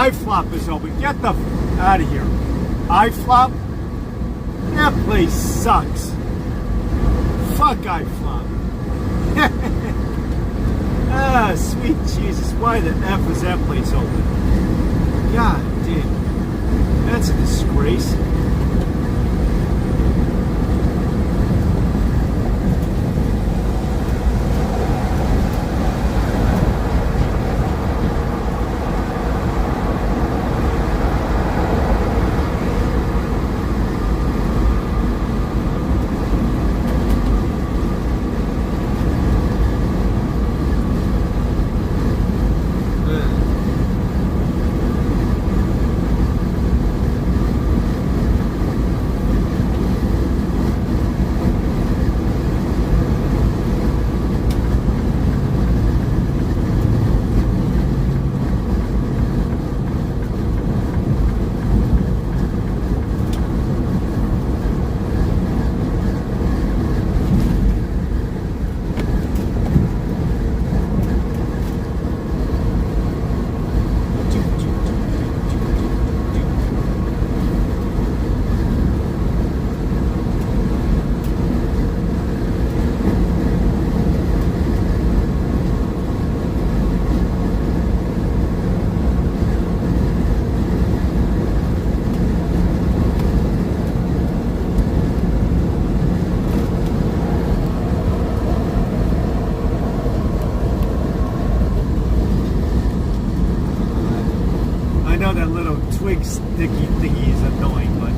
iFlop is open. Get the out of here. iFlop? That place sucks. Fuck iFlop. Ah, sweet Jesus. Why the F is that place open? God damn. That's a disgrace. That little twig sticky thingy is annoying, but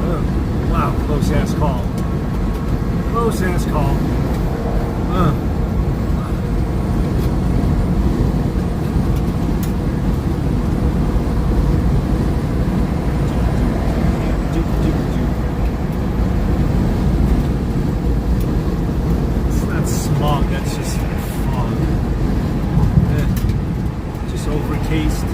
Wow, close ass call. Close ass call. It's not smog, that's just fog. Just overcased.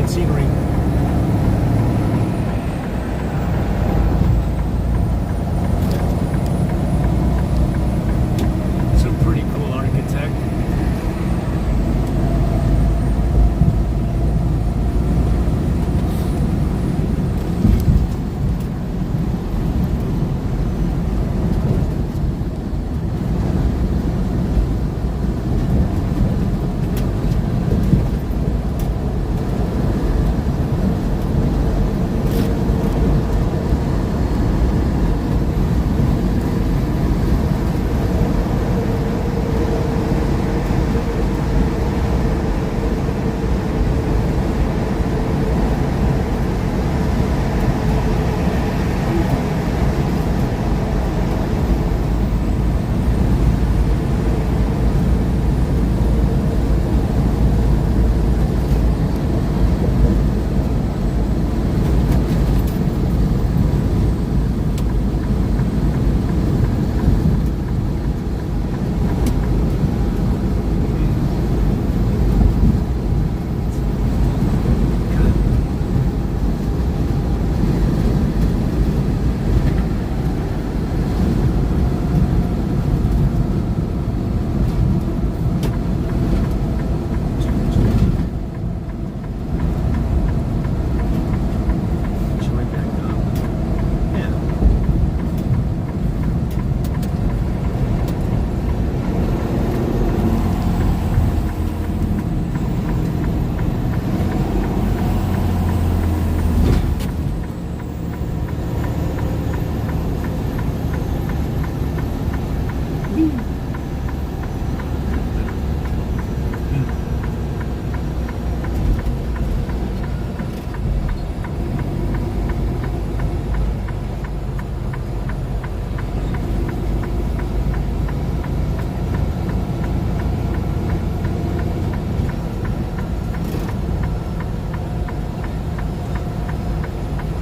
good scenery. Some pretty cool architect.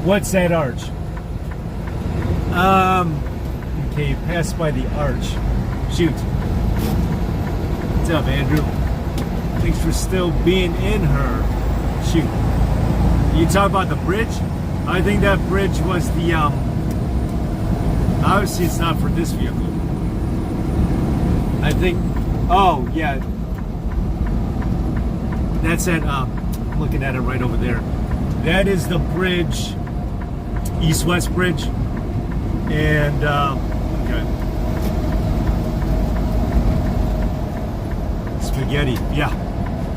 What's that arch? Okay, you passed by the arch. Shoot. What's up, Andrew? Thanks for still being in her. Shoot. You talk about the bridge? I think that bridge was the, obviously it's not for this vehicle. I think, oh, yeah. That's at, I'm looking at it right over there. That is the bridge, East-West Bridge. And, okay. Spaghetti, yeah.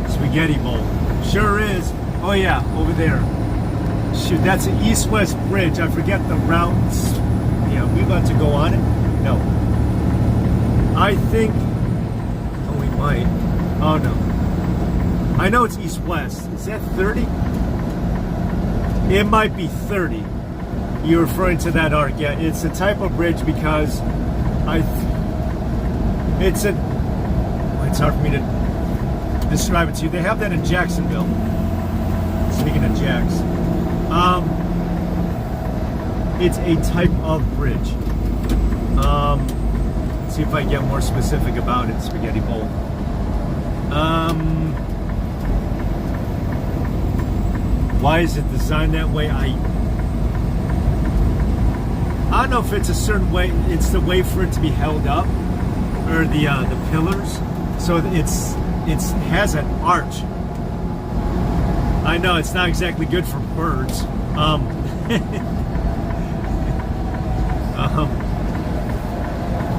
Spaghetti bowl. Sure is. Oh, yeah, over there. Shoot, that's an East-West Bridge. I forget the routes. Yeah, we about to go on it? No. I think, oh, we might. Oh, no. I know it's East-West. Is that 30? It might be 30. You're referring to that arc. Yeah, it's a type of bridge because it's hard for me to describe it to you. They have that in Jacksonville. Speaking of Jacks. It's a type of bridge. Let's see if I can get more specific about it. Spaghetti bowl. Why is it designed that way? I don't know if it's a certain way. It's the way for it to be held up, or the pillars. So it has an arch. I know it's not exactly good for birds.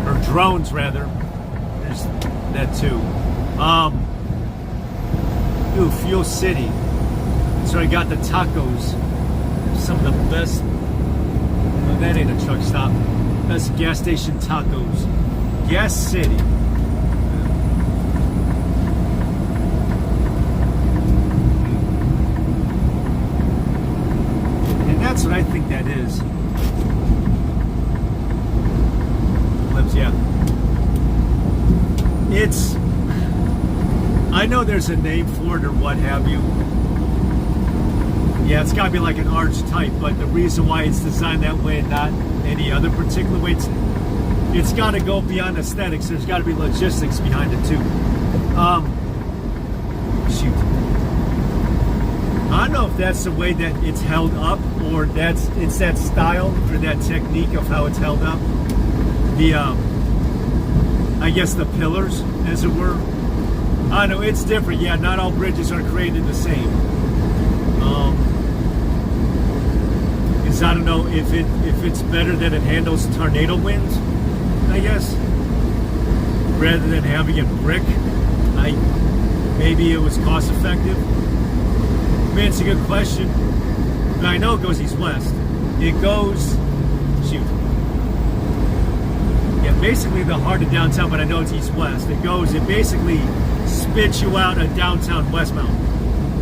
Or drones rather. There's that too. Ooh, Fuel City. So I got the tacos. Some of the best. Well, that ain't a truck stop. Best gas station tacos. Gas City. And that's what I think that is. Lips, yeah. It's. I know there's a name for it or what have you. Yeah, it's got to be like an arch type, but the reason why it's designed that way and not any other particular way, it's got to go beyond aesthetics. There's got to be logistics behind it too. Shoot. I don't know if that's the way that it's held up, or it's that style or that technique of how it's held up. The I guess the pillars, as it were. I know it's different. Yeah, not all bridges are created the same. Because I don't know if it's better that it handles tornado winds, I guess, rather than having it brick. Maybe it was cost effective. Man, it's a good question. But I know it goes east-west. It goes, shoot. Yeah, basically the heart of downtown, but I know it's east-west. It basically spits you out at downtown westbound.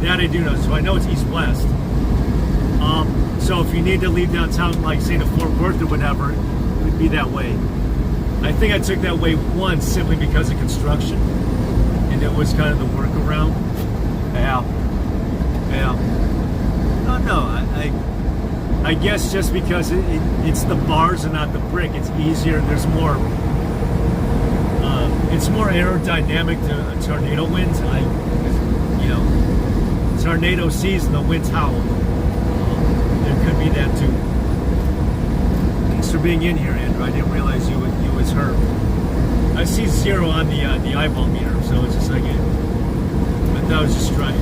That I do know. So I know it's east-west. So if you need to leave downtown, like say to Fort Worth or whatever, it would be that way. I think I took that way once simply because of construction. And it was kind of the workaround. Yeah. No, I guess just because it's the bars and not the brick, it's easier. There's more. It's more aerodynamic to tornado winds. Tornado season, the winds howl. There could be that too. Thanks for being in here, Andrew. I didn't realize you was hurt. I see 0 on the eyeball meter, so it's just like it. But that was just trying.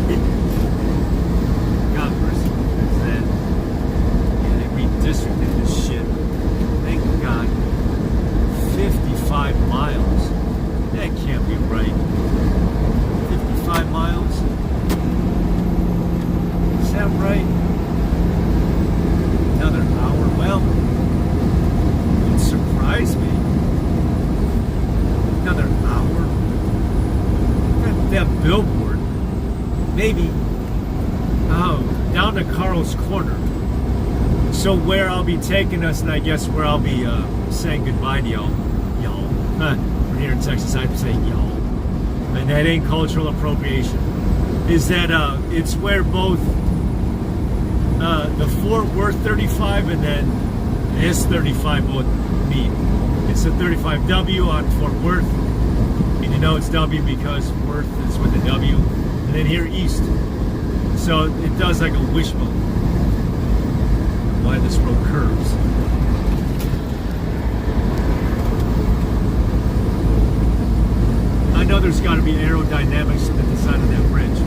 God mercy. That's that. Yeah, they redistricted this shit. Thank God. 55 miles. That can't be right. 55 miles? Is that right? Another hour? Well, it surprised me. Another hour? That billboard. Maybe. Oh, down to Carl's Corner. So where I'll be taking us, and I guess where I'll be saying goodbye to y'all. We're here in Texas, I have to say y'all. And that ain't cultural appropriation. Is that it's where both the Fort Worth 35 and then this 35 both meet. It's the 35W on Fort Worth. And you know it's W because Worth is with the W. And then here east. So it does like a wishbone. Why this road curves. I know there's got to be aerodynamics at the side of that bridge.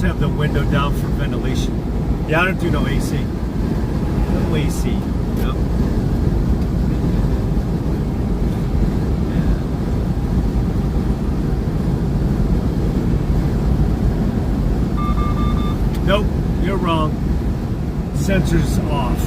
Have the window down for ventilation. Yeah, I don't do no AC. No AC. No. Nope, you're wrong. Sensors off.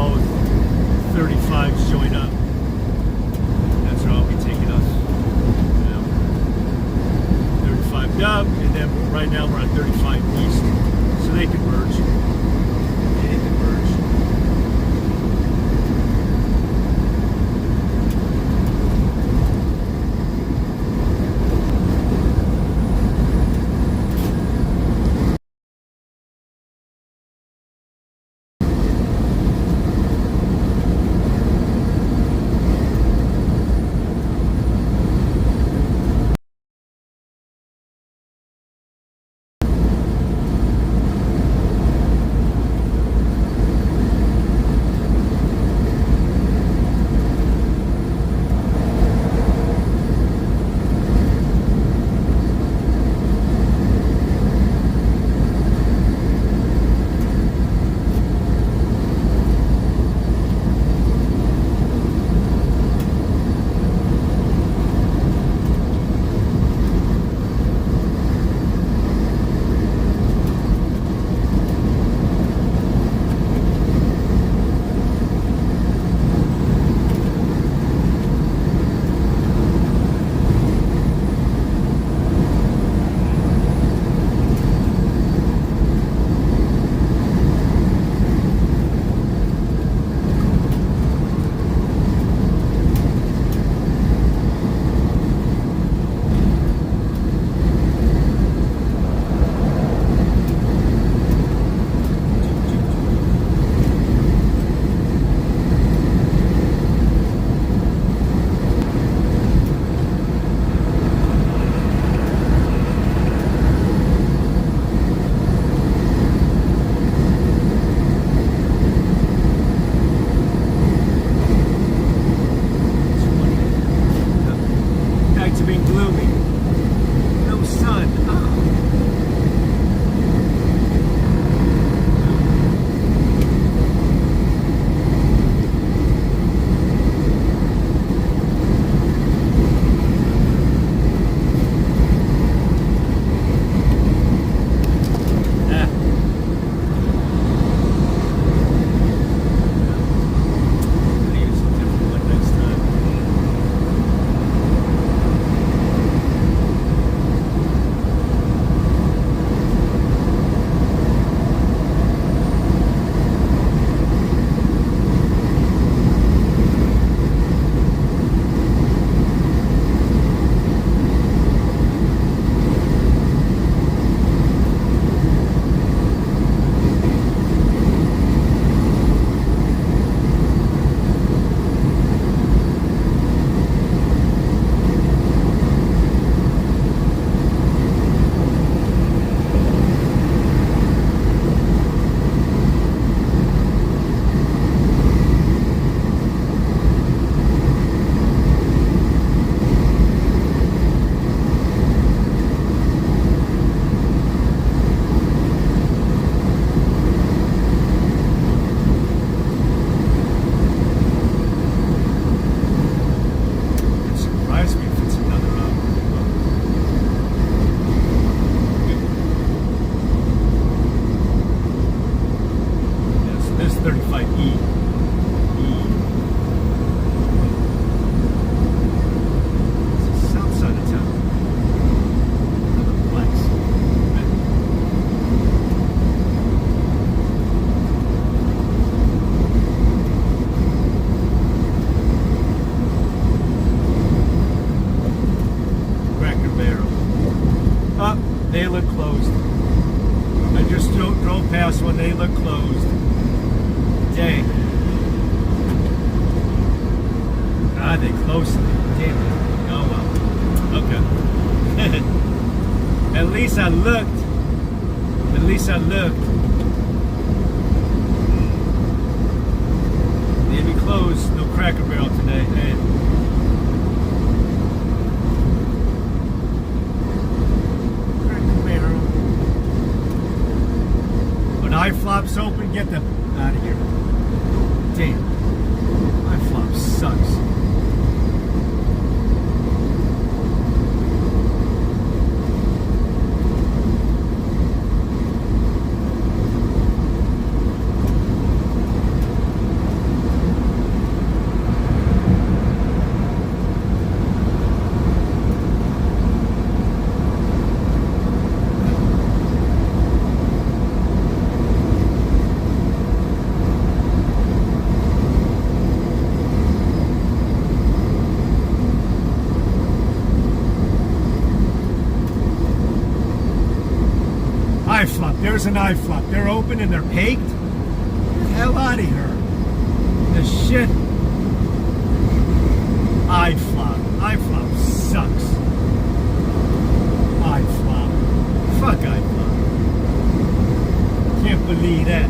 both 35s join up. That's where I'll be taking us. 35 dub, and then right now we're on 35 east, so they can merge. They can merge. They look closed. I just drove past one. They look closed. Dang. Ah, they closed. Damn it. Oh well. Okay. At least I looked. At least I looked. Maybe closed. No Cracker Barrel today. Hey. iFlops open, get them out of here. Damn. iFlop sucks. There's an iFlop. They're open and they're baked. Get the hell out of here. The shit. iFlop. iFlop sucks. iFlop. Fuck iFlop. Can't believe that.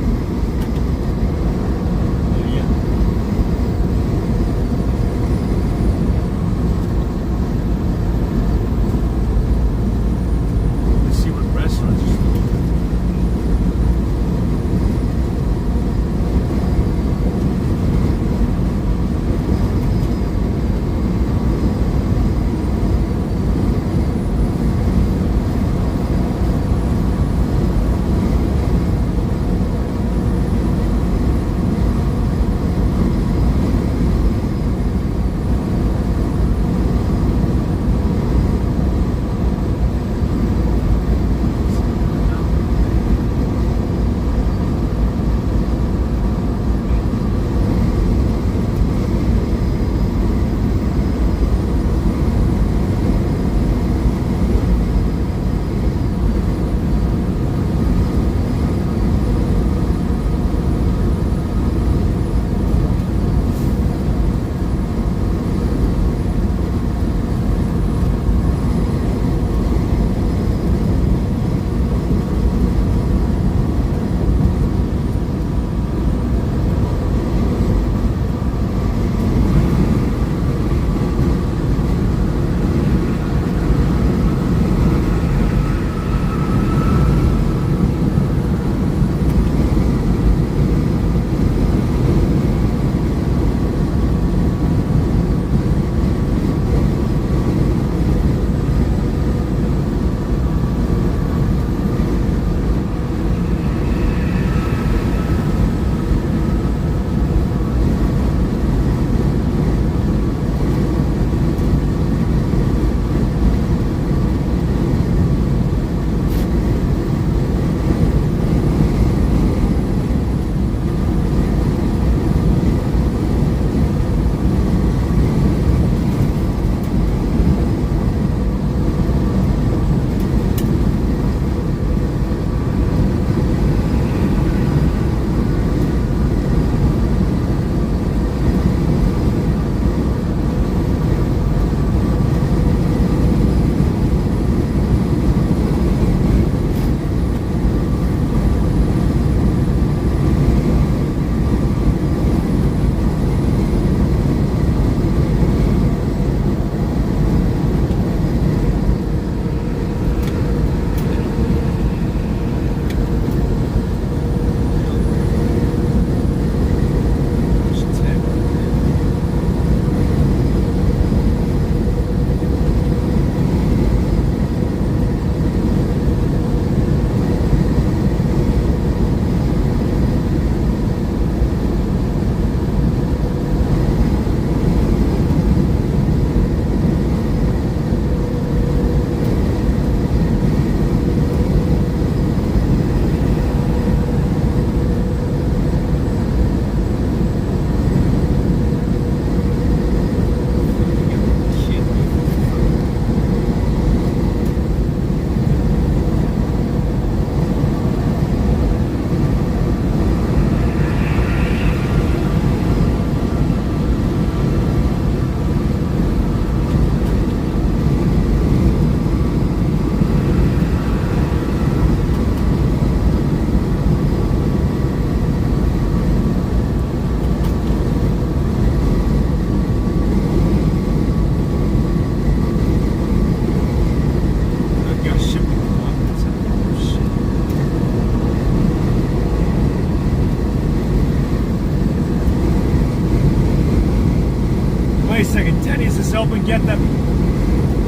Open, get them.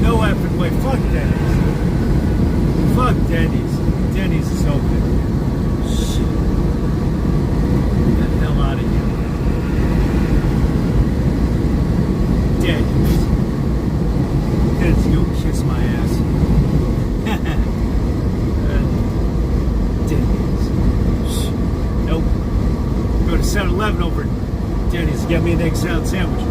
No effing way. Fuck Denny's. Fuck Denny's. Denny's is open. Shit. Get the hell out of here. Denny's. Denny's, go kiss my ass. Denny's. Nope. Go to 7-Eleven over at Denny's to get me an egg salad sandwich.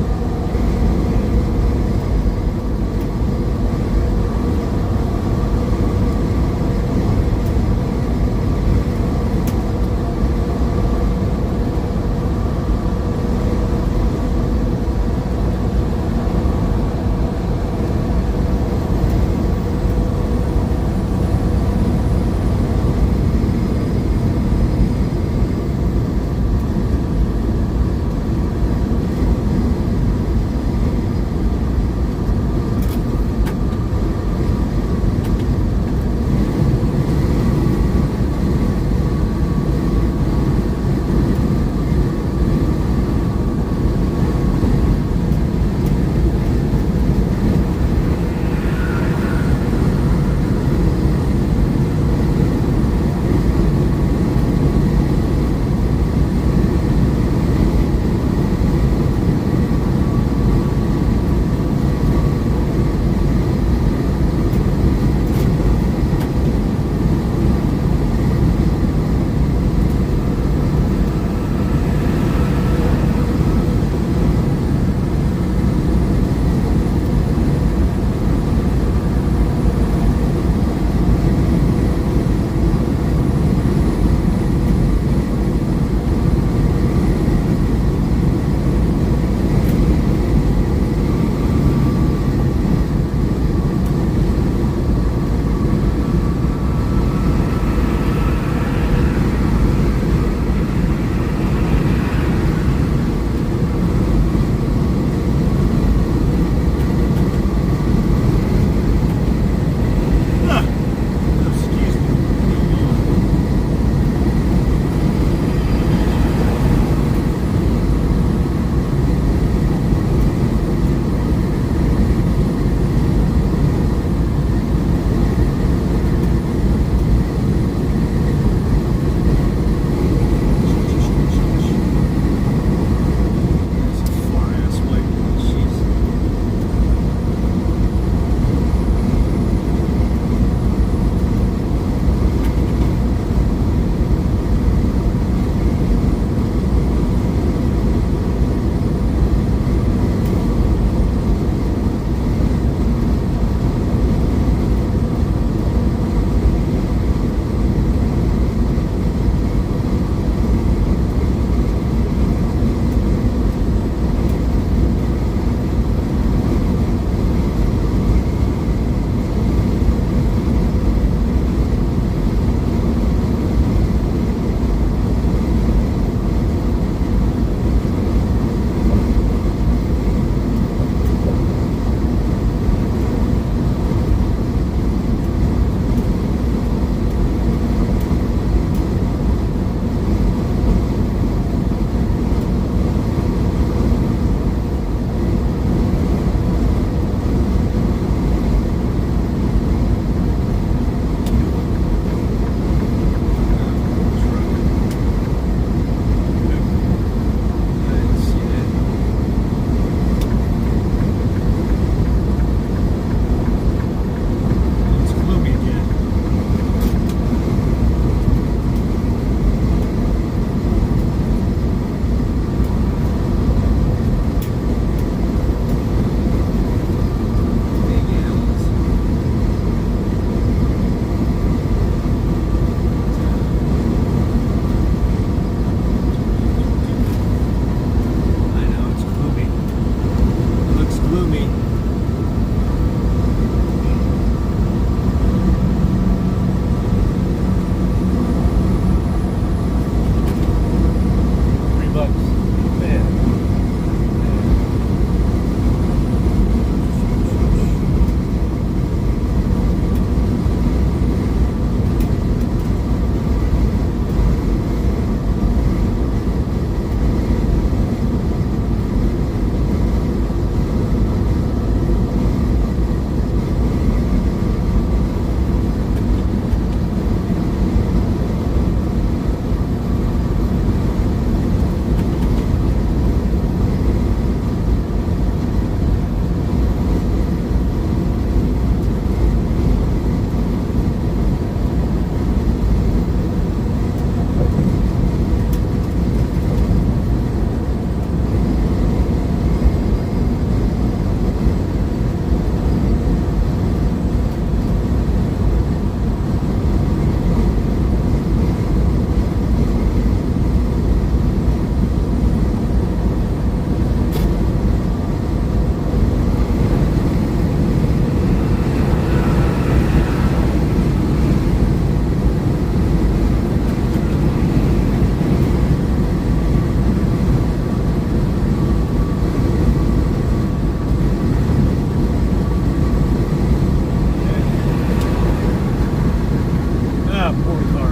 Yeah, poor car.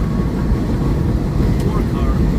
Poor car.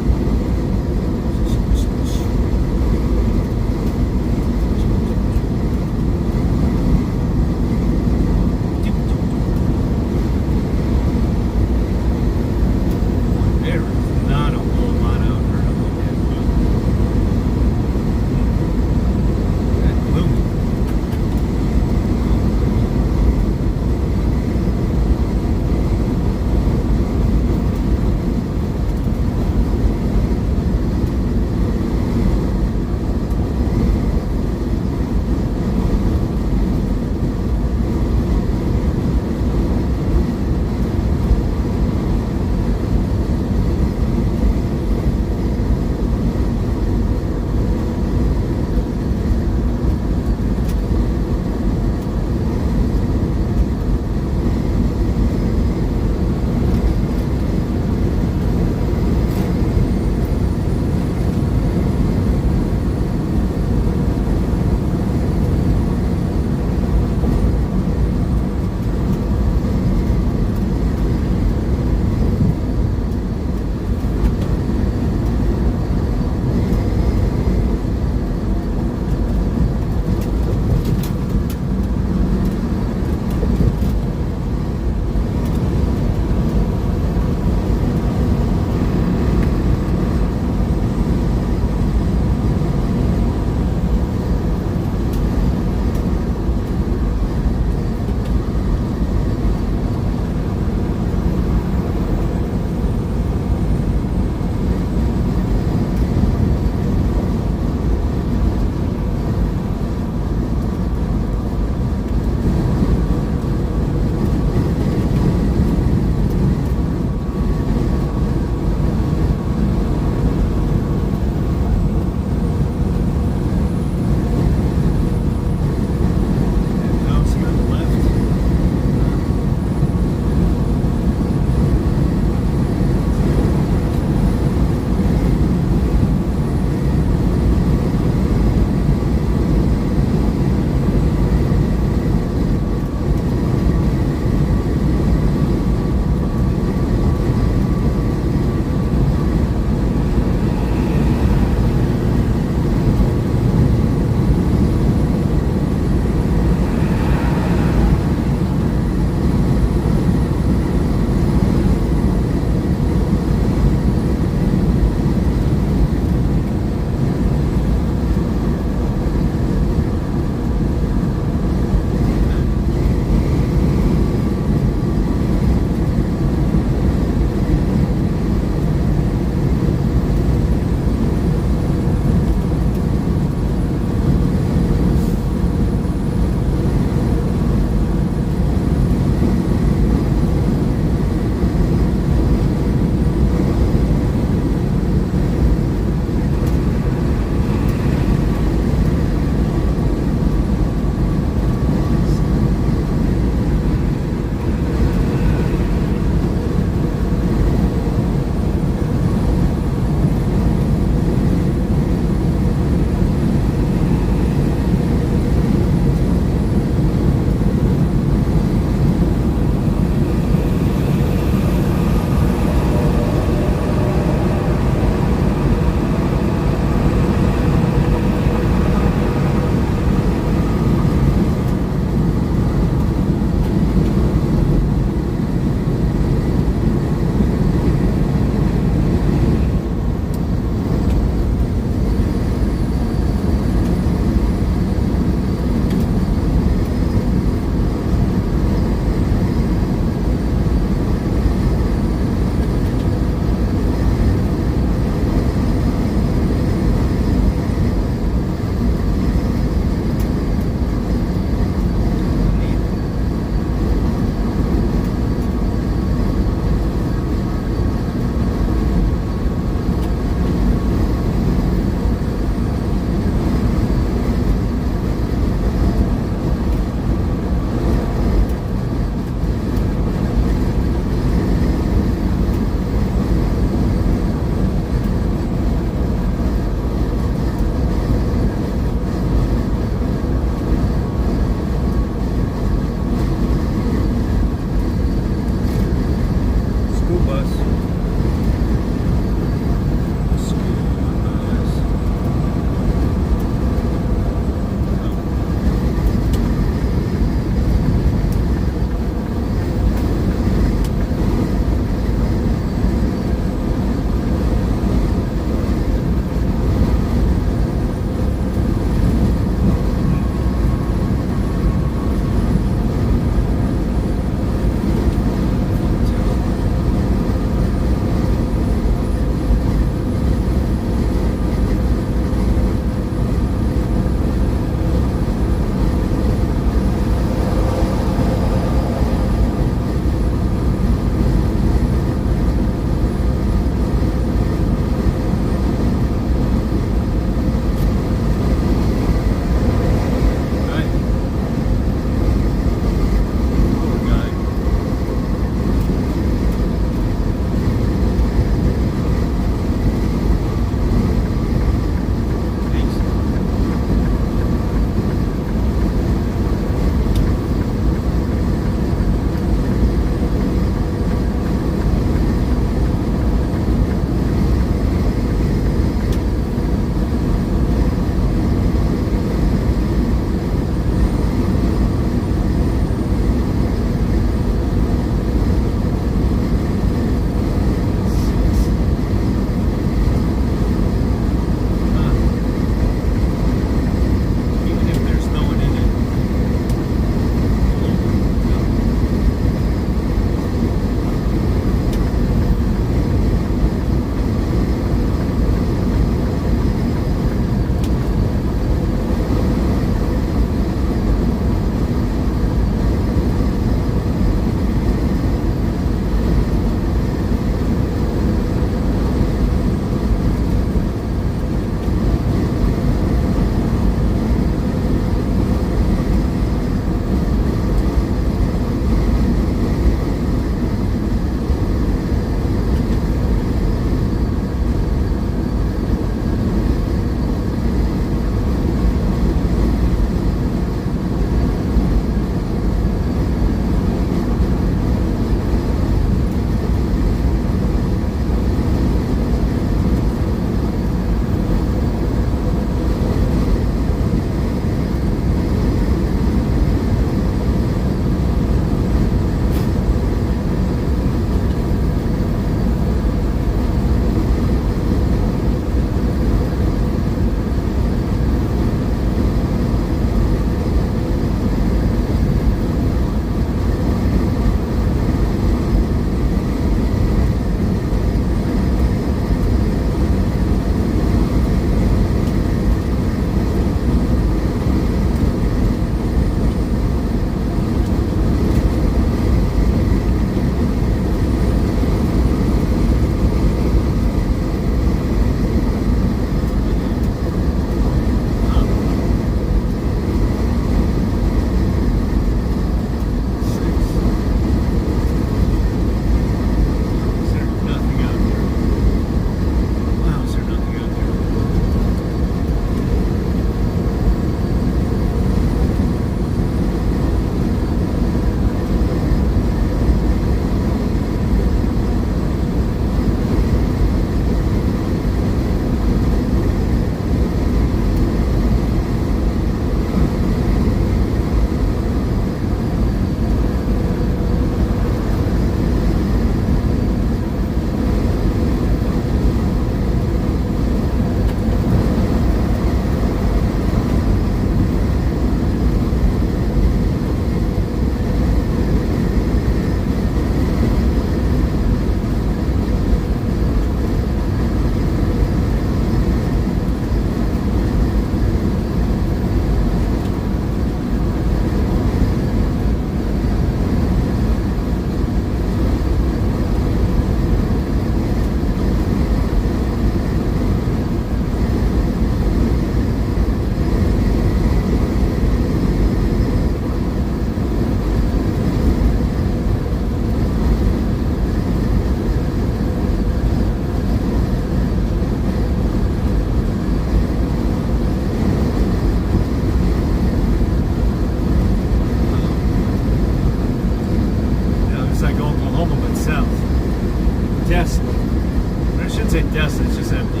at Destin, it's just empty.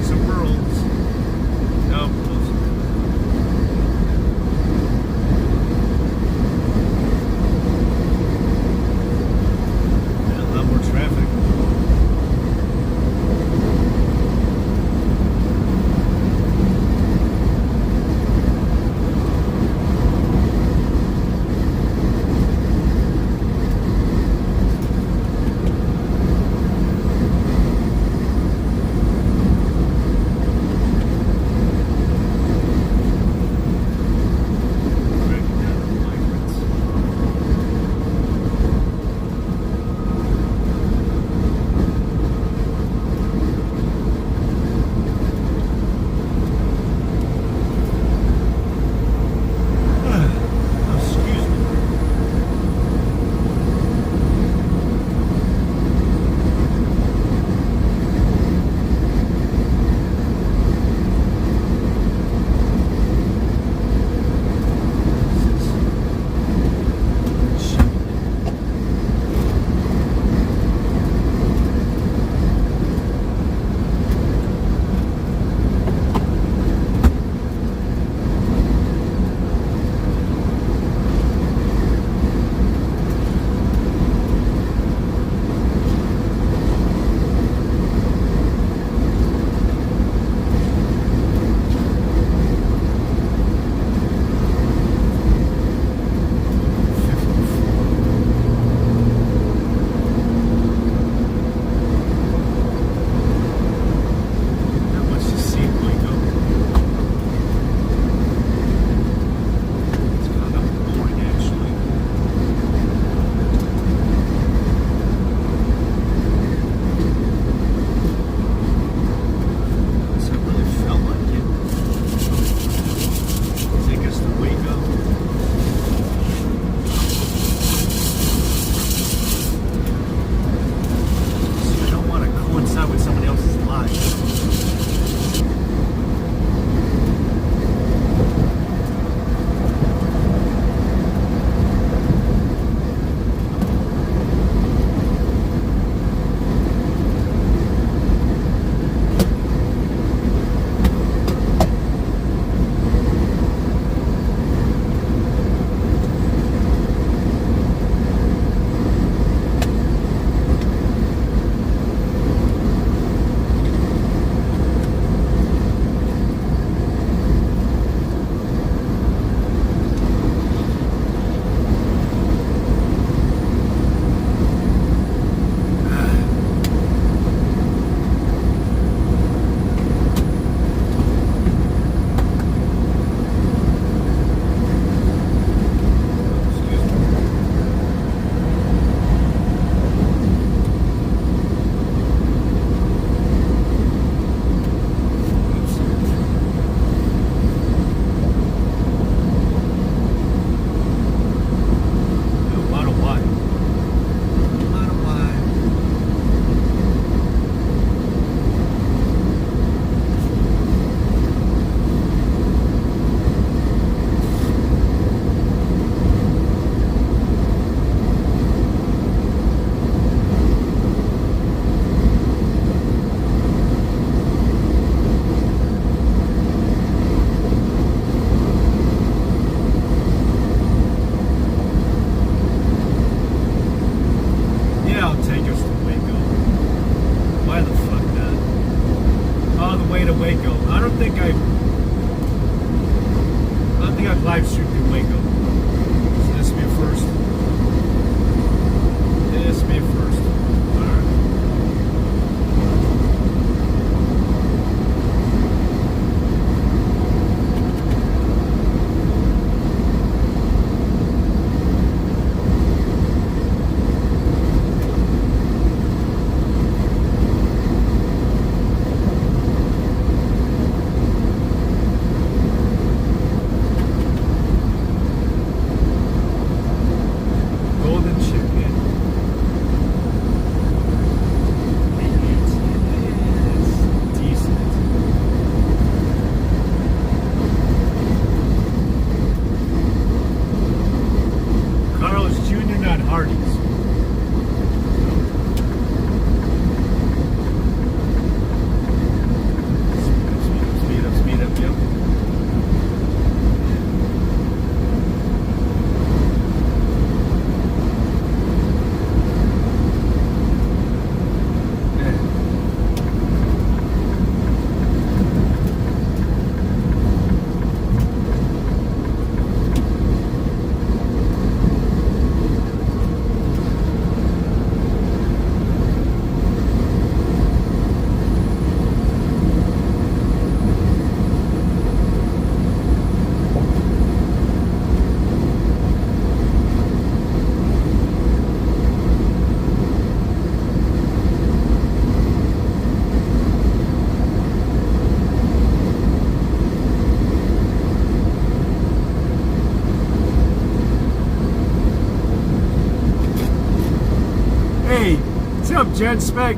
Super Olds. No, close. Yeah, a lot more traffic. Live stream in Waco. So this will be a first. This will be a first. Alright. up, Jen Speck?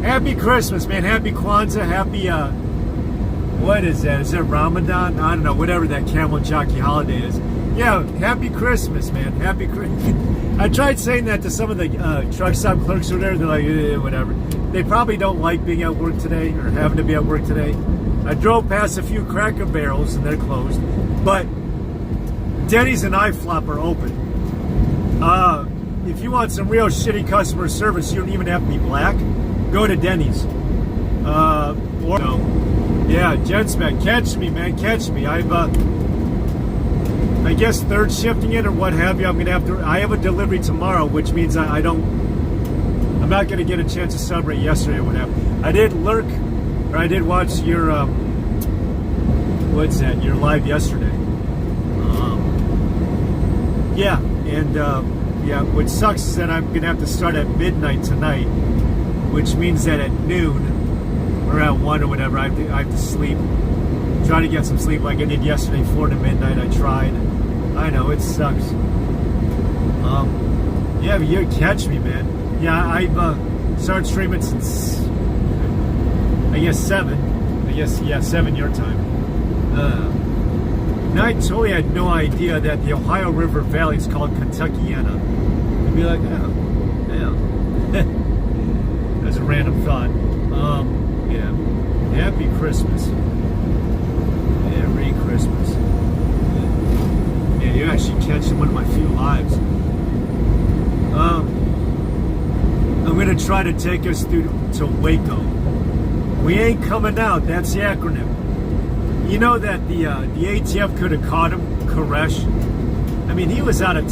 Happy Christmas, man. Happy Kwanzaa. Happy, what is that? Is that Ramadan? I don't know. Whatever that camel jockey holiday is. Yeah, happy Christmas, man. Happy Christmas. I tried saying that to some of the truck stop clerks who are there. They're like, whatever. They probably don't like being at work today or having to be at work today. I drove past a few Cracker Barrels and they're closed. But Denny's and iFlop are open. If you want some real shitty customer service, you don't even have to be black. Go to Denny's. Or no. Yeah, Jen Spec, catch me, man, catch me. I guess third shifting it or what have you. I'm gonna have to. I have a delivery tomorrow, which means I'm not gonna get a chance to celebrate yesterday or whatever. I did lurk, or I did watch your what's that? Your live yesterday. Yeah, and yeah. What sucks is that I'm gonna have to start at midnight tonight, which means that at noon or at 1 or whatever, I have to sleep. Try to get some sleep like I did yesterday, 4 to midnight. I tried. I know, it sucks. Yeah, but you catch me, man. Yeah, I've started streaming since, I guess, 7. I guess, yeah, 7 your time. And I totally had no idea that the Ohio River Valley is called Kentuckiana. I'd be like, oh, yeah. That's a random thought. Yeah. Happy Christmas. Merry Christmas. Yeah, you're actually catching one of my few lives. I'm going to try to take us through to Waco. We ain't coming out. That's the acronym. You know that the ATF could have caught him, Koresh. I mean, he was out of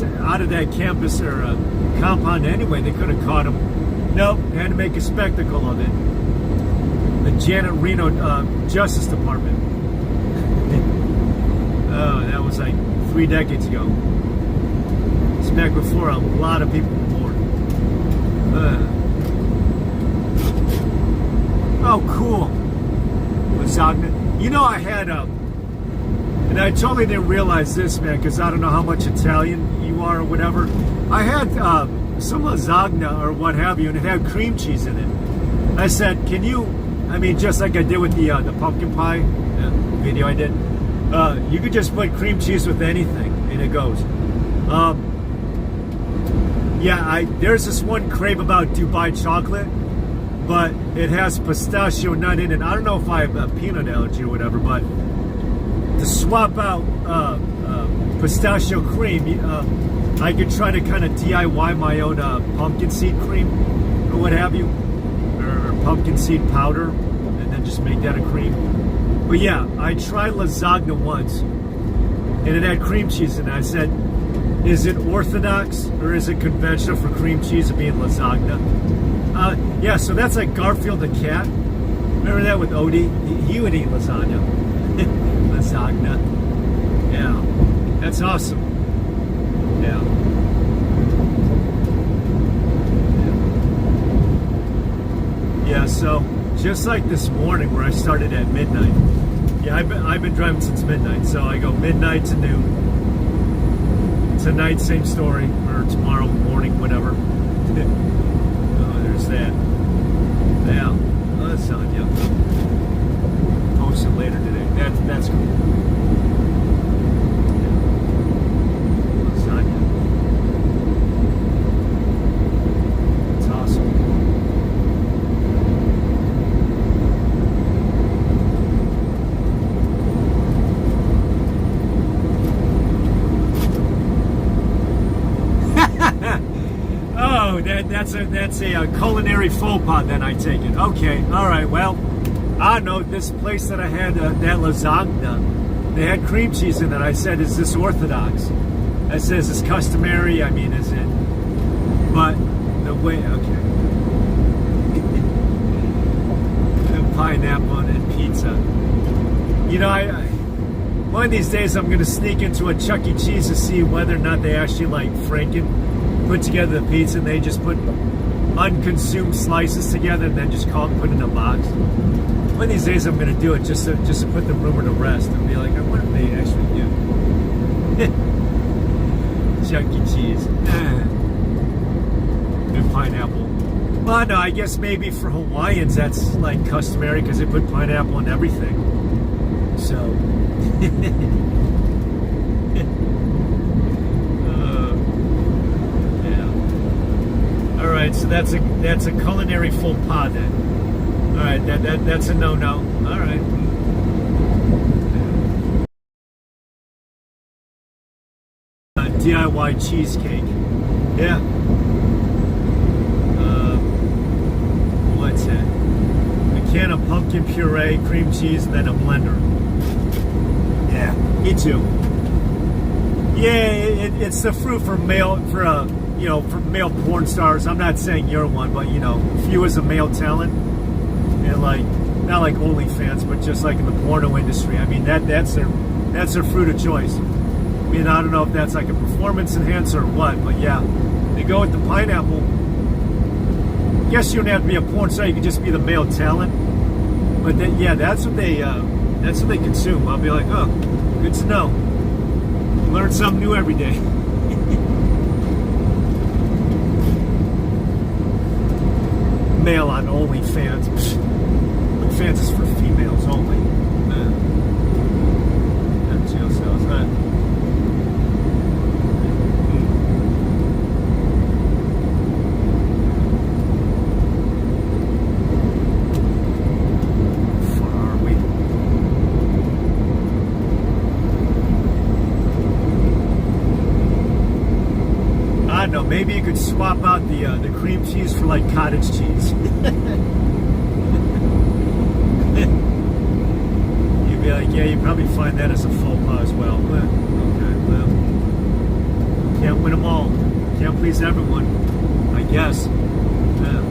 that campus or compound anyway. They could have caught him. Nope, had to make a spectacle of it. The Janet Reno Justice Department. Oh, that was like 3 decades ago. It's back before a lot of people were born. Oh, cool. Lasagna. You know, I had and I totally didn't realize this, man, because I don't know how much Italian you are or whatever. I had some lasagna or what have you, and it had cream cheese in it. I said, can you, I mean, just like I did with the pumpkin pie video I did, you could just put cream cheese with anything, and it goes. Yeah, there's this one crave about Dubai chocolate, but it has pistachio nut in it. I don't know if I have a peanut allergy or whatever, but to swap out pistachio cream, I could try to kind of DIY my own pumpkin seed cream or what have you, or pumpkin seed powder, and then just make that a cream. But yeah, I tried lasagna once, and it had cream cheese in it. I said, is it orthodox or is it conventional for cream cheese to be in lasagna? Yeah, so that's like Garfield the cat. Remember that with Odie? He would eat lasagna. Lasagna. Yeah, that's awesome. Yeah. Yeah, so just like this morning where I started at midnight. Yeah, I've been driving since midnight, so I go midnight to noon. Tonight, same story, or tomorrow morning, whatever. Oh, there's that. Yeah, lasagna. Post it later today. That's cool. Lasagna. It's awesome. Oh, that's a culinary faux pas. Then I take it. Okay, all right. Well, I don't know, this place that I had that lasagna, they had cream cheese in it. I said, "Is this orthodox?" I said, "Is this customary?" I mean, is it? But the way, okay, and pineapple and pizza. You know, I one of these days I'm gonna sneak into a Chuck E. Cheese to see whether or not they actually like put together the pizza and they just put unconsumed slices together and then just put it in a box. One of these days I'm going to do it just to put the rumor to rest and be like, I wonder if they actually do. Chuck E. Cheese. And pineapple. Well, no, I guess maybe for Hawaiians that's like customary because they put pineapple in everything. So, yeah. All right, so that's a culinary faux pas then. All right, that's a no-no. All right. DIY cheesecake. Yeah. What's it? A can of pumpkin puree, cream cheese, and then a blender. Yeah, me too. Yeah, it's the fruit for male for male porn stars. I'm not saying you're one, but if you as a male talent, and like not like OnlyFans, but just like in the porno industry. I mean that's their fruit of choice. I mean, I don't know if that's like a performance enhancer or what, but yeah, they go with the pineapple. I guess you don't have to be a porn star; you can just be the male talent. But then, yeah, that's what they consume. I'll be like, oh, good to know. Learn something new every day. Male on OnlyFans. OnlyFans is for females only. Jail cells, huh? No, maybe you could swap out the cream cheese for like cottage cheese. You'd be like, yeah, you probably find that as a faux pas as well. Okay, well, can't win them all. Can't please everyone, I guess. Yeah.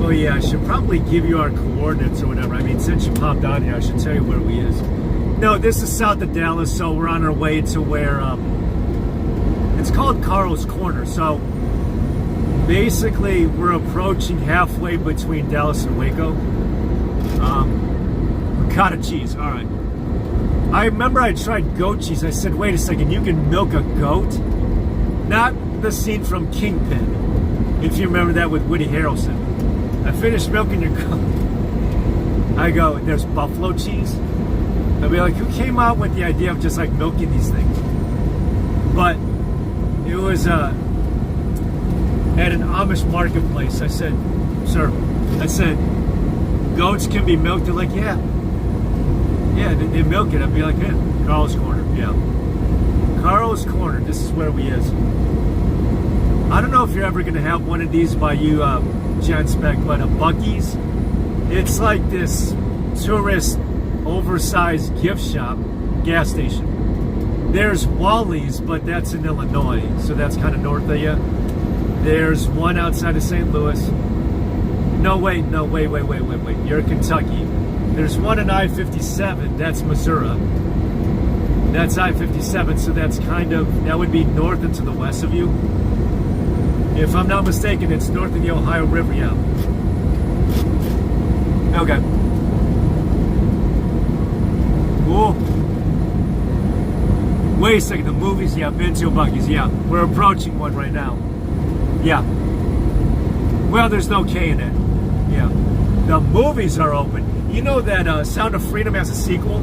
Yeah, I should probably give you our coordinates or whatever. I mean, since you popped on here, I should tell you where we is. No, this is south of Dallas, so we're on our way to where it's called Carl's Corner. So basically, we're approaching halfway between Dallas and Waco. Ricotta cheese. All right. I remember I tried goat cheese. I said, wait a second, you can milk a goat? Not the scene from Kingpin, if you remember that with Woody Harrelson. I finished milking your goat. I go, there's buffalo cheese? I'd be like, who came out with the idea of just like milking these things? But it was at an Amish marketplace. I said, sir, goats can be milked. They're like, yeah, they milk it. I'd be like, yeah, Carl's Corner, yeah. Carl's Corner, this is where we is. I don't know if you're ever going to have one of these by you, Gen Spec, but a Buc-ee's. It's like this tourist oversized gift shop, gas station. There's Wally's, but that's in Illinois, so that's kind of north of you. There's one outside of St. Louis. No, wait. You're Kentucky. There's one in I-57, that's Missouri. That's I-57, so that's that would be north and to the west of you. If I'm not mistaken, it's north of the Ohio River, yeah. Okay. Cool. Wait a second, the movies, yeah, been to Buc-ee's, yeah. We're approaching one right now. Yeah. Well, there's no K in it. Yeah. The movies are open. You know that Sound of Freedom has a sequel?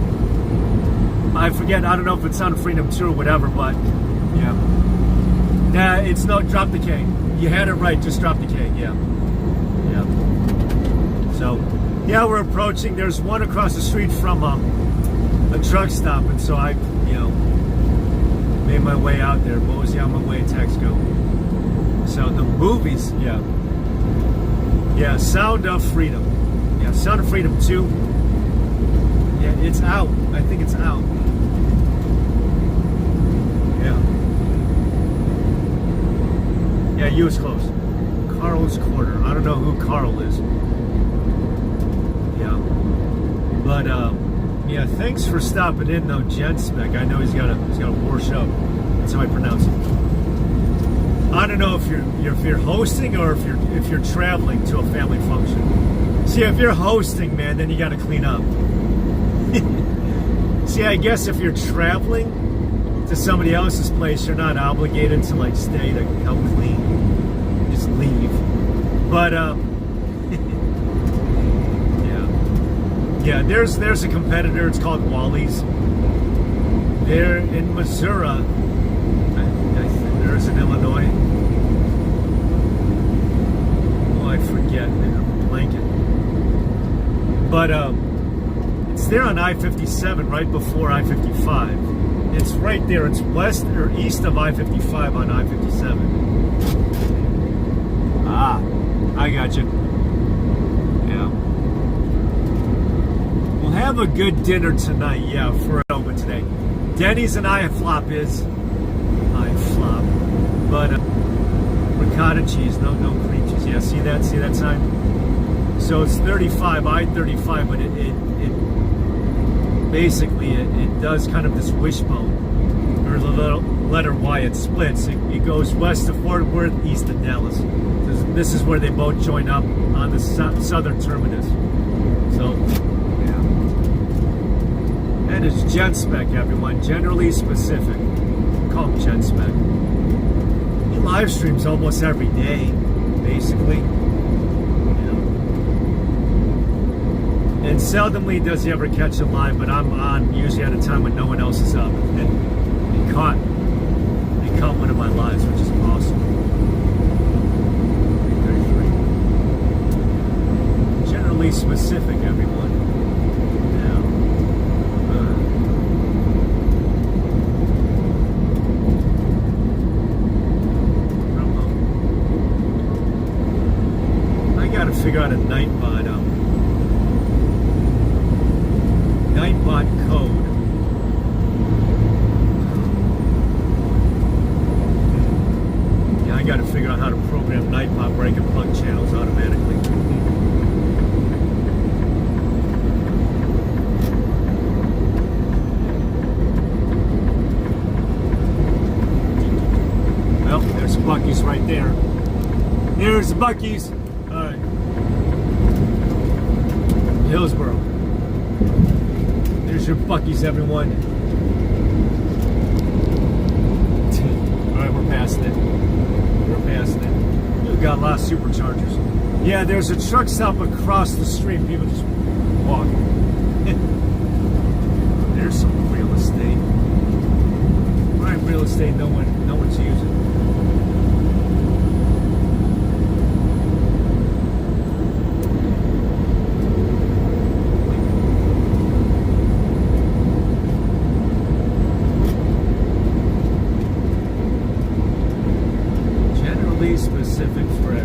I forget, I don't know if it's Sound of Freedom 2 or whatever, but yeah. Nah, it's no, drop the K. You had it right, just drop the K, yeah. Yeah. So, yeah, we're approaching. There's one across the street from a truck stop, and so I, made my way out there. Mosey on my way, Texaco. So the movies, yeah. Yeah, Sound of Freedom. Yeah, Sound of Freedom 2. Yeah, it's out. I think it's out. Yeah. Yeah, U.S. closed. Carl's Corner. I don't know who Carl is. Yeah. But yeah, thanks for stopping in though, Jen Spec. I know he's got a war show. That's how I pronounce it. I don't know if you're hosting or if you're traveling to a family function. See, if you're hosting, man, then you got to clean up. See, I guess if you're traveling to somebody else's place, you're not obligated to like stay to help clean. You just leave. But yeah, there's a competitor. It's called Wally's. They're in Missouri. I think there's in Illinois. Oh, I forget. I'm blanking. But it's there on I-57, right before I-55. It's right there. It's west or east of I-55 on I-57. Ah, I got you. Yeah. We'll have a good dinner tonight. Yeah, for an open today. Denny's and I-flop is I-flop, but ricotta cheese, no cream cheese. Yeah, see that sign? So it's 35, I-35, but it basically it does kind of this wishbone, or the little letter Y. It splits. It goes west of Fort Worth, east of Dallas. This is where they both join up on the southern terminus. So. And it's Gen Spec, everyone. Generally specific. Call him Gen Spec. He live streams almost every day, basically. And seldomly does he ever catch it live, but I'm on usually at a time when no one else is up. And he caught one of my lives, which is awesome. 33. Generally specific, everyone. Figure out a Nightbot code. Yeah, I got to figure out how to program Nightbot break and plug channels automatically. Well, there's Buc-ee's right there. There's the Buc-ee's. Hillsboro. There's your Buc-ee's, everyone. Alright, we're past it. We've got a lot of superchargers. Yeah, there's a truck stop across the street. People just walk. There's some real estate. Alright, real estate no one's using. Specific for it.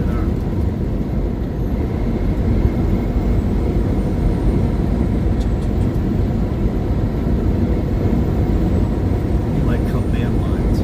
You like command lines.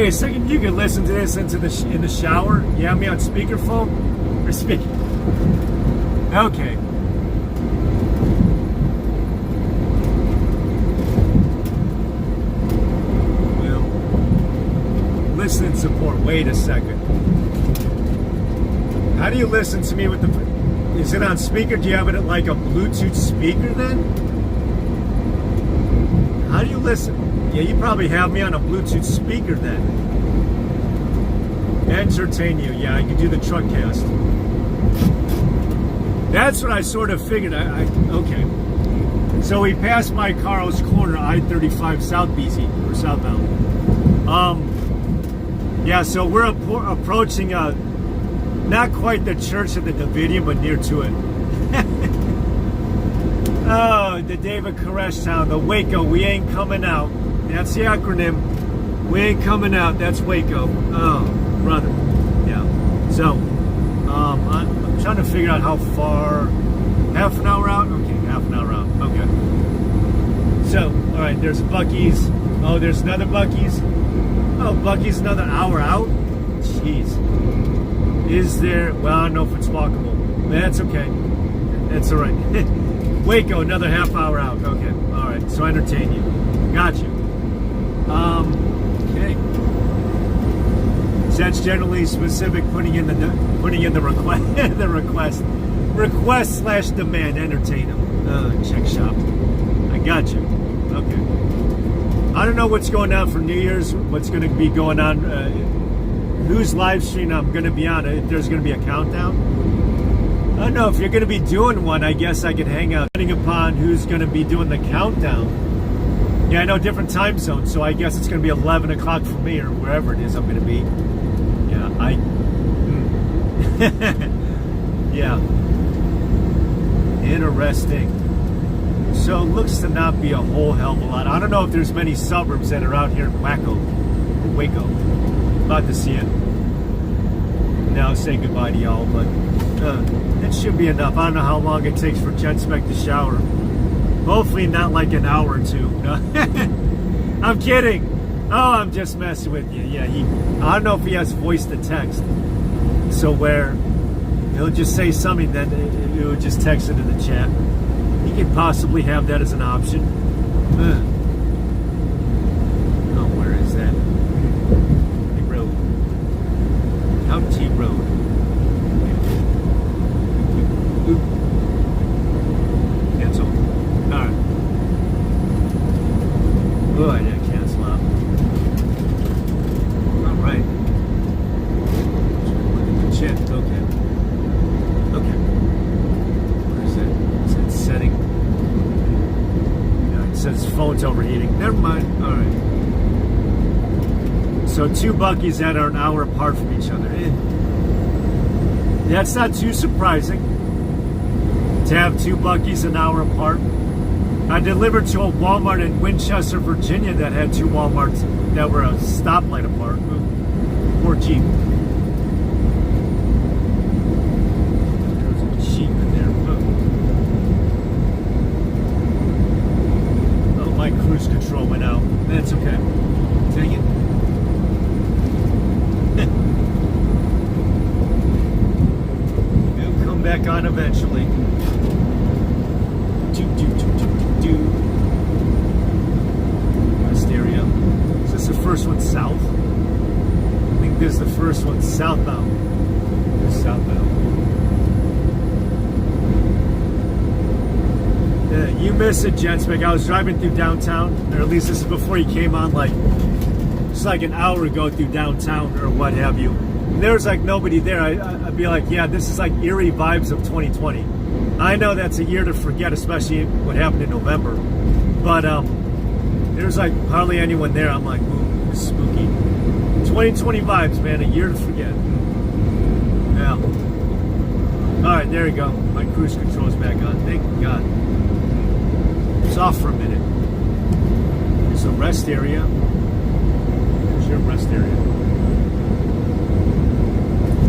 a second. You can listen to this in the shower. You have me on speakerphone or speak. Okay. Well, listening support. Wait a second. How do you listen to me with the? Is it on speaker? Do you have it at like a Bluetooth speaker then? How do you listen? Yeah, you probably have me on a Bluetooth speaker then. Entertain you. Yeah, I can do the truck cast. That's what I sort of figured. Okay. So we passed by Carl's Corner, I-35 South BC, or southbound. Yeah, so we're approaching not quite the Church of the Davidian, but near to it. Oh, the David Koresh town, the Waco. We ain't coming out. That's the acronym. We ain't coming out. That's Waco. Oh, brother. Yeah. So, I'm trying to figure out how far. Half an hour out? Okay, half an hour out. Okay. So, all right, there's Buc-ee's. Oh, there's another Buc-ee's. Oh, Buc-ee's another hour out? Jeez. Is there... Well, I don't know if it's walkable. That's okay. That's all right. Waco, another half hour out. Okay, all right. So I entertain you. Got you. Okay. So that's generally specific. Putting in the request, request/demand. Entertain them. Check shop. I got you. Okay. I don't know what's going on for New Year's. What's going to be going on? Whose live stream I'm going to be on? If there's going to be a countdown. I don't know if you're going to be doing one. I guess I could hang out, depending upon who's going to be doing the countdown. Yeah, I know different time zones, so I guess it's going to be 11 o'clock for me or wherever it is I'm going to be. Yeah, yeah. Interesting. So it looks to not be a whole hell of a lot. I don't know if there's many suburbs that are out here in Waco. About to see it. Now say goodbye to y'all, but it should be enough. I don't know how long it takes for Jen Spec to shower. Hopefully not like an hour or two. No. I'm kidding. Oh, I'm just messing with you. Yeah, I don't know if he has voice to text. So where he'll just say something, then it would just text it in the chat. He could possibly have that as an option. Oh, where is that? The road. County Road. Cancel. Alright. Oh, I didn't cancel out. Alright. Look at the chat. Okay. Okay. Where is that? Is that setting? Yeah, it says phone's overheating. Never mind. Alright. So two Buc-ee's that are an hour apart from each other. That's not too surprising to have two Buc-ee's an hour apart. I delivered to a Walmart in Winchester, Virginia that had two Walmarts that were a stoplight apart. Poor Jeep. There was a Jeep in there. Oh, my cruise control went out. That's okay. Dang it. It'll come back on eventually. West area. Is this the first one south? I think this is the first one southbound. Southbound. Yeah, you missed it, Jensbeck. I was driving through downtown, or at least this is before you came on, just like an hour ago through downtown or what have you. And there was like nobody there. I'd be like, yeah, this is like eerie vibes of 2020. I know that's a year to forget, especially what happened in November. But there's like hardly anyone there. I'm like, ooh, spooky. 2020 vibes, man. A year to forget. Yeah. All right, there you go. My cruise control is back on. Thank God. It's off for a minute. There's a rest area. There's your rest area.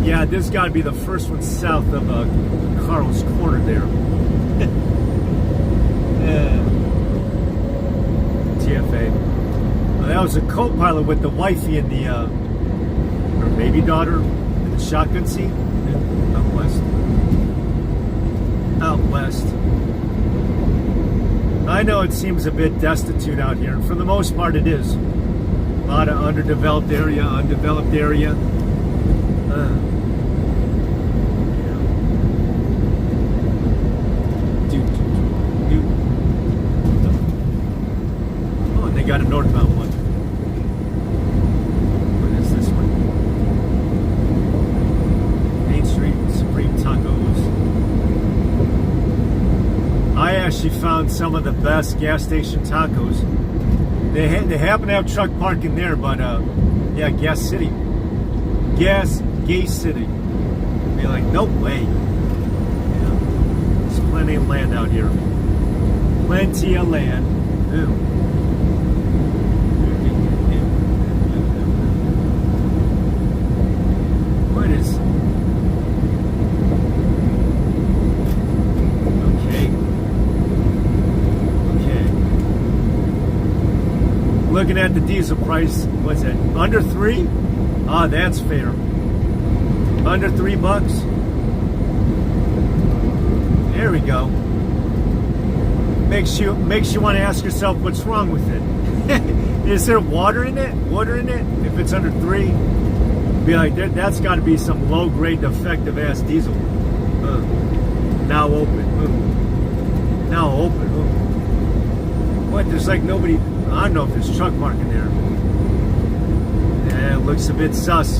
Yeah, this got to be the first one south of Carl's Corner there. TFA. Well, that was a co-pilot with the wifey and the her baby daughter in the shotgun seat. Out west. Out west. I know it seems a bit destitute out here, and for the most part it is. A lot of undeveloped area. Oh, and they got a northbound one. What is this one? Main Street, Supreme Tacos. I actually found some of the best gas station tacos. They happen to have truck parking there, but yeah, Gas City. Gay City. Be like, no way. Yeah. There's plenty of land out here. Plenty of land. Ew. What is... Looking at the diesel price, what's that? Under $3? Ah, that's fair. Under $3. There we go. Makes you want to ask yourself what's wrong with it. Is there water in it? Water in it? If it's under $3, be like, that's got to be some low-grade defective ass diesel. Now open. Now open. What? There's like nobody. I don't know if there's truck parking there. Yeah, it looks a bit sus.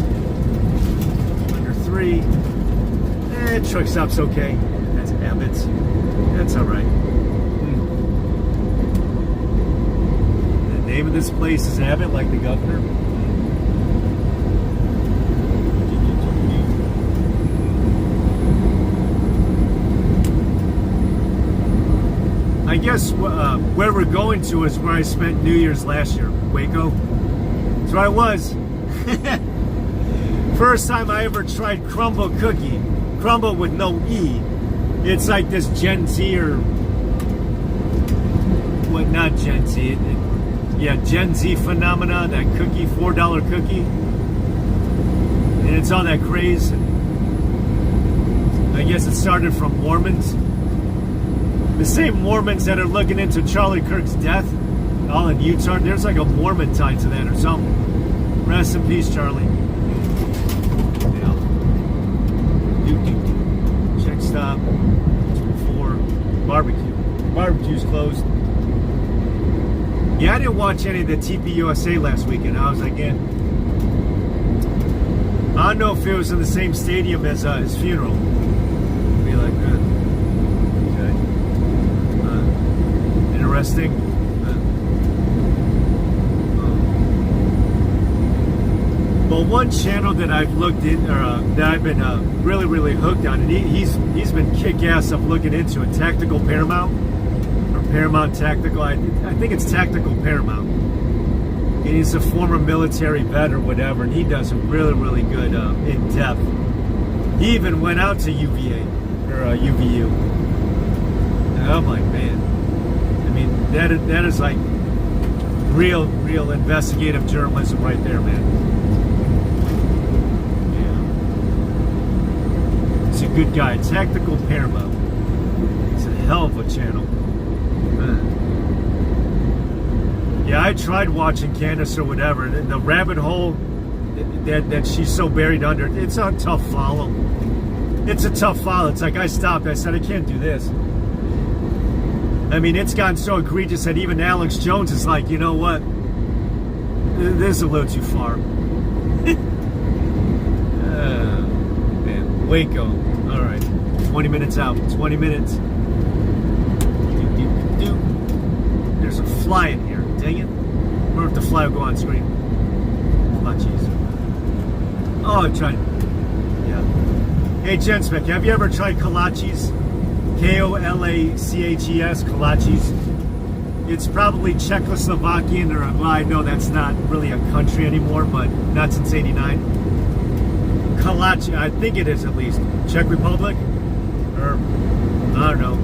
Under $3. Truck stop's okay. That's Abbott's. That's all right. The name of this place is Abbott, like the governor. I guess where we're going to is where I spent New Year's last year, Waco. That's where I was. First time I ever tried crumble cookie. Crumble with no E. It's like this Gen Z or... What, not Gen Z. Yeah, Gen Z phenomena, that cookie, $4 cookie. And it's all that craze. I guess it started from Mormons. The same Mormons that are looking into Charlie Kirk's death, all in Utah. There's like a Mormon tied to that or something. Rest in peace, Charlie. Yeah. Check stop. 4. Barbecue. Barbecue's closed. Yeah, I didn't watch any of the TPUSA last weekend. I was like, I don't know if it was in the same stadium as his funeral. Be like, interesting. Well, one channel that I've looked in, or that I've been really, really hooked on, and he's been kick-ass up looking into it. Tactical Paramount, or Paramount Tactical. I think it's Tactical Paramount. And he's a former military vet or whatever, and he does a really, really good in-depth. He even went out to UVA or UVU. And I'm like, man. I mean, that is like real investigative journalism right there, man. Yeah. He's a good guy. Tactical Paramount. It's a hell of a channel. Yeah, I tried watching Candace or whatever. The rabbit hole that she's so buried under, it's a tough follow. It's a tough follow. It's like I stopped. I said, I can't do this. I mean, it's gotten so egregious that even Alex Jones is like, you know what? This is a little too far. Man, Waco. All right. 20 minutes out. 20 minutes. There's a fly in here. Dang it. I wonder if the fly will go on screen. Oh, jeez. Oh, I tried. Yeah. Hey, Jenspec, have you ever tried kolaches? Kolachis, kolaches. It's probably Czechoslovakian, or well, I know that's not really a country anymore, but not since '89. Kolachi, I think it is at least Czech Republic, or I don't know.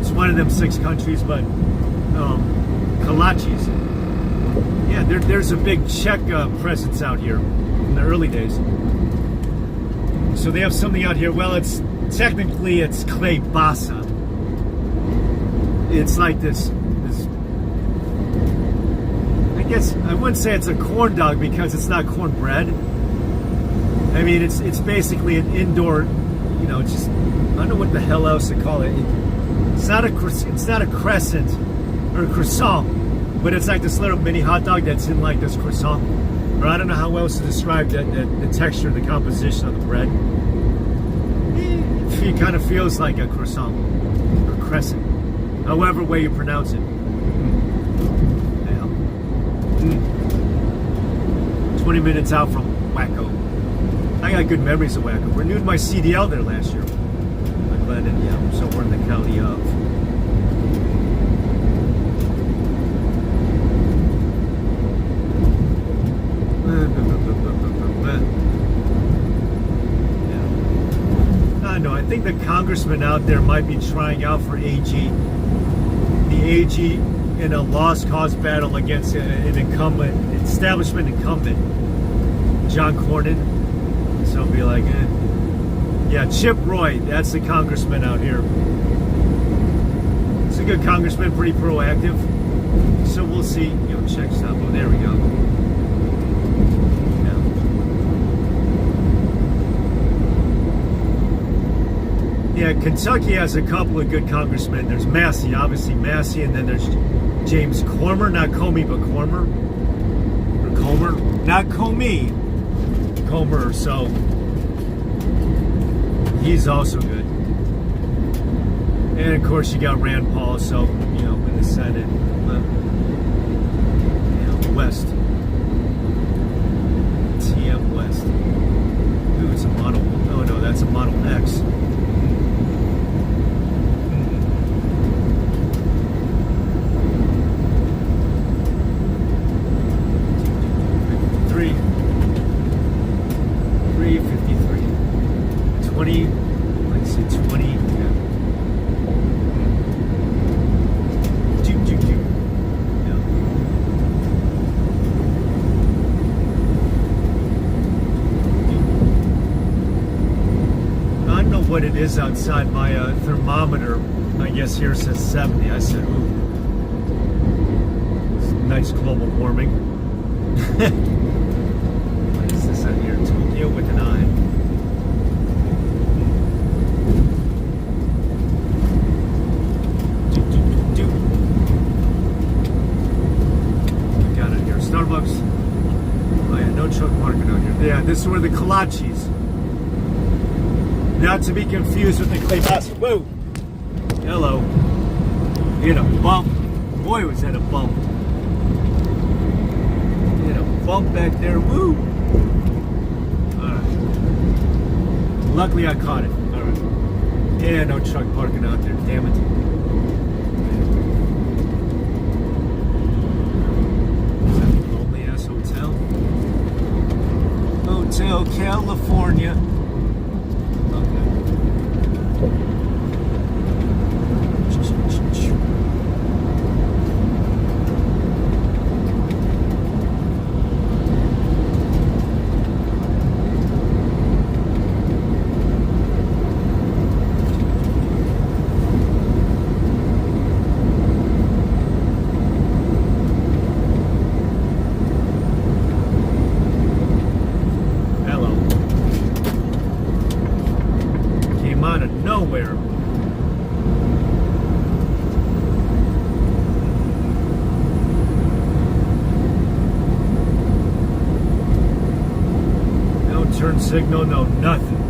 It's one of them 6 countries, but kolaches. Yeah, there's a big Czech presence out here in the early days. So they have something out here. Well, it's klebasa. It's like this. I guess I wouldn't say it's a corn dog because it's not cornbread. I mean, it's basically an indoor, just I don't know what the hell else to call it. It's not a crescent or a croissant, but it's like this little mini hot dog that's in like this croissant. Or I don't know how else to describe the texture, the composition of the bread. It kind of feels like a croissant or crescent, however way you pronounce it. 20 minutes out from Waco. I got good memories of Waco. Renewed my CDL there last year. I'm glad that, so we're in the county of. I know. I think the congressman out there might be trying out for AG. The AG in a lost cause battle against an incumbent, establishment incumbent, John Cornyn. So I'll be like, yeah, Chip Roy, that's the congressman out here. It's a good congressman, pretty proactive. So we'll see. Check stop. Oh, there we go. Yeah, Kentucky has a couple of good congressmen. There's Massey, obviously Massey, and then there's James Comer, not Comey, but Comer. Or Comer, not Comey. Comer, so he's also good. And of course, you got Rand Paul, so, in the Senate. West. TM West. Ooh, it's a Model. Oh, no, that's a Model X. What it is outside. My thermometer, I guess here says 70. I said, ooh, it's nice global warming. What is this out here? Tokyo with an eye. We got it here. Starbucks. Oh yeah, no truck parking out here. Yeah, this is where the kolaches. Not to be confused with the klebasa. Whoa! Hello. Hit a bump. Boy, was that a bump. Hit a bump back there. Woo! Alright. Luckily I caught it. Alright. Yeah, no truck parking out there. Damn it. Is that the lonely ass hotel? Hotel California. Out of nowhere. No turn signal, no nothing.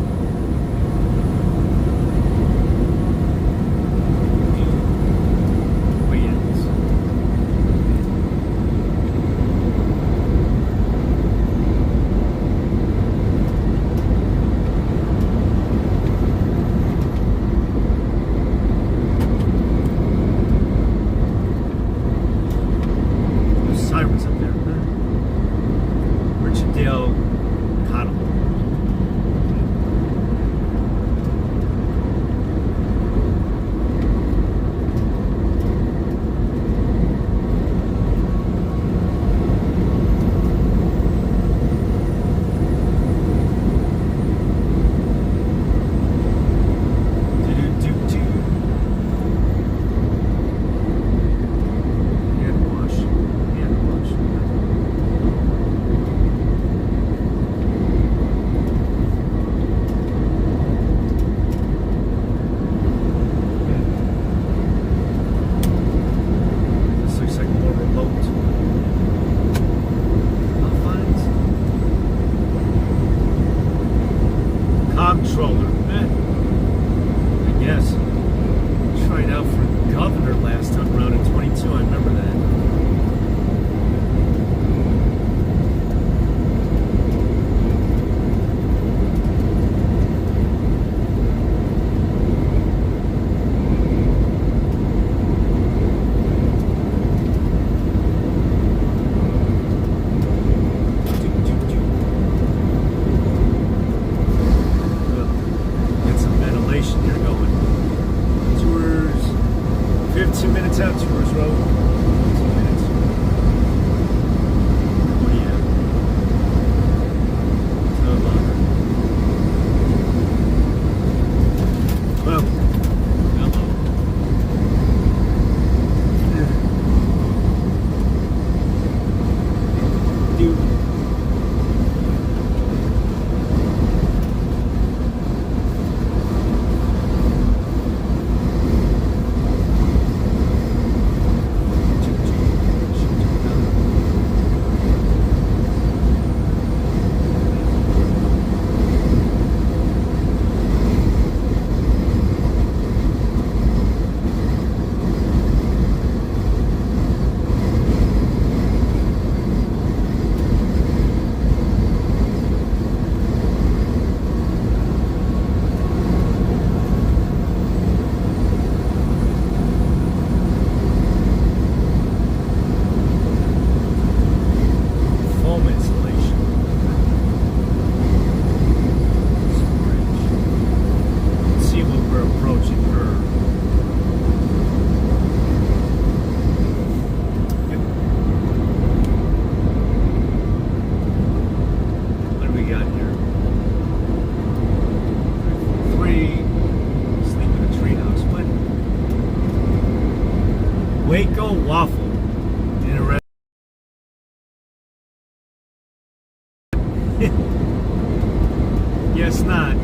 guess not.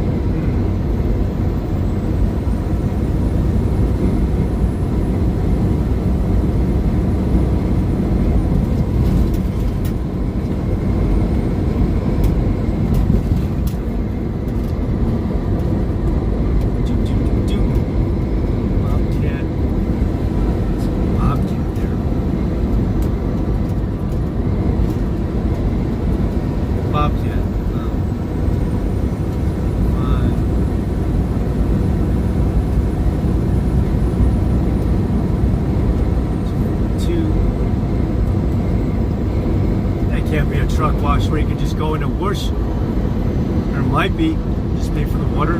Truck wash where you can just go in and wash. There might be. Just pay for the water.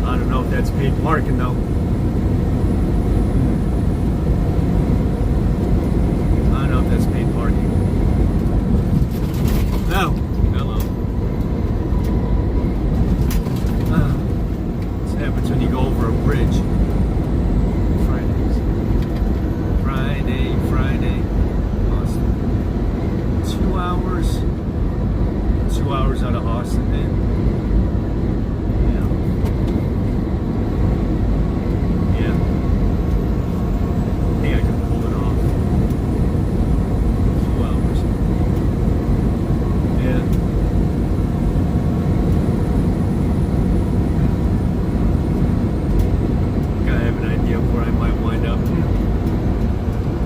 I don't know if that's paid parking though. I don't know if that's paid parking. No. Hello. This happens when you go over a bridge. Friday. 2 hours out of Austin, man. Yeah. I think I can pull it off. 2 hours. Yeah. Gotta have an idea of where I might wind up.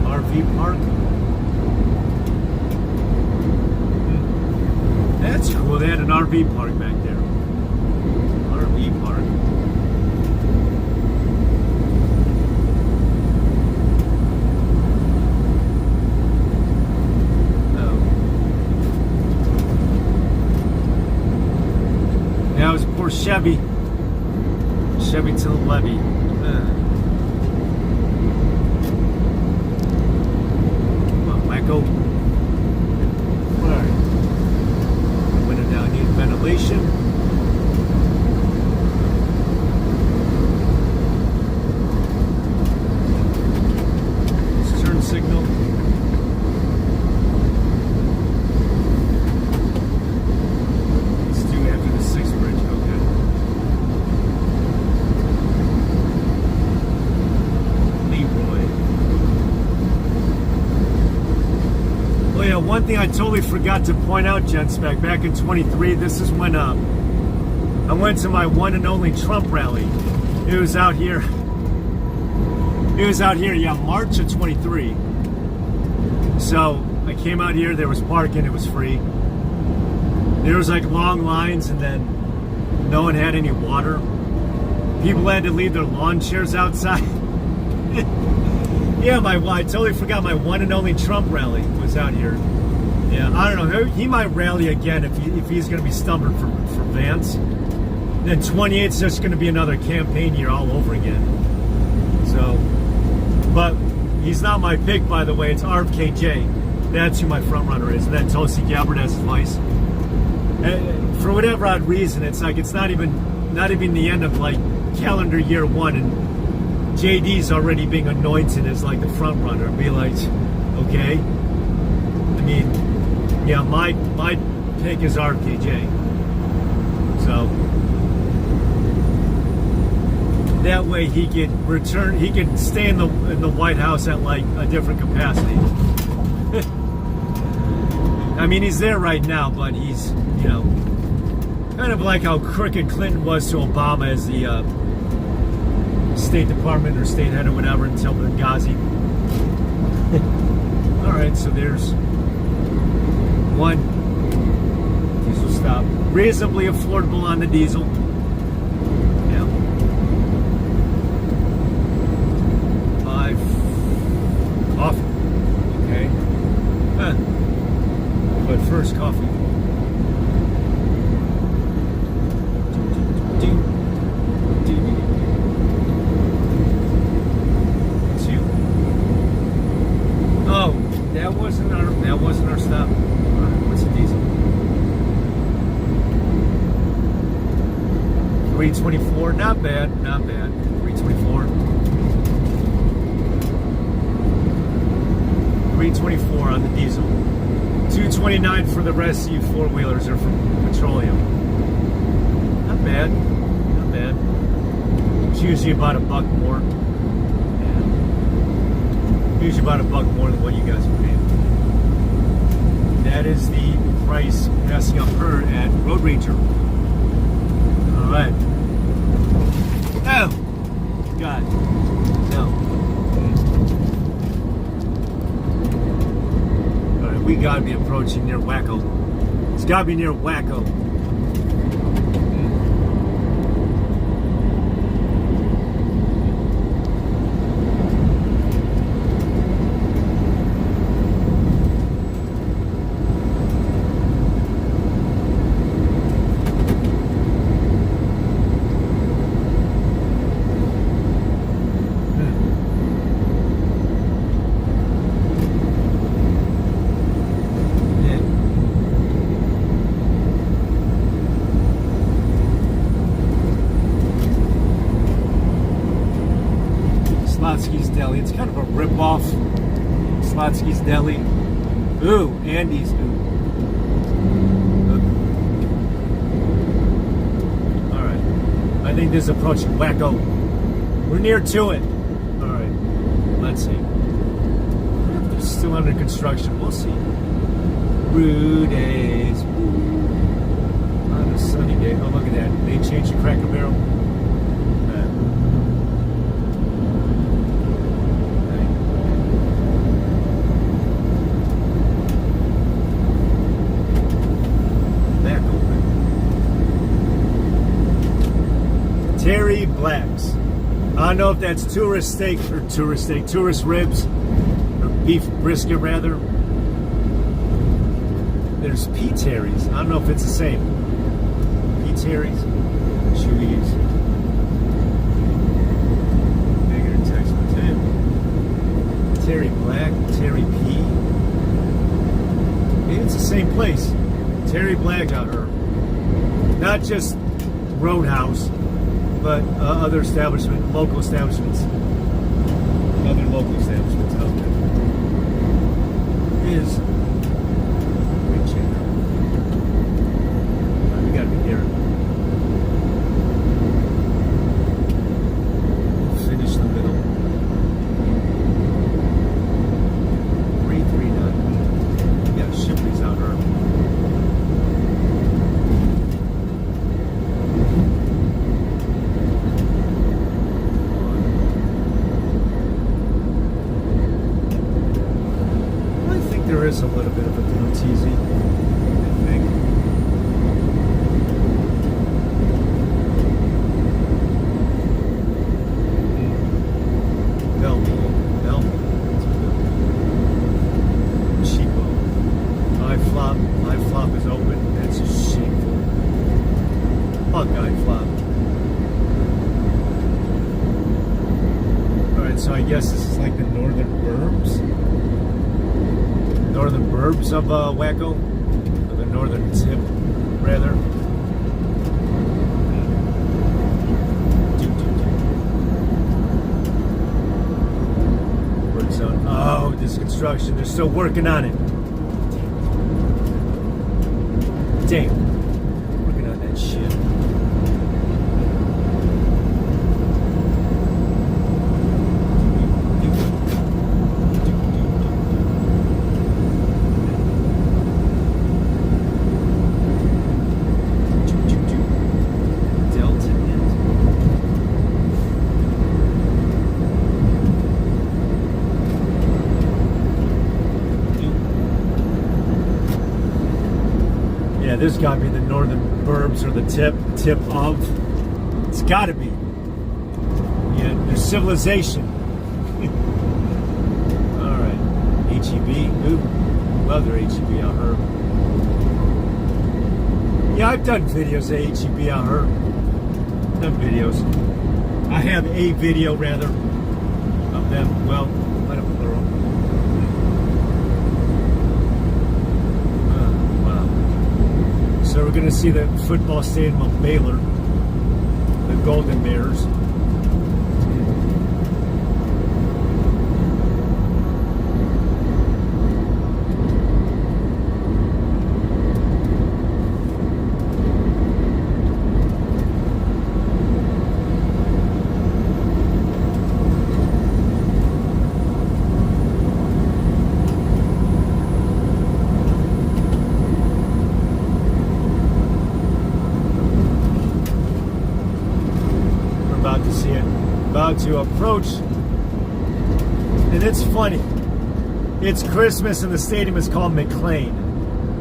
RV park. That's cool. They had an RV park back there. RV park. Oh. Yeah, it was poor Chevy. Chevy to the levee. Come on, Wacko. Ventilation. Turn signal. Let's do after the 6th bridge. Okay. Leroy. Oh yeah, one thing I totally forgot to point out, gents, back in 23, this is when I went to my one and only Trump rally. It was out here, yeah, March of 23. So I came out here, there was parking, it was free. There was like long lines, and then no one had any water. People had to leave their lawn chairs outside. Yeah, I totally forgot my one and only Trump rally was out here. Yeah, I don't know. He might rally again if he's going to be stubborn for Vance. Then 28 is just going to be another campaign year all over again. So, but he's not my pick, by the way. It's RFKJ. That's who my front runner is. And then Tulsi Gabbard as his vice. And for whatever odd reason, it's like it's not even the end of like calendar year one, and JD's already being anointed as like the front runner. Be like, okay. I mean, yeah, my pick is RFKJ. So that way he can return. He can stay in the White House at like a different capacity. I mean, he's there right now, but he's, you know, kind of like how crooked Clinton was to Obama as the State Department or state head or whatever until Benghazi. All right, so there's one diesel stop, reasonably affordable on the diesel. Yeah. 5 coffee. Okay. Huh. But first, coffee. Oh, that wasn't our stop. What's the diesel? 324. Not bad. 324. 324 on the diesel. $2.29 for the rest of you four-wheelers are from petroleum. Not bad. Not bad. It's usually about $1 more. Yeah. Usually about $1 more than what you guys are paying. That is the price passing up her at Road Ranger. Alright. Oh! God. No. Alright, we gotta be approaching near Wacko. It's gotta be near Wacko. Slotsky's Deli. It's kind of a rip-off. Slotsky's Deli. Ooh, Andy's. Ooh. Alright. I think this is approaching Wacko. We're near to it. Alright. Let's see. It's still under construction. We'll see. Rudy's. On a sunny day. Oh, look at that. They changed the Cracker Barrel. Terry Black's. I don't know if that's tourist steak or tourist ribs, or beef brisket rather. There's P. Terry's. I don't know if it's the same. P. Terry's. Chewy's. Negative text with him. Terry Black, Terry P. Maybe it's the same place. Terry Black got her. Not just Roadhouse, but other establishments, local establishments. Other local establishments out there. Is great chicken. We gotta be here. Finish the middle. 339. Yeah, Shipley's out early. There is a little bit of a blue teasy, I think. Velmy. Cheapo. My flop is open. That's just shameful. Buckeye flop. Alright, so I guess this is like the northern burbs. Northern burbs of Wacko, or the northern tip, rather. Work zone. Oh, this construction. They're still working on it. Damn. Working on that shit. Yeah, this got to be the northern burbs or the tip of. It's got to be. Yeah, there's civilization. All right, HEB. Ooh, love their HEB out here. Yeah, I've done videos of HEB out here. Done videos. I have a video rather of them. Well, let them plural. So we're going to see the football stadium of Baylor, the Golden Bears. about to approach. And it's funny. It's Christmas and the stadium is called McLean.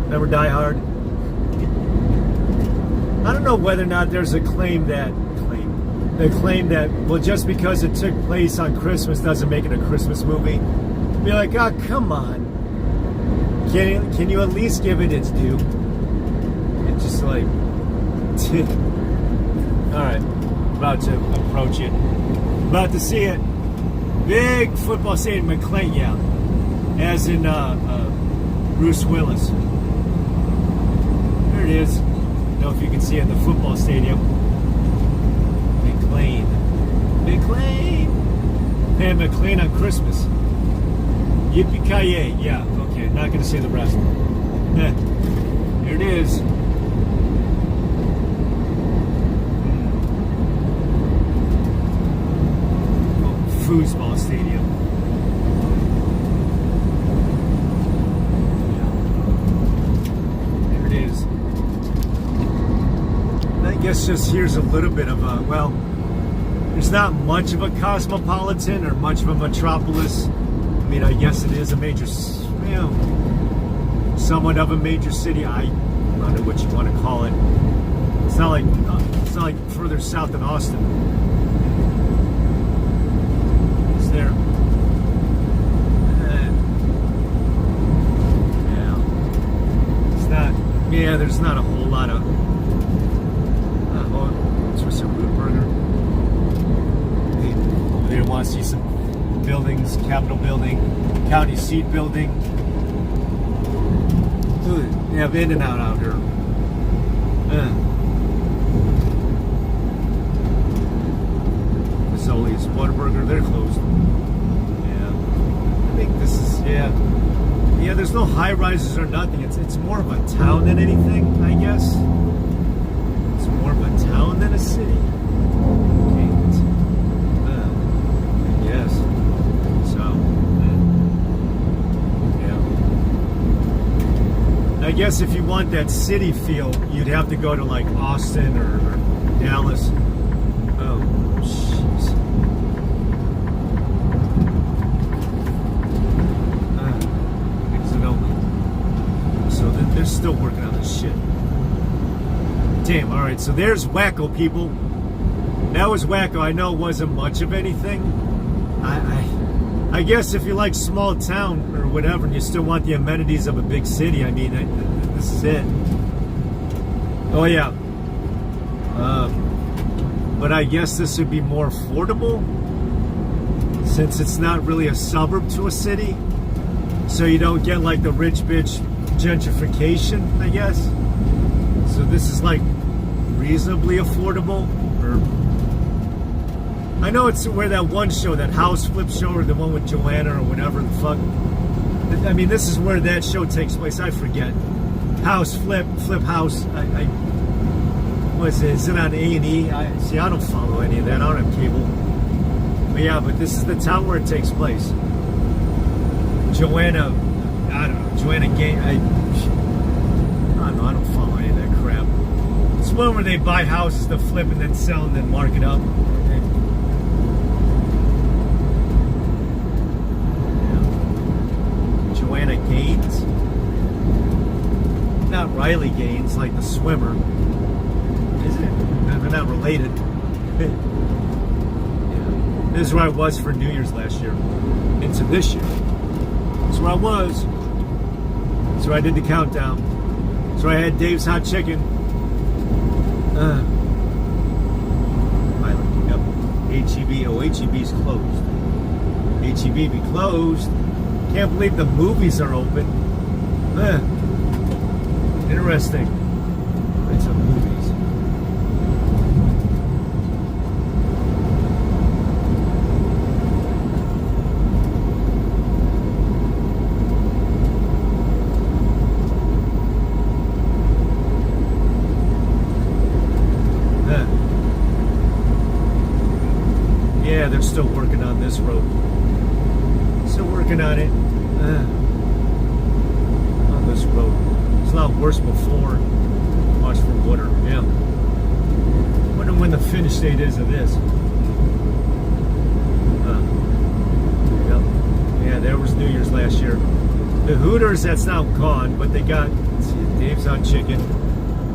Remember Die Hard? I don't know whether or not there's a claim that well, just because it took place on Christmas doesn't make it a Christmas movie. Be like, oh, come on. Can you at least give it its due? It's just like, all right, about to approach it, about to see it. Big football stadium, McLean, yeah, as in Bruce Willis. There it is. I don't know if you can see it in the football stadium. McLean. And McLean on Christmas. Yippee-ki-yay. Yeah, okay, not going to say the rest. There it is. Foosball stadium. Yeah. There it is. I guess just here's a little bit of a, well, there's not much of a cosmopolitan or much of a metropolis. I mean, I guess it is a major, somewhat of a major city. I don't know what you want to call it. It's not like further south than Austin. It's there. Yeah. It's not. Yeah, there's not a whole lot of. It's a root burger. Hey, over there, want to see some buildings, Capitol building, county seat building. Ooh, they have In-N-Out out here. Fazoli's Whataburger, they're closed. Yeah. I think this is, yeah, there's no high rises or nothing. It's more of a town than anything, I guess. It's more of a town than a city. Yes. I guess if you want that city feel, you'd have to go to like Austin or Dallas. Oh, jeez. So they're still working on this shit. Damn, alright, so there's Wacko, people. That was Wacko. I know it wasn't much of anything. I guess if you like small town or whatever and you still want the amenities of a big city, I mean, this is it. Oh, yeah. But I guess this would be more affordable since it's not really a suburb to a city. So you don't get like the rich bitch gentrification, I guess. So this is like reasonably affordable. Or I know it's where that one show, that house flip show, or the one with Joanna or whatever the fuck. I mean, this is where that show takes place. I forget. House flip house. What is it? Is it on A&E? See, I don't follow any of that. I don't have cable. But yeah, but this is the town where it takes place. Joanna, I don't know. Joanna Gay. I don't know. I don't follow any of that crap. It's one where they buy houses to flip and then sell and then mark it up. Joanna Gaines, not Riley Gaines, like the swimmer. Is it? They're not related. Yeah. This is where I was for New Year's last year, into this year. That's where I was. That's where I did the countdown. That's where I had Dave's hot chicken. Yep. HEB. Oh, HEB's closed. HEB be closed. Can't believe the movies are open. Interesting. It's a movies. Yeah, they're still working on this road. Still working on it. On this road. It's a lot worse before. Watch for water. Yeah. Wonder when the finish date is of this. Yeah, there was New Year's last year. The Hooters, that's now gone, but they got, let's see, Dave's Hot Chicken.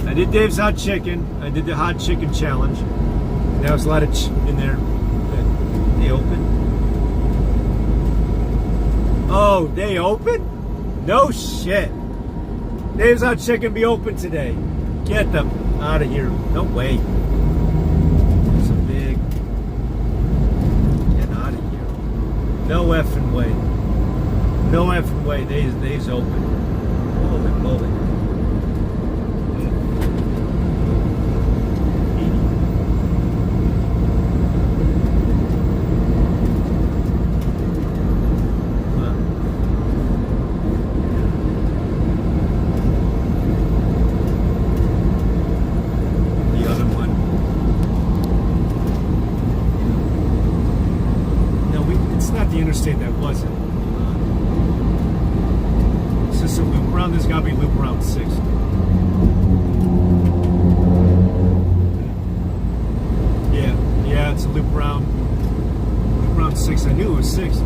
I did Dave's Hot Chicken. I did the Hot Chicken Challenge. There was a lot of in there. They open? Oh, they open? No shit. Dave's Hot Chicken be open today. Get them out of here. No way. It's a big... Get out of here. No effing way. No effing way. They's open. Holy moly. Interstate that wasn't. It's just a loop around. There's got to be a loop around 6. Yeah, it's a loop around 6. I knew it was 6. There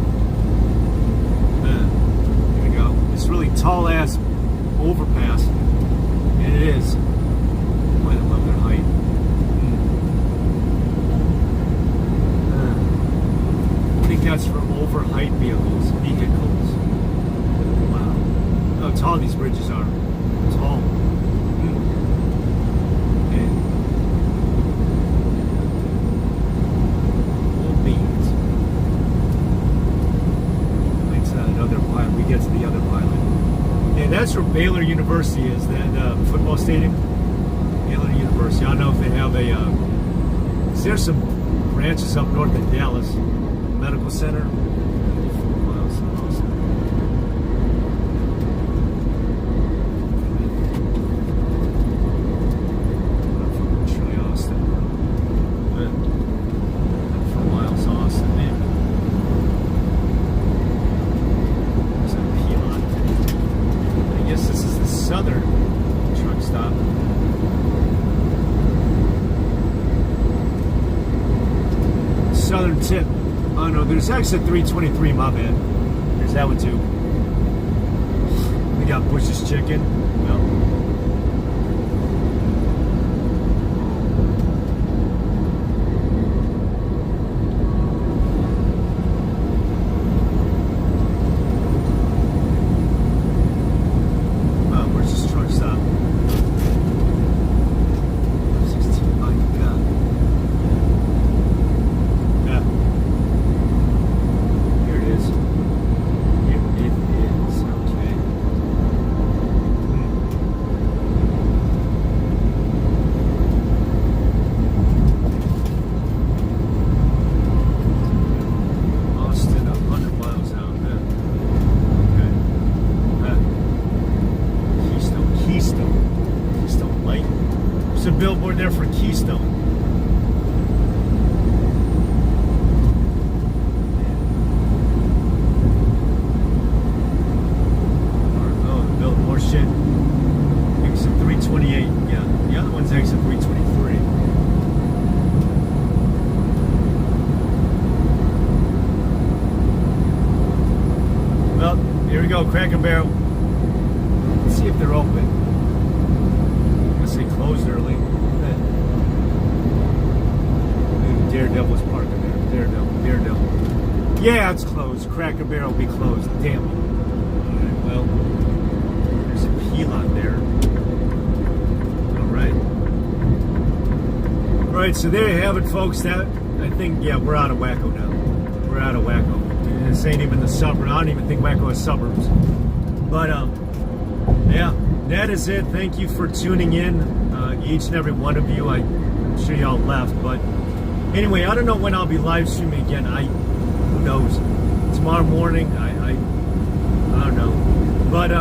we go. It's really tall ass overpass, and it is. Boy, I love their height. I think that's for over height vehicles. Wow. How tall these bridges are. Tall. And old beans. Lights on another pilot. We get to the other pilot. Yeah, that's where Baylor University is, that football stadium. Baylor University. I don't know if they have a... there's some branches up north in Dallas. Medical Center. Southern truck stop. Southern Tip. Oh no, there's exit 323, my bad. There's that one too. We got Bush's Chicken. Well. There's a billboard there for Keystone. Oh, build more shit. Exit 328. Yeah, the other one's exit 323. Well, here we go, Cracker Barrel. Let's see if they're open. They closed early. Daredevil's parking there. Daredevil. Yeah, it's closed. Cracker Barrel will be closed. Damn it. Alright, well, there's a Pelot there. Alright, so there you have it, folks. That, I think, yeah, we're out of Waco now. We're out of Waco. This ain't even the suburb. I don't even think Waco has suburbs. But, yeah. That is it. Thank you for tuning in, each and every one of you. I'm sure y'all left, but anyway, I don't know when I'll be live streaming again. Who knows? Tomorrow morning, I don't know, but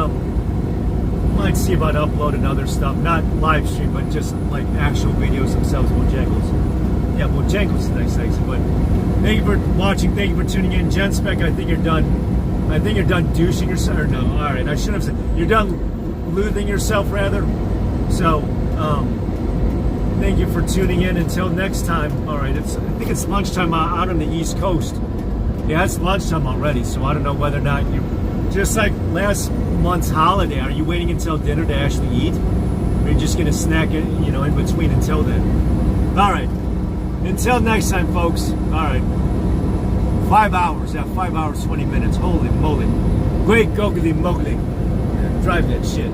might see about uploading other stuff, not live stream, but just like actual videos themselves. Bojangles, yeah, Bojangles is the next section. But thank you for watching. Thank you for tuning in, GenSpec. I think you're done. I think you're done douching yourself. Or no, all right, I should have said you're done. Losing yourself, rather. So, thank you for tuning in. Until next time. All right, I think it's lunchtime out on the East Coast. Yeah, it's lunchtime already, so I don't know whether or not you're just like last month's holiday. Are you waiting until dinner to actually eat? Or are you just gonna snack it, you know, in between until then? All right. Until next time, folks. All right. 5 hours. Yeah, 5 hours, 20 minutes. Holy moly. Great googly moogly. Drive that shit.